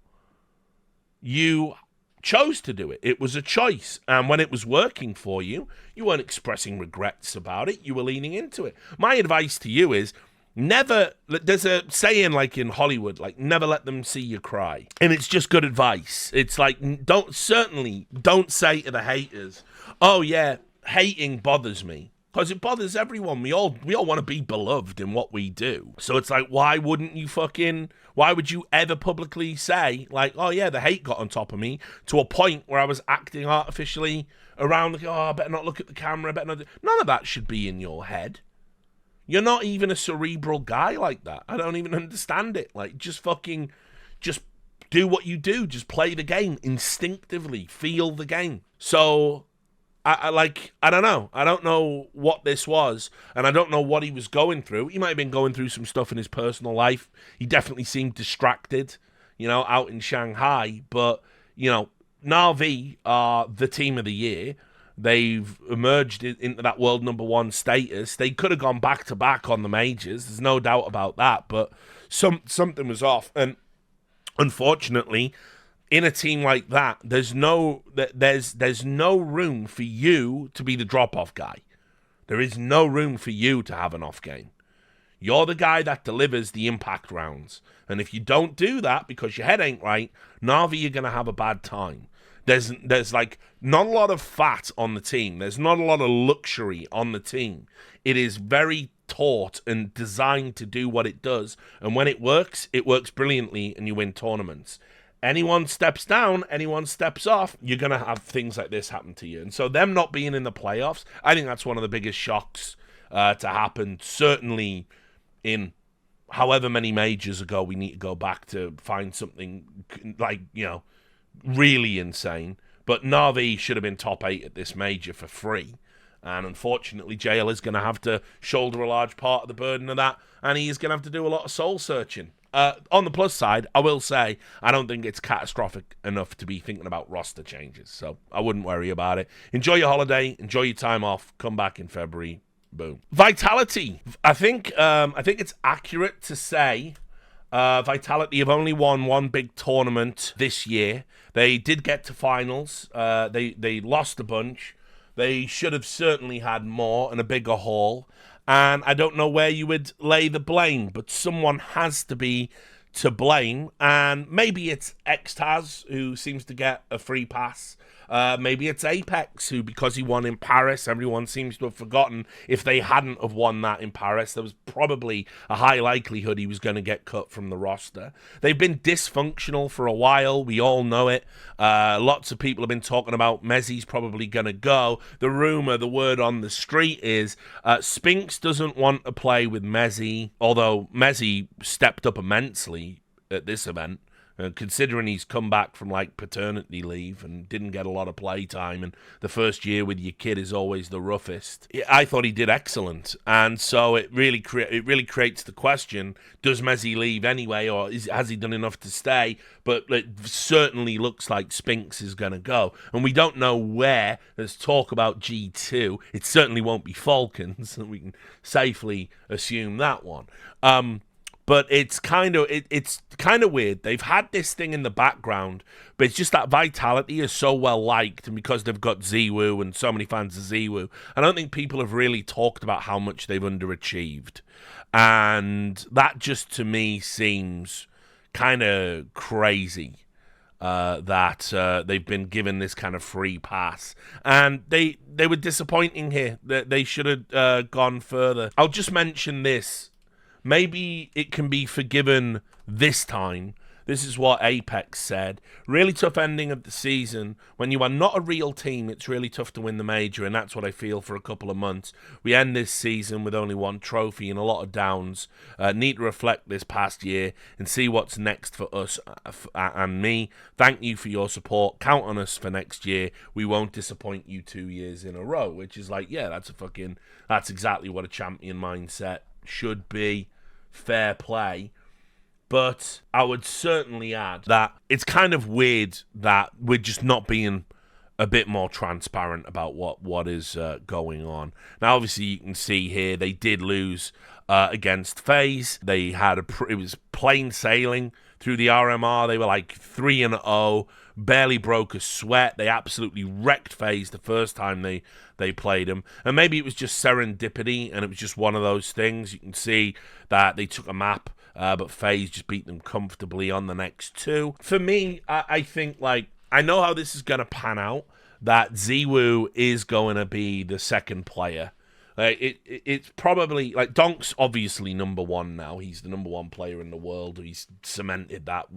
You chose to do it. It was a choice. And when it was working for you, you weren't expressing regrets about it. You were leaning into it. My advice to you is never, there's a saying like in Hollywood, like never let them see you cry. And it's just good advice. It's like, don't say to the haters, oh yeah, hating bothers me, because it bothers everyone. We all want to be beloved in what we do. So it's like, why would you ever publicly say like, oh yeah, the hate got on top of me to a point where I was acting artificially around, like, oh, I better not look at the camera, none of that should be in your head. You're not even a cerebral guy like that. I don't even understand it. Like, just do what you do. Just play the game instinctively, feel the game. So I don't know. I don't know what this was, and I don't know what he was going through. He might have been going through some stuff in his personal life. He definitely seemed distracted, out in Shanghai. But, NAVI are the team of the year. they've emerged into that world #1 status. They could have gone back-to-back on the majors. There's no doubt about that, but something was off. And unfortunately, in a team like that, there's no room for you to be the drop-off guy. There is no room for you to have an off game. You're the guy that delivers the impact rounds. And if you don't do that because your head ain't right, NAVI, you're going to have a bad time. There's like not a lot of fat on the team. There's not a lot of luxury on the team. It is very taught and designed to do what it does. And when it works brilliantly and you win tournaments. Anyone steps down, anyone steps off, you're going to have things like this happen to you. And so them not being in the playoffs, I think that's one of the biggest shocks to happen, certainly in however many majors ago we need to go back to find something like, really insane. But NAVI should have been top 8 at this major for free. And unfortunately, JL is going to have to shoulder a large part of the burden of that, and he is going to have to do a lot of soul searching. On the plus side, I will say, I don't think it's catastrophic enough to be thinking about roster changes, so I wouldn't worry about it. Enjoy your holiday, enjoy your time off, come back in February, boom. Vitality. I think it's accurate to say Vitality have only won one big tournament this year. They did get to finals. They lost a bunch. They should have certainly had more and a bigger haul. And I don't know where you would lay the blame, but someone has to be to blame. And maybe it's Xtaz, who seems to get a free pass. Maybe it's Apex, who, because he won in Paris, everyone seems to have forgotten if they hadn't have won that in Paris, there was probably a high likelihood he was going to get cut from the roster. They've been dysfunctional for a while. We all know it. Lots of people have been talking about Mezzi's probably going to go. The rumor, the word on the street is Spinks doesn't want to play with Mezzi, although Mezzi stepped up immensely at this event. Considering he's come back from like paternity leave and didn't get a lot of play time, and the first year with your kid is always the roughest. I thought he did excellent, and so it really creates the question: does Mezzi leave anyway, or has he done enough to stay? But it certainly looks like Spinks is going to go, and we don't know where. There's talk about G2. It certainly won't be Falcons, and we can safely assume that one. But it's kind of weird. They've had this thing in the background, but it's just that Vitality is so well liked, and because they've got ZWoo and so many fans of ZWoo, I don't think people have really talked about how much they've underachieved. And that just to me seems kind of crazy. That they've been given this kind of free pass, and they were disappointing here. They should have gone further. I'll just mention this. Maybe it can be forgiven this time. This is what Apex said. Really tough ending of the season. When you are not a real team, it's really tough to win the major, and that's what I feel for a couple of months. We end this season with only one trophy and a lot of downs. Need to reflect this past year and see what's next for us and me. Thank you for your support. Count on us for next year. We won't disappoint you 2 years in a row, which is like, yeah, that's exactly what a champion mindset should be. Fair play. But I would certainly add that it's kind of weird that we're just not being a bit more transparent about what is going on. Now, obviously, you can see here they did lose against FaZe. They had it was plain sailing through the RMR. They were like 3-0, barely broke a sweat. They absolutely wrecked FaZe the first time they played them. And maybe it was just serendipity, and it was just one of those things. You can see that they took a map, but FaZe just beat them comfortably on the next two. For me, I think, like, I know how this is going to pan out, that ZWoo is going to be the second player. It's probably, like, Donk's obviously number one now. He's the number one player in the world. He's cemented that.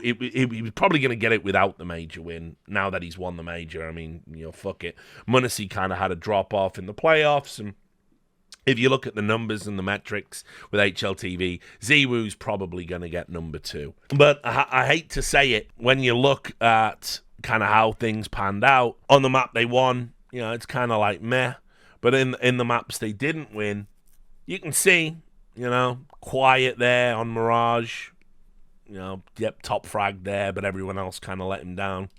He was probably going to get it without the major win. Now that he's won the major, I mean, fuck it. m0NESY kind of had a drop-off in the playoffs, and if you look at the numbers and the metrics with HLTV, ZWoo's probably going to get number 2. But I hate to say it, when you look at kind of how things panned out, on the map they won, it's kind of like meh. But in the maps they didn't win, you can see, quiet there on Mirage. Top frag there, but everyone else kind of let him down.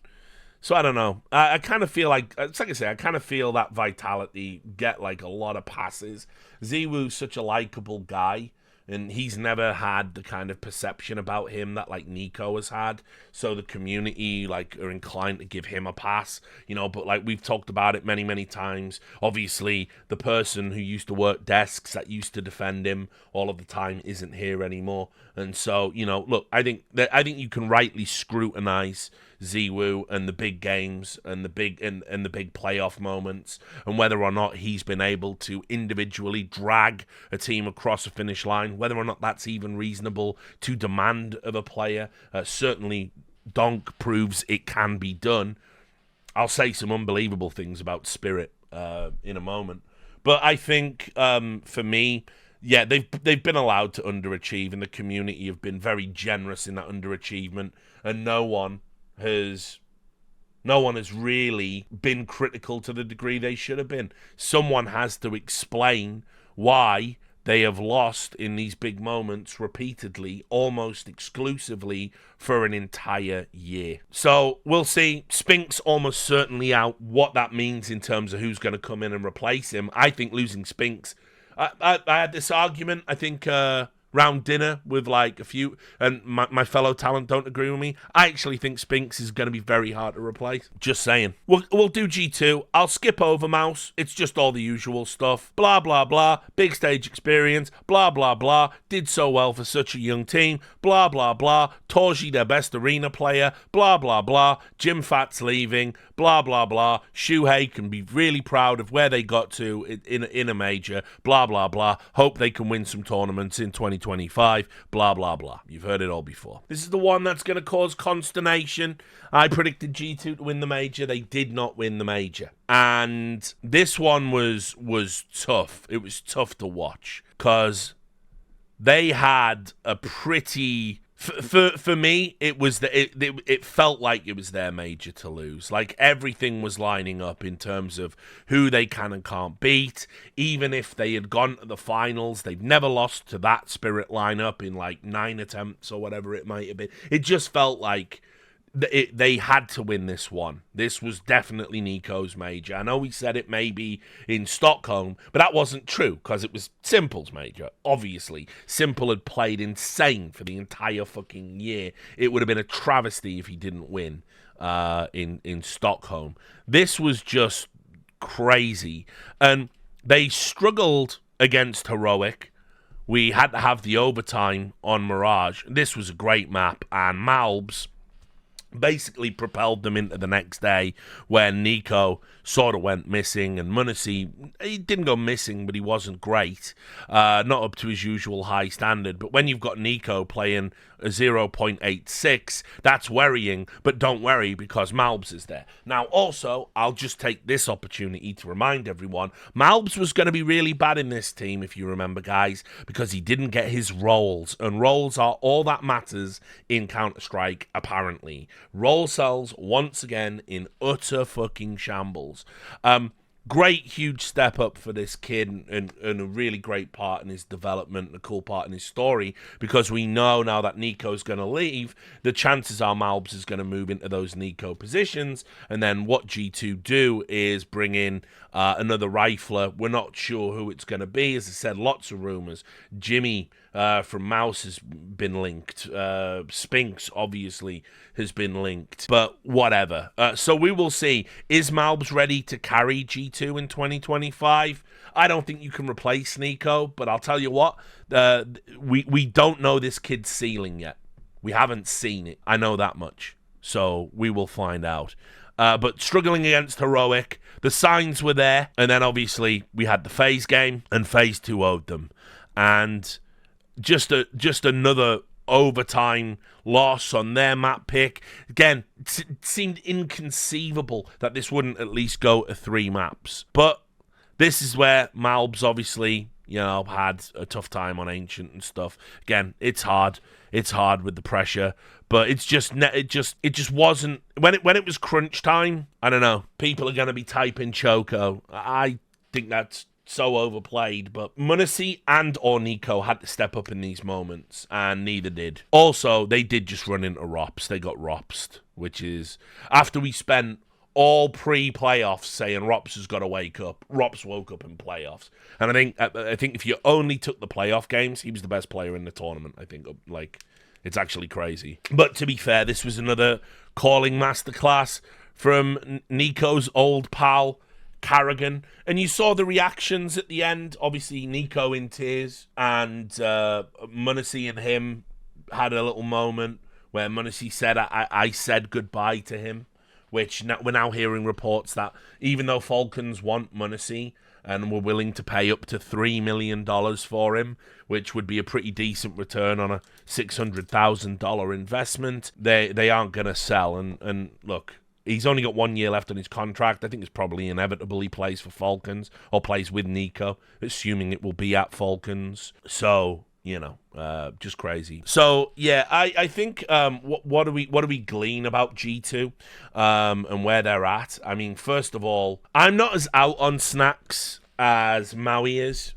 So I don't know. I kind of feel like, it's like I say, I kind of feel that Vitality get like a lot of passes. Ziwu's such a likable guy, and he's never had the kind of perception about him that like Nico has had. So the community like are inclined to give him a pass, you know. But like we've talked about it many, many times. Obviously, the person who used to work desks that used to defend him all of the time isn't here anymore. And so, you know, look, I think you can rightly scrutinize Ziwu and the big games and the big and the big playoff moments, and whether or not he's been able to individually drag a team across a finish line, whether or not that's even reasonable to demand of a player. Certainly Donk proves it can be done. I'll say some unbelievable things about Spirit in a moment, but I think for me, yeah, they've been allowed to underachieve, and the community have been very generous in that underachievement, and no one has really been critical to the degree they should have been. Someone has to explain why they have lost in these big moments repeatedly, almost exclusively for an entire year. So we'll see. Spink's almost certainly out. What that means in terms of who's going to come in and replace him, I think losing Spink's, I had this argument, I think, round dinner with like a few, and my fellow talent don't agree with me. I actually think Spinks is going to be very hard to replace. Just saying. We'll do G2. I'll skip over Mouse. It's just all the usual stuff. Blah, blah, blah. Big stage experience. Blah, blah, blah. Did so well for such a young team. Blah, blah, blah. Torji, their best arena player. Blah, blah, blah. Jim Fat's leaving. Blah, blah, blah. Shuhei can be really proud of where they got to in a major. Blah, blah, blah. Hope they can win some tournaments in 2025. Blah, blah, blah. You've heard it all before. This is the one that's going to cause consternation. I predicted G2 to win the major. They did not win the major. And this one was tough. It was tough to watch because they had a pretty... For me, it was it felt like it was their major to lose. Like everything was lining up in terms of who they can and can't beat. Even if they had gone to the finals, they've never lost to that Spirit lineup in like 9 attempts or whatever it might have been. It just felt like they had to win this one. This was definitely Nico's major. I know we said it maybe in Stockholm, but that wasn't true because it was Simple's major. Obviously, Simple had played insane for the entire fucking year. It would have been a travesty if he didn't win in Stockholm. This was just crazy. And they struggled against Heroic. We had to have the overtime on Mirage. This was a great map, and Malbs basically propelled them into the next day where Nico sort of went missing, and Munacy, he didn't go missing, but he wasn't great. Not up to his usual high standard. But when you've got Nico playing a 0.86, that's worrying, but don't worry because Malbs is there. Now, also, I'll just take this opportunity to remind everyone, Malbs was going to be really bad in this team, if you remember, guys, because he didn't get his roles, and roles are all that matters in Counter-Strike, apparently. Role cells, once again, in utter fucking shambles. Great, huge step up for this kid, and a really great part in his development, and a cool part in his story, because we know now that Nico's going to leave, the chances are Malbs is going to move into those Nico positions, and then what G2 do is bring in another rifler. We're not sure who it's going to be. As I said, lots of rumors. Jimmy from Mouse has been linked. Spinks, obviously, has been linked. But whatever. So we will see. Is Malbs ready to carry G2 in 2025? I don't think you can replace Nico, but I'll tell you what. We don't know this kid's ceiling yet. We haven't seen it. I know that much. So we will find out. But struggling against Heroic, the signs were there. And then obviously we had the FaZe game, and FaZe 2 owed them. And just another overtime loss on their map pick. Again, it seemed inconceivable that this wouldn't at least go to 3 maps. But this is where Malbs obviously, you know, had a tough time on Ancient and stuff. Again, it's hard. It's hard with the pressure, but it just wasn't when it was crunch time. I don't know. People are going to be typing Choco. I think that's so overplayed, but Muncie and or Nico had to step up in these moments, and neither did. Also, they did just run into Rops. They got Ropsed, which is, after we spent all pre-playoffs saying Rops has got to wake up, Rops woke up in playoffs. And I think if you only took the playoff games, he was the best player in the tournament, I think. Like, it's actually crazy. But to be fair, this was another calling masterclass from Nico's old pal, Karrigan. And you saw the reactions at the end. Obviously, Nico in tears, and Muncie and him had a little moment where Muncie said, I said goodbye to him, which we're now hearing reports that even though Falcons want Muncie and were willing to pay up to $3 million for him, which would be a pretty decent return on a $600,000 investment, they aren't going to sell. And look, he's only got 1 year left on his contract. I think it's probably inevitable he plays for Falcons or plays with Nico, assuming it will be at Falcons. So, you know, just crazy. So yeah, I think what do we glean about G2 and where they're at? I mean, first of all, I'm not as out on Snacks as Maui is.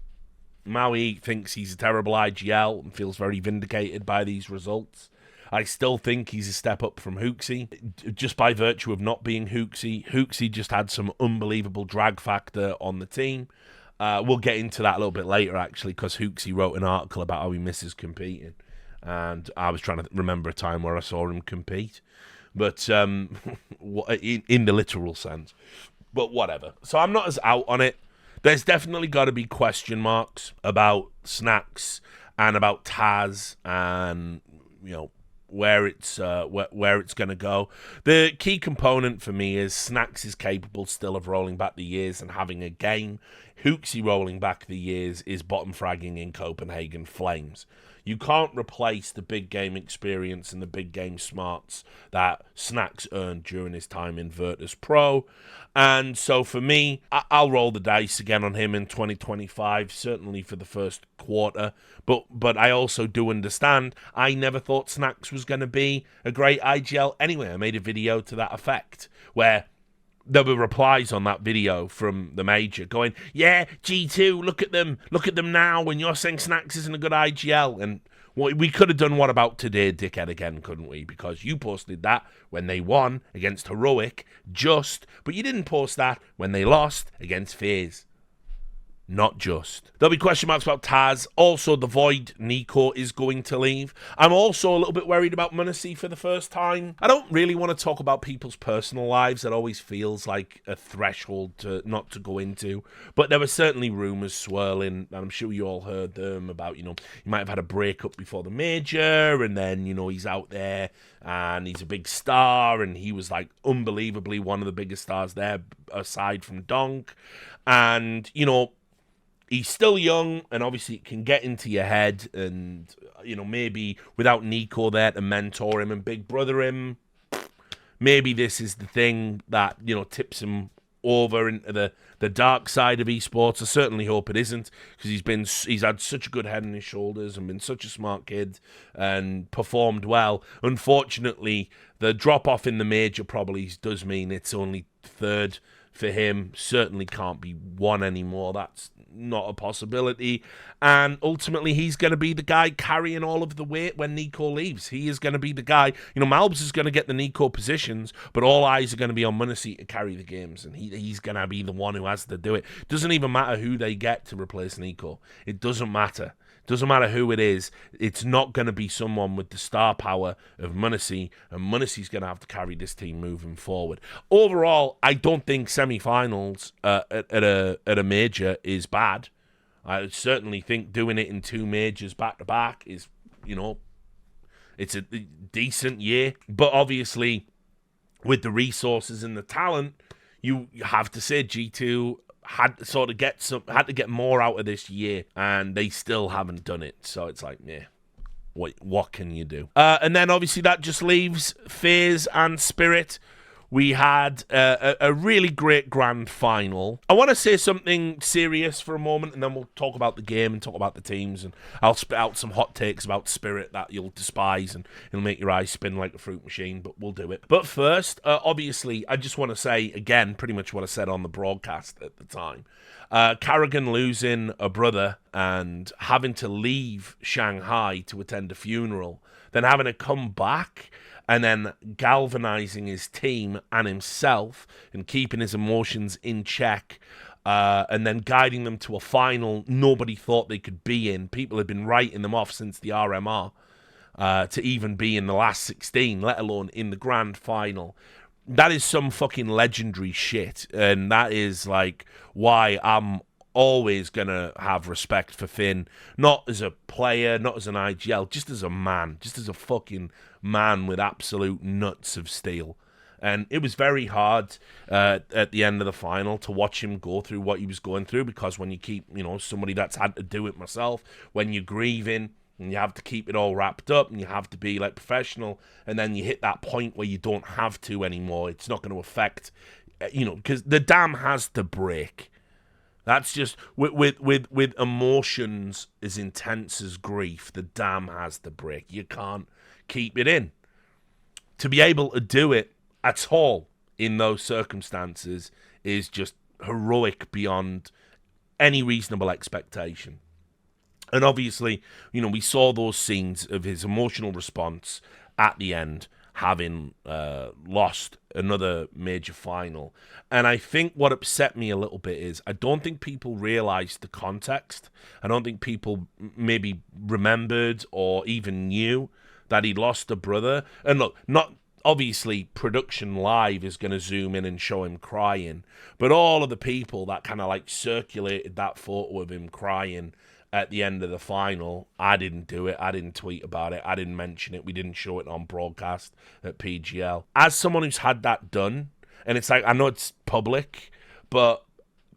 Maui thinks he's a terrible IGL and feels very vindicated by these results. I still think he's a step up from Hooksy, just by virtue of not being Hooksy. Hooksy just had some unbelievable drag factor on the team. We'll get into that a little bit later, actually, because Hooksy wrote an article about how he misses competing. And I was trying to remember a time where I saw him compete. But in the literal sense. But whatever. So I'm not as out on it. There's definitely got to be question marks about Snacks and about Taz and, you know, where it's going to go. The key component for me is Snacks is capable still of rolling back the years and having a game. Hooksy rolling back the years is bottom fragging in Copenhagen Flames. You can't replace the big game experience and the big game smarts that Snacks earned during his time in Virtus Pro. And so for me, I'll roll the dice again on him in 2025, certainly for the first quarter. But I also do understand, I never thought Snacks was going to be a great IGL anyway. I made a video to that effect where there were replies on that video from the major going, yeah, G2, look at them now, and you're saying Snacks isn't a good IGL. And we could have done What About Today, dickhead, again, couldn't we? Because you posted that when they won against Heroic, but you didn't post that when they lost against FaZe. Not just. There'll be question marks about Taz. Also, the Void Nico is going to leave. I'm also a little bit worried about Muncie for the first time. I don't really want to talk about people's personal lives. It always feels like a threshold not to go into. But there were certainly rumours swirling, and I'm sure you all heard them, about, you know, he might have had a breakup before the major, and then, you know, he's out there, and he's a big star, and he was, like, unbelievably one of the biggest stars there, aside from Donk. And, you know, he's still young, and obviously it can get into your head, and, you know, maybe without Nico there to mentor him and big brother him, maybe this is the thing that, you know, tips him over into the dark side of esports. I certainly hope it isn't, because he's had such a good head on his shoulders and been such a smart kid and performed well. Unfortunately, the drop-off in the major probably does mean it's only third for him. Certainly can't be one anymore. That's not a possibility. And ultimately, he's going to be the guy carrying all of the weight when Nico leaves. He is going to be the guy. You know, Malbs is going to get the Nico positions, but all eyes are going to be on Muncie to carry the games, and he's going to be the one who has to do it. Doesn't even matter who they get to replace Nico. It doesn't matter. Doesn't matter who it is. It's not going to be someone with the star power of Muncie, and Muncie's going to have to carry this team moving forward. Overall, I don't think semi-finals at a major is bad. I certainly think doing it in two majors back-to-back is, you know, it's a decent year. But obviously, with the resources and the talent, you have to say G2 had to get more out of this year, and they still haven't done it. So it's like, yeah, what can you do? And then obviously that just leaves FaZe and Spirit We had a really great grand final. I want to say something serious for a moment, and then we'll talk about the game and talk about the teams, and I'll spit out some hot takes about Spirit that you'll despise, and it'll make your eyes spin like a fruit machine, but we'll do it. But first, obviously, I just want to say, again, pretty much what I said on the broadcast at the time. Karrigan losing a brother and having to leave Shanghai to attend a funeral, then having to come back and then galvanizing his team and himself and keeping his emotions in check, and then guiding them to a final nobody thought they could be in. People had been writing them off since the RMR to even be in the last 16, let alone in the grand final. That is some fucking legendary shit, and that is like why I'm always gonna have respect for Finn, not as a player, not as an IGL, just as a man, just as a fucking man with absolute nuts of steel. And it was very hard at the end of the final to watch him go through what he was going through, because when you keep, somebody that's had to do it myself, when you're grieving and you have to keep it all wrapped up and you have to be like professional, and then you hit that point where you don't have to anymore, it's not going to affect, because the dam has to break. That's just, with emotions as intense as grief, the dam has to break. You can't keep it in. To be able to do it at all in those circumstances is just heroic beyond any reasonable expectation. And obviously, we saw those scenes of his emotional response at the end, having lost another major final. And I think what upset me a little bit is I don't think people realized the context. I don't think people maybe remembered or even knew that he lost a brother. And look, not obviously production live is going to zoom in and show him crying, but all of the people that kind of like circulated that photo of him crying at the end of the final, I didn't do it. I didn't tweet about it. I didn't mention it. We didn't show it on broadcast at PGL. As someone who's had that done, and it's like, I know it's public, but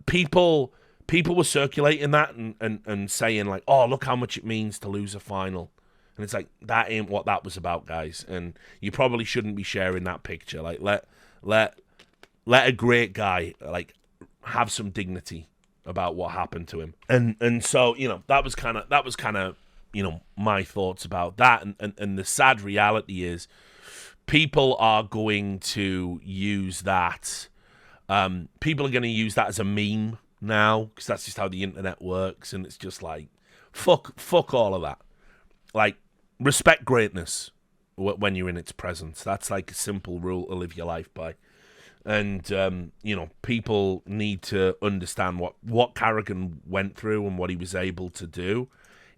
people were circulating that and saying like, oh, look how much it means to lose a final. And it's like, that ain't what that was about, guys. And you probably shouldn't be sharing that picture. Like, let a great guy like have some dignity about what happened to him. And so, that was kind of my thoughts about that. And the sad reality is people are going to use that. People are going to use that as a meme now, because that's just how the internet works. And it's just like, fuck all of that. Like, respect greatness when you're in its presence. That's like a simple rule to live your life by. And, people need to understand what Karrigan went through and what he was able to do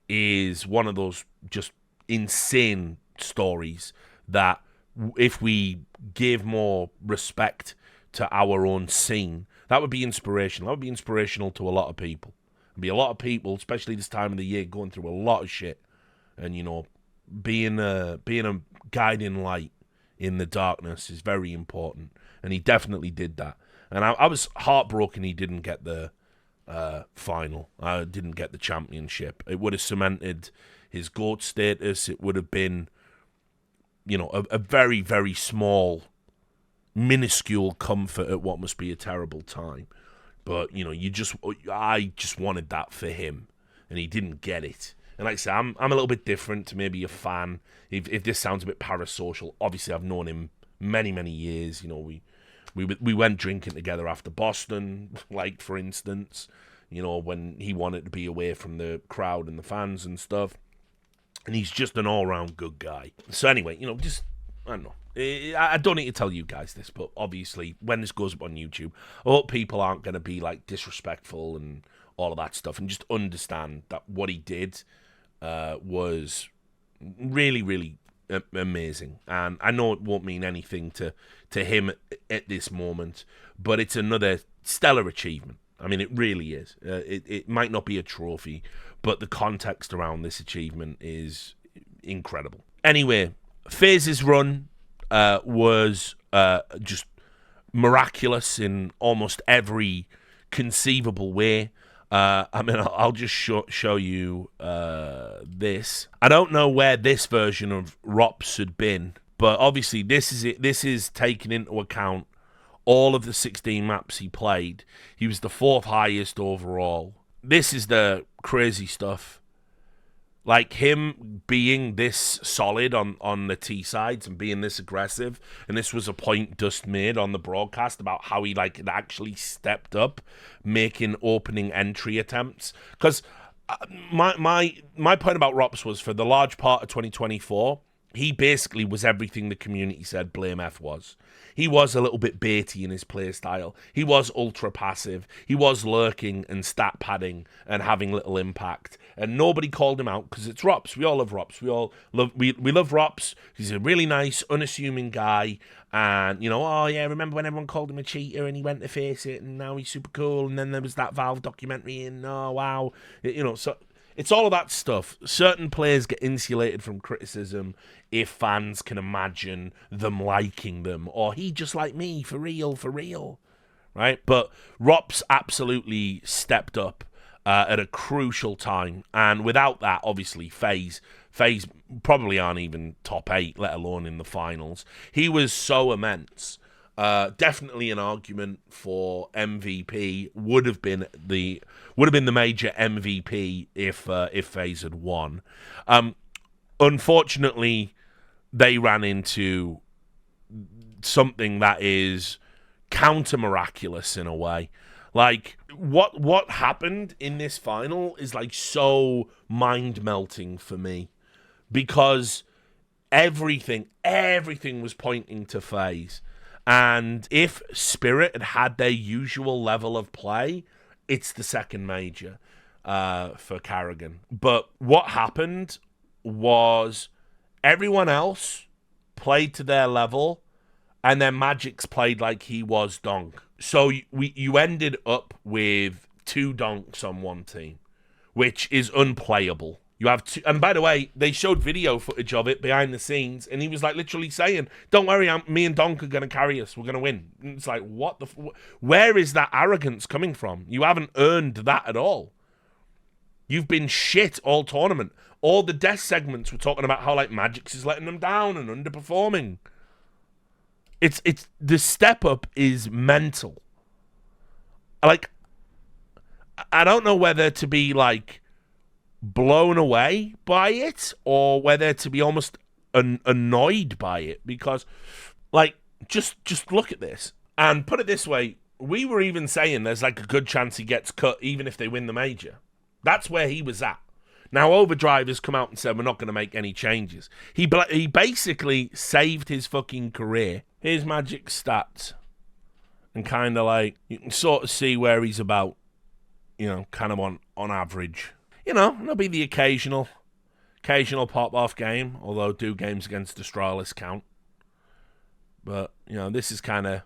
is one of those just insane stories that if we give more respect to our own scene, that would be inspirational. That would be inspirational to a lot of people. There'd be a lot of people, especially this time of the year, going through a lot of shit. And, being a guiding light in the darkness is very important. And he definitely did that. And I was heartbroken he didn't get the final. I didn't get the championship. It would have cemented his GOAT status. It would have been, a very, very small, minuscule comfort at what must be a terrible time. But, I just wanted that for him. And he didn't get it. And like I said, I'm a little bit different to maybe a fan. If this sounds a bit parasocial, obviously I've known him many, many years. We went drinking together after Boston, like, for instance, when he wanted to be away from the crowd and the fans and stuff. And he's just an all-round good guy. So anyway, I don't know. I don't need to tell you guys this, but obviously when this goes up on YouTube, I hope people aren't going to be, like, disrespectful and all of that stuff, and just understand that what he did was really, really amazing. And I know it won't mean anything to him at this moment, but it's another stellar achievement. I mean, it really is. It might not be a trophy, but the context around this achievement is incredible. Anyway, FaZe's run was just miraculous in almost every conceivable way. I'll just show you this. I don't know where this version of ROPS had been But obviously, this is it. This is taking into account all of the 16 maps he played. He was the 4th highest overall. This is the crazy stuff. Like, him being this solid on the T sides and being this aggressive, and this was a point Dust made on the broadcast about how he like had actually stepped up, making opening entry attempts. Because my point about Rops was, for the large part of 2024, he basically was everything the community said Blame F was. He was a little bit baity in his play style. He was ultra passive. He was lurking and stat padding and having little impact. And nobody called him out because it's Rops. We all love Rops. We love Rops. He's a really nice, unassuming guy. And, you know, oh yeah, remember when everyone called him a cheater and he went to face it and now he's super cool. And then there was that Valve documentary and oh wow. You know, so it's all of that stuff. Certain players get insulated from criticism if fans can imagine them liking them. Or he just like me, for real. Right? But Rops absolutely stepped up at a crucial time. And without that, obviously, FaZe probably aren't even top 8, let alone in the finals. He was so immense. Definitely an argument for MVP. Would have been the major MVP if FaZe had won. Unfortunately, they ran into something that is counter miraculous in a way. Like, what happened in this final is like so mind melting for me, because everything was pointing to FaZe. And if Spirit had their usual level of play, it's the second major for Karrigan. But what happened was everyone else played to their level, and then Magic's played like he was Donk. So you ended up with 2 Donks on one team, which is unplayable. You have 2, and by the way, they showed video footage of it behind the scenes, and he was like literally saying, "Don't worry, me and Donk are gonna carry us. We're gonna win." And it's like, what the? Where is that arrogance coming from? You haven't earned that at all. You've been shit all tournament. All the death segments were talking about how like Magic's is letting them down and underperforming. It's the step up is mental. Like, I don't know whether to be like blown away by it or whether to be almost annoyed by it, because like just look at this and put it this way. We were even saying there's like a good chance he gets cut even if they win the major. That's where he was at. Now Overdrive has come out and said we're not going to make any changes. He basically saved his fucking career. Here's Magic's stats, and kind of like you can sort of see where he's about, you know, kind of on average. You know, there'll be the occasional pop-off game, although do games against Astralis count. But, you know, this is kind of,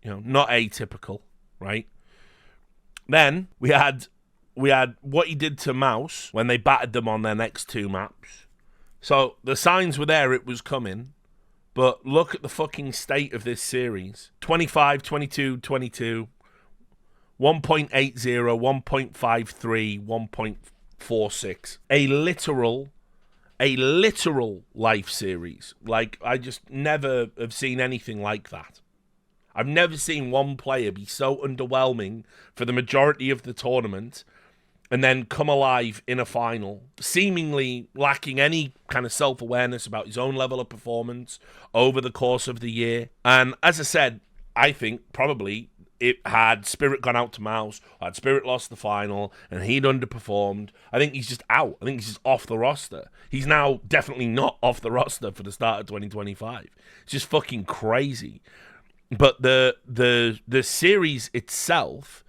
you know, not atypical, right? Then we had what he did to Mouse when they battered them on their next 2 maps. So the signs were there, it was coming. But look at the fucking state of this series. 25, 22, 22. 1.80, 1.53, 1.46. A literal life series. Like, I just never have seen anything like that. I've never seen one player be so underwhelming for the majority of the tournament and then come alive in a final, seemingly lacking any kind of self-awareness about his own level of performance over the course of the year. And as I said, I think probably it had Spirit gone out to Mouse, had Spirit lost the final, and he'd underperformed, I think he's just out. I think he's just off the roster. He's now definitely not off the roster for the start of 2025. It's just fucking crazy. But the series itself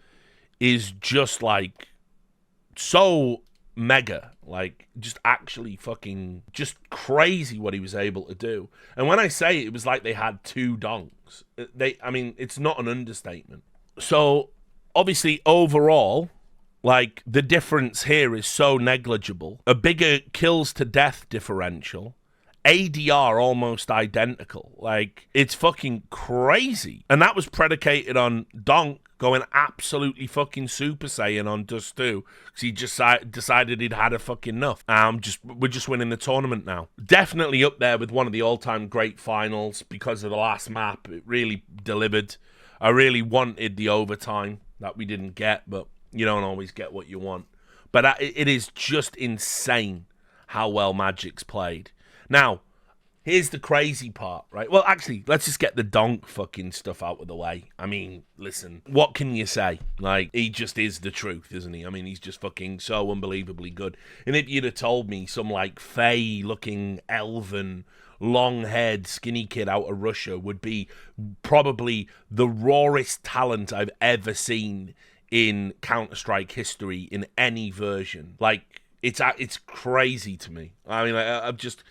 is just like so mega, like just actually fucking just crazy what he was able to do. And when I say it was like they had 2 donks, I mean, it's not an understatement. So obviously overall, like the difference here is so negligible. A bigger kills to death differential ADR almost identical. Like, it's fucking crazy. And that was predicated on Donk going absolutely fucking Super Saiyan on Dust 2 because he just decided he'd had a fucking enough. We're just winning the tournament now. Definitely up there with one of the all-time great finals because of the last map. It really delivered. I really wanted the overtime that we didn't get, but you don't always get what you want. But it is just insane how well Magic's played. Now, here's the crazy part, right? Well, actually, let's just get the Donk fucking stuff out of the way. I mean, listen, what can you say? Like, he just is the truth, isn't he? I mean, he's just fucking so unbelievably good. And if you'd have told me some, like, Faye-looking, elven, long-haired, skinny kid out of Russia would be probably the rawest talent I've ever seen in Counter-Strike history in any version. Like, it's crazy to me. I mean, I'm just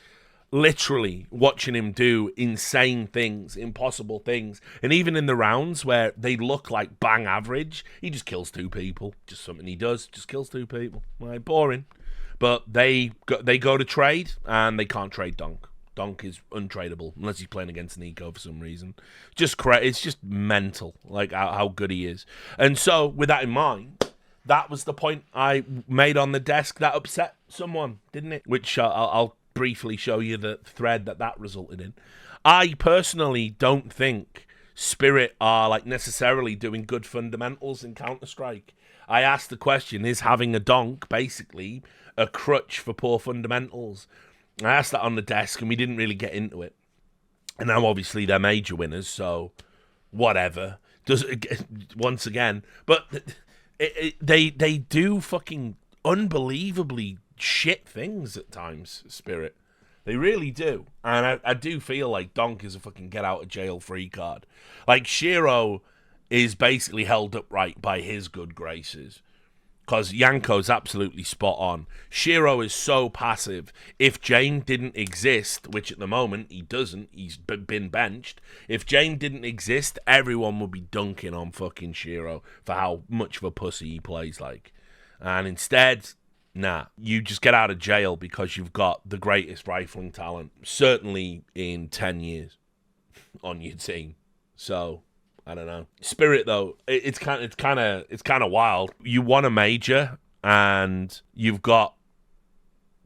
literally watching him do insane things, impossible things. And even in the rounds where they look like bang average, he just kills 2 people. Just something he does, just kills 2 people. Like, boring. But they go to trade, and they can't trade Donk. Donk is untradeable unless he's playing against Nico for some reason. It's just mental, like how good he is. And so, with that in mind, that was the point I made on the desk that upset someone, didn't it? Which I'll briefly show you the thread that resulted in. I personally don't think Spirit are like necessarily doing good fundamentals in Counter-Strike. I asked the question, is having a Donk basically a crutch for poor fundamentals? I asked that on the desk, and we didn't really get into it. And now, obviously, they're major winners, so whatever. Once again, but they do fucking unbelievably shit things at times, Spirit. They really do. And I do feel like Donk is a fucking get-out-of-jail-free card. Like, Shiro is basically held upright by his good graces. Because Yanko's absolutely spot on. Shiro is so passive. If Jane didn't exist, which at the moment he doesn't, he's been benched. If Jane didn't exist, everyone would be dunking on fucking Shiro for how much of a pussy he plays like. And instead, nah, you just get out of jail because you've got the greatest rifling talent, certainly in 10 years, on your team. So I don't know. Spirit though, it's kind of wild. You won a major and you've got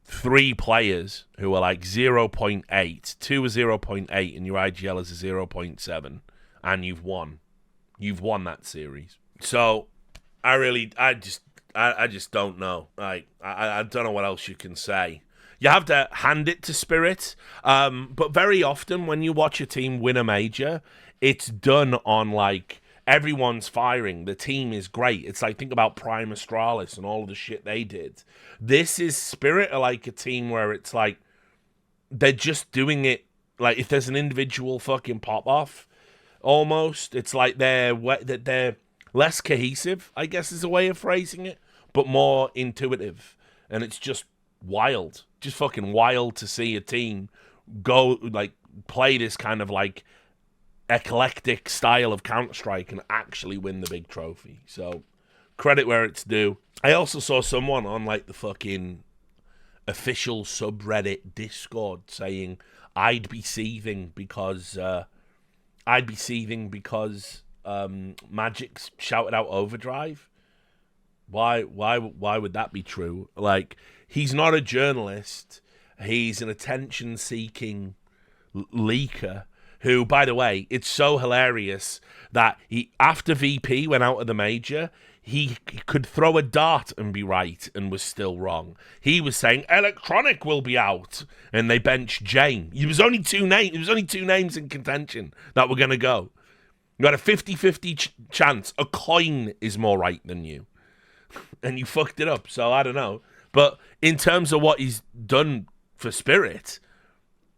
3 players who are like 0.8, 2 are 0.8, and your IGL is a 0.7, and you've won. You've won that series. So I just don't know. Like I don't know what else you can say. You have to hand it to Spirit, but very often when you watch a team win a major, it's done on, like, everyone's firing. The team is great. It's like, think about Prime Astralis and all of the shit they did. This is Spirit are like a team where it's like, they're just doing it, like, if there's an individual fucking pop-off, almost, it's like they're less cohesive, I guess is a way of phrasing it, but more intuitive. And it's just wild. Just fucking wild to see a team go, like, play this kind of, like, eclectic style of Counter-Strike and actually win the big trophy. So, credit where it's due. I also saw someone on, like, the fucking official subreddit Discord saying I'd be seething because Magic's shouted out Overdrive. Why would that be true? Like, he's not a journalist. He's an attention-seeking leaker who, by the way, it's so hilarious that after VP went out of the major, he could throw a dart and be right and was still wrong. He was saying Electronic will be out, and they benched Jane. There was only 2 names in contention that were going to go. You got a 50-50 chance. A coin is more right than you. And you fucked it up, so I don't know. But in terms of what he's done for Spirit,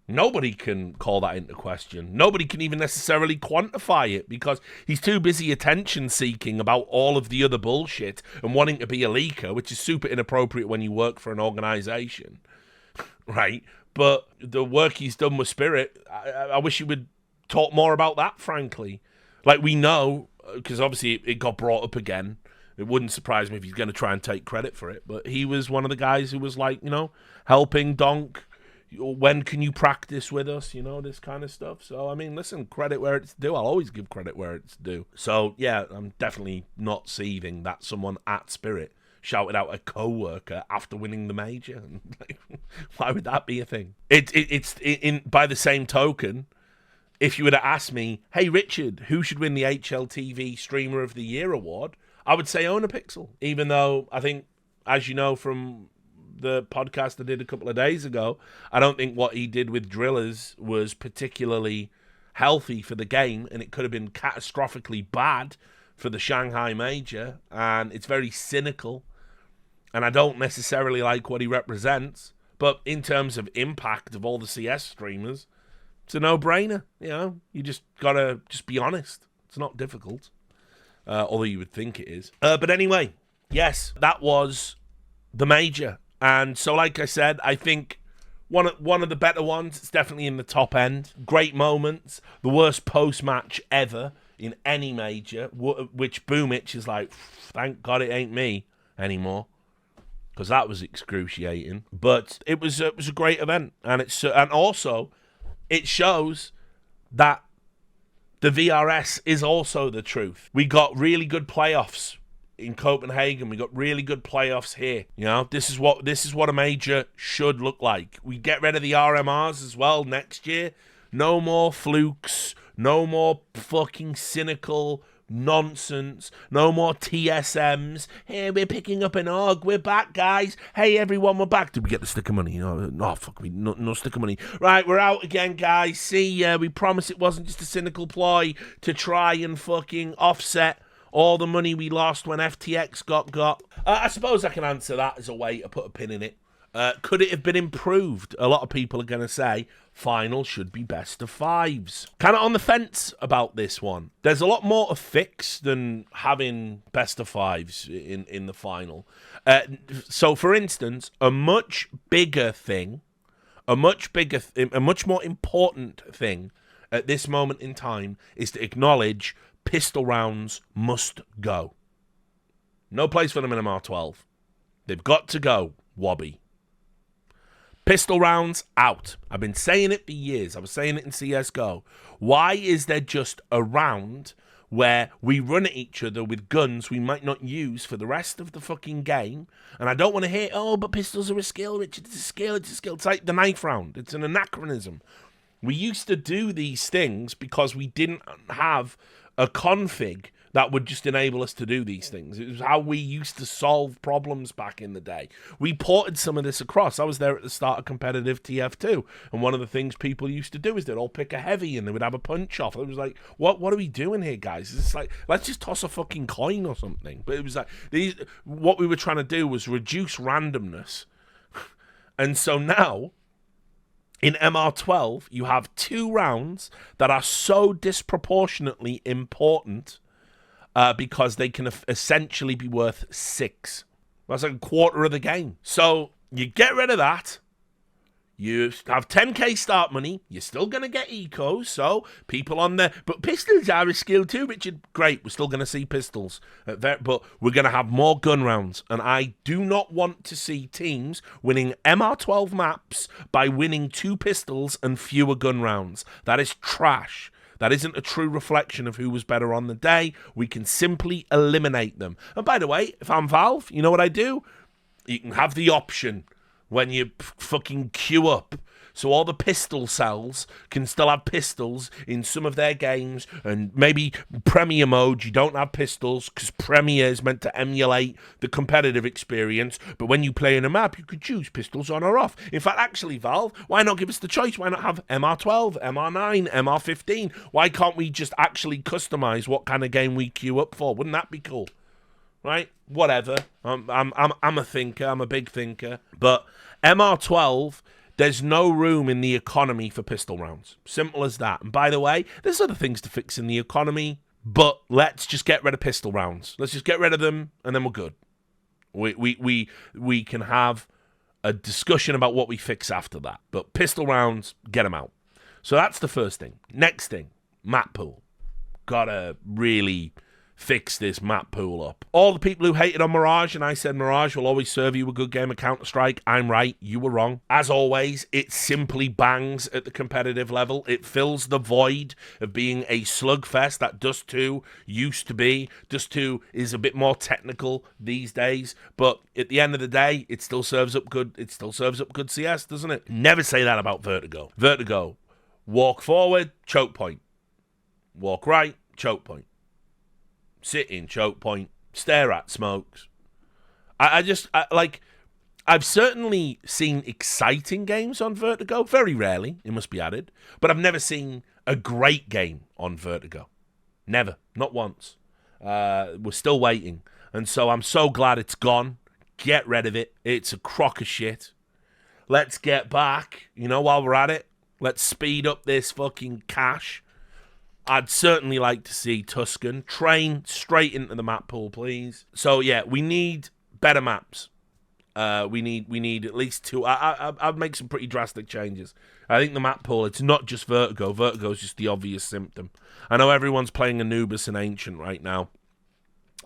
nobody can call that into question. Nobody can even necessarily quantify it because he's too busy attention-seeking about all of the other bullshit and wanting to be a leaker, which is super inappropriate when you work for an organization, right? But the work he's done with Spirit, I wish he would talk more about that, frankly. Like, we know, because obviously it got brought up again. It wouldn't surprise me if he's going to try and take credit for it. But he was one of the guys who was, like, you know, helping Donk when can you practice with us? You know, this kind of stuff. So, I mean, listen, credit where it's due. I'll always give credit where it's due. So, yeah, I'm definitely not seething that someone at Spirit shouted out a co-worker after winning the major. Why would that be a thing? It's by the same token, if you were to ask me, hey, Richard, who should win the HLTV Streamer of the Year award? I would say Onapixel, even though I think, as you know from the podcast I did a couple of days ago, I don't think what he did with Drillers was particularly healthy for the game, and it could have been catastrophically bad for the Shanghai major, and it's very cynical, and I don't necessarily like what he represents, but in terms of impact of all the CS streamers, it's a no-brainer. You know, you just gotta just be honest. It's not difficult, although you would think it is. But anyway, yes, that was the major. And so, like I said, I think one of the better ones. It's definitely in the top end. Great moments. The worst post-match ever in any major, which Boomich is like, thank God it ain't me anymore, because that was excruciating. But it was a great event, and also it shows that the VRS is also the truth. We got really good playoffs in Copenhagen. We got really good playoffs here. You know, this is what a major should look like. We get rid of the RMRs as well next year. No more flukes. No more fucking cynical nonsense. No more TSMs. Hey, we're picking up an AUG. We're back, guys. Hey, everyone, we're back. Did we get the sticker money? No, fuck me. No sticker money. Right, we're out again, guys. See, we promise it wasn't just a cynical ploy to try and fucking offset all the money we lost when FTX got. I suppose I can answer that as a way to put a pin in it. Could it have been improved? A lot of people are going to say final should be best of fives. Kind of on the fence about this one. There's a lot more to fix than having best of fives in the final. So, for instance, a much bigger thing, a much more important thing at this moment in time is to acknowledge pistol rounds must go. No place for them in MR12. They've got to go, Wobby. Pistol rounds, out. I've been saying it for years. I was saying it in CSGO. Why is there just a round where we run at each other with guns we might not use for the rest of the fucking game? And I don't want to hear, oh, but pistols are a skill, Richard. It's a skill. It's like the knife round. It's an anachronism. We used to do these things because we didn't have a config that would just enable us to do these things. It was how we used to solve problems back in the day. We ported some of this across. I was there at the start of competitive TF2, and one of the things people used to do is they'd all pick a heavy and they would have a punch off. It was like, what are we doing here, guys? It's like, let's just toss a fucking coin or something. But it was like, what we were trying to do was reduce randomness. And so now, in MR12, you have 2 rounds that are so disproportionately important because they can essentially be worth 6. That's like a quarter of the game. So you get rid of that. You have 10k start money. You're still going to get ecos. So people on there. But pistols are a skill too, Richard. Great. We're still going to see pistols. But we're going to have more gun rounds. And I do not want to see teams winning MR12 maps by winning 2 pistols and fewer gun rounds. That is trash. That isn't a true reflection of who was better on the day. We can simply eliminate them. And by the way, if I'm Valve, you know what I do? You can have the option when you fucking queue up, so all the pistol cells can still have pistols in some of their games, and maybe Premier mode, you don't have pistols, because Premier is meant to emulate the competitive experience, but when you play in a map, you could choose pistols on or off. In fact, actually, Valve, why not give us the choice? Why not have MR12, MR9, MR15? Why can't we just actually customize what kind of game we queue up for? Wouldn't that be cool? Right? Whatever. I'm a thinker. I'm a big thinker. But MR12, there's no room in the economy for pistol rounds. Simple as that. And by the way, there's other things to fix in the economy, but let's just get rid of pistol rounds. Let's just get rid of them, and then we're good. We can have a discussion about what we fix after that. But pistol rounds, get them out. So that's the first thing. Next thing, map pool. Gotta really fix this map pool up. All the people who hated on Mirage, and I said Mirage will always serve you a good game of Counter-Strike, I'm right, you were wrong. As always, it simply bangs at the competitive level. It fills the void of being a slugfest that Dust 2 used to be. Dust 2 is a bit more technical these days, but at the end of the day, it still serves up good CS, doesn't it? Never say that about Vertigo. Vertigo, walk forward, choke point. Walk right, choke point. Sit in, choke point, stare at, smokes. I've certainly seen exciting games on Vertigo, very rarely, it must be added, but I've never seen a great game on Vertigo. Never, not once. We're still waiting, and so I'm so glad it's gone. Get rid of it. It's a crock of shit. Let's get back, while we're at it. Let's speed up this fucking cash. I'd certainly like to see Tuscan train straight into the map pool, please. So yeah, we need better maps. We need at least 2. I'd make some pretty drastic changes. I think the map pool, it's not just Vertigo. Vertigo's just the obvious symptom. I know everyone's playing Anubis and Ancient right now.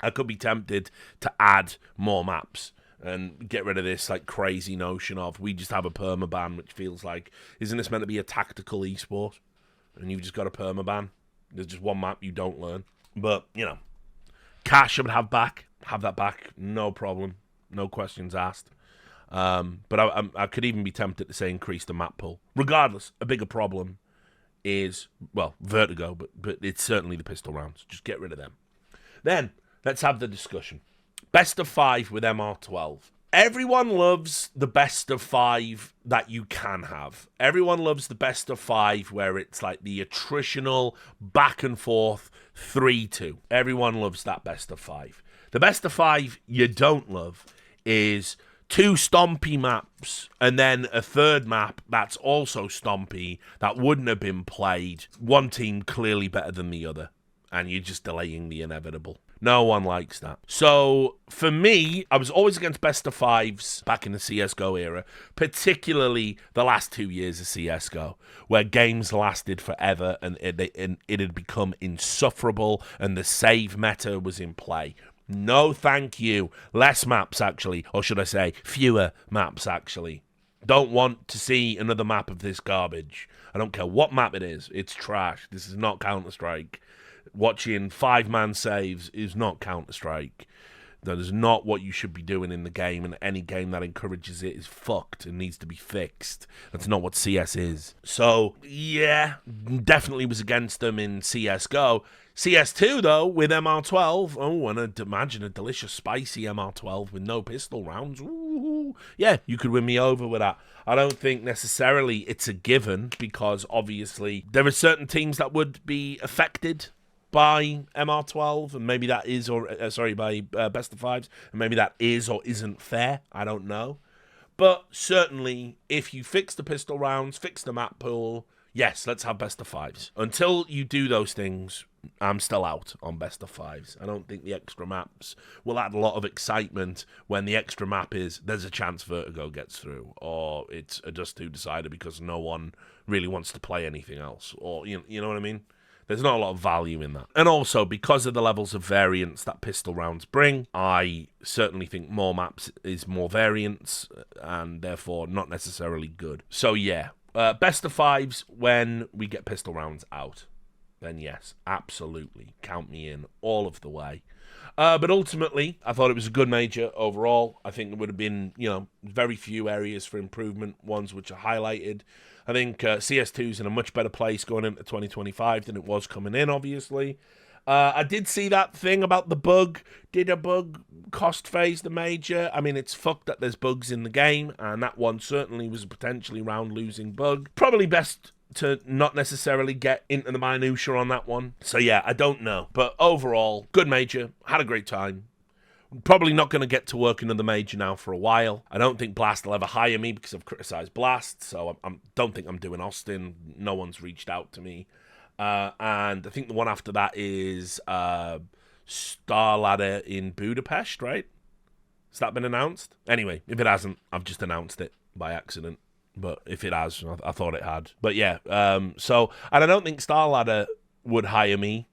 I could be tempted to add more maps and get rid of this crazy notion of we just have a permaban, which feels like, isn't this meant to be a tactical esport? And you've just got a permaban. There's just one map you don't learn. But, cash I would have that back, no problem. No questions asked. But I could even be tempted to say increase the map pool. Regardless, a bigger problem is, Vertigo, but it's certainly the pistol rounds. Just get rid of them. Then, let's have the discussion. Best of 5 with MR12. Everyone loves the best of 5 that you can have. Everyone loves the best of 5 where it's like the attritional back and forth 3-2. Everyone loves that best of 5. The best of 5 you don't love is 2 stompy maps and then a third map that's also stompy that wouldn't have been played. One team clearly better than the other, and you're just delaying the inevitable. No one likes that. So, for me, I was always against best of 5s back in the CSGO era, particularly the last 2 years of CSGO, where games lasted forever and it had become insufferable and the save meta was in play. No, thank you. Less maps, actually. Or should I say, fewer maps, actually. Don't want to see another map of this garbage. I don't care what map it is. It's trash. This is not Counter-Strike. Watching 5-man saves is not Counter-Strike. That is not what you should be doing in the game, and any game that encourages it is fucked and needs to be fixed. That's not what CS is. So, yeah, definitely was against them in CSGO. CS2, though, with MR12, and I'd imagine a delicious, spicy MR12 with no pistol rounds. Ooh, yeah, you could win me over with that. I don't think necessarily it's a given, because obviously there are certain teams that would be affected by MR12, and maybe that is, by best of 5s, and maybe that is or isn't fair. I don't know. But certainly, if you fix the pistol rounds, fix the map pool, yes, let's have best of 5s. Until you do those things, I'm still out on best of 5s. I don't think the extra maps will add a lot of excitement when the extra map is there's a chance Vertigo gets through, or it's a Dust 2 decider because no one really wants to play anything else, or you know what I mean? There's not a lot of value in that. And also, because of the levels of variance that pistol rounds bring, I certainly think more maps is more variance, and therefore not necessarily good. So yeah, best of 5s when we get pistol rounds out. Then yes, absolutely. Count me in all of the way. But ultimately, I thought it was a good major overall. I think there would have been, very few areas for improvement, ones which are highlighted. I think CS2's in a much better place going into 2025 than it was coming in, obviously. I did see that thing about the bug. Did a bug cost FaZe the major? I mean, it's fucked that there's bugs in the game, and that one certainly was a potentially round-losing bug. Probably best to not necessarily get into the minutiae on that one. So yeah, I don't know. But overall, good major. Had a great time. Probably not going to get to work another major now for a while. I don't think Blast will ever hire me because I've criticised Blast, so I don't think I'm doing Austin. No one's reached out to me. And I think the one after that is Star Ladder in Budapest, right? Has that been announced? Anyway, if it hasn't, I've just announced it by accident. But if it has, I thought it had. But yeah, and I don't think Star Ladder would hire me,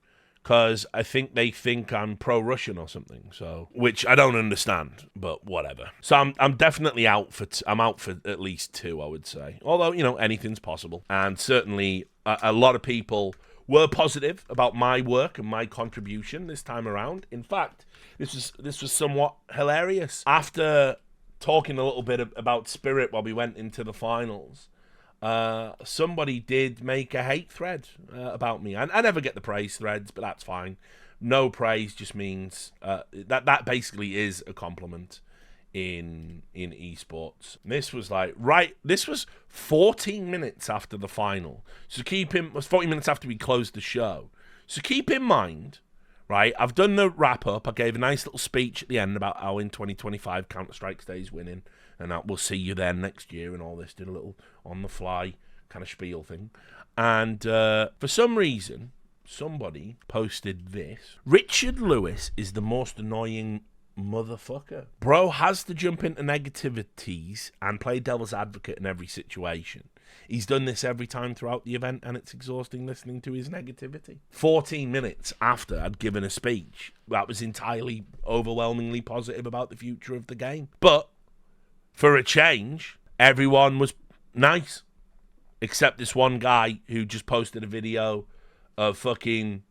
because I think they think I'm pro-Russian or something. So, which I don't understand, but whatever. So I'm definitely out for I'm out for at least 2, I would say. Although, you know, anything's possible, and certainly a lot of people were positive about my work and my contribution this time around. In fact, this was somewhat hilarious. After talking a little bit about Spirit while we went into the finals, somebody did make a hate thread about me. I never get the praise threads, but that's fine. No praise just means that basically is a compliment in esports. This was this was 14 minutes after the final. So it was 40 minutes after we closed the show. So keep in mind, right, I've done the wrap up. I gave a nice little speech at the end about how in 2025 Counter-Strike stays winning, and that we'll see you there next year and all this. Did a little on the fly kind of spiel thing. And for some reason, somebody posted this. Richard Lewis is the most annoying motherfucker. Bro has to jump into negativities and play devil's advocate in every situation. He's done this every time throughout the event, and it's exhausting listening to his negativity. 14 minutes after I'd given a speech that was entirely overwhelmingly positive about the future of the game. But for a change, everyone was nice, except this one guy who just posted a video of fucking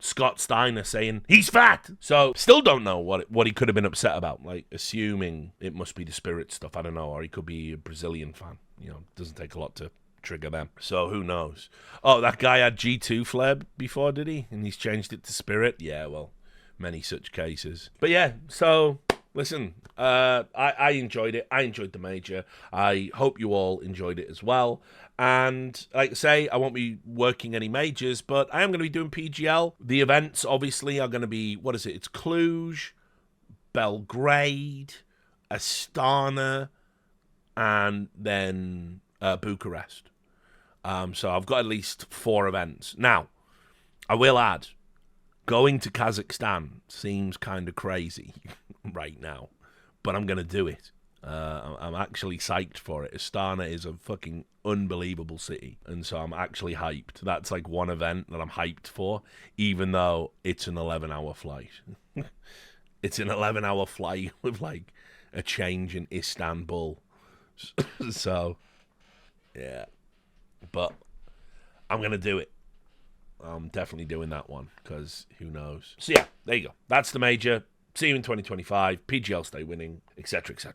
Scott Steiner saying he's fat. So still don't know what he could have been upset about. Like, assuming it must be the Spirit stuff. I don't know, or he could be a Brazilian fan. You know, it doesn't take a lot to trigger them. So who knows? Oh, that guy had G2 flair before, did he? And he's changed it to Spirit. Yeah, well, many such cases. But yeah, so listen, I enjoyed it. I enjoyed the major. I hope you all enjoyed it as well. And like I say, I won't be working any majors, but I am going to be doing PGL. The events, obviously, are going to be, what is it? It's Cluj, Belgrade, Astana, and then Bucharest. So I've got at least 4 events. Now, I will add, going to Kazakhstan seems kind of crazy right now, but I'm going to do it. I'm actually psyched for it. Astana is a fucking unbelievable city, and so I'm actually hyped. That's like one event that I'm hyped for, even though it's an 11-hour flight. It's an 11-hour flight with like a change in Istanbul. So, yeah. But I'm going to do it. I'm definitely doing that one, because who knows. So, yeah, there you go. That's the major. See you in 2025. PGL stay winning, etc., etc.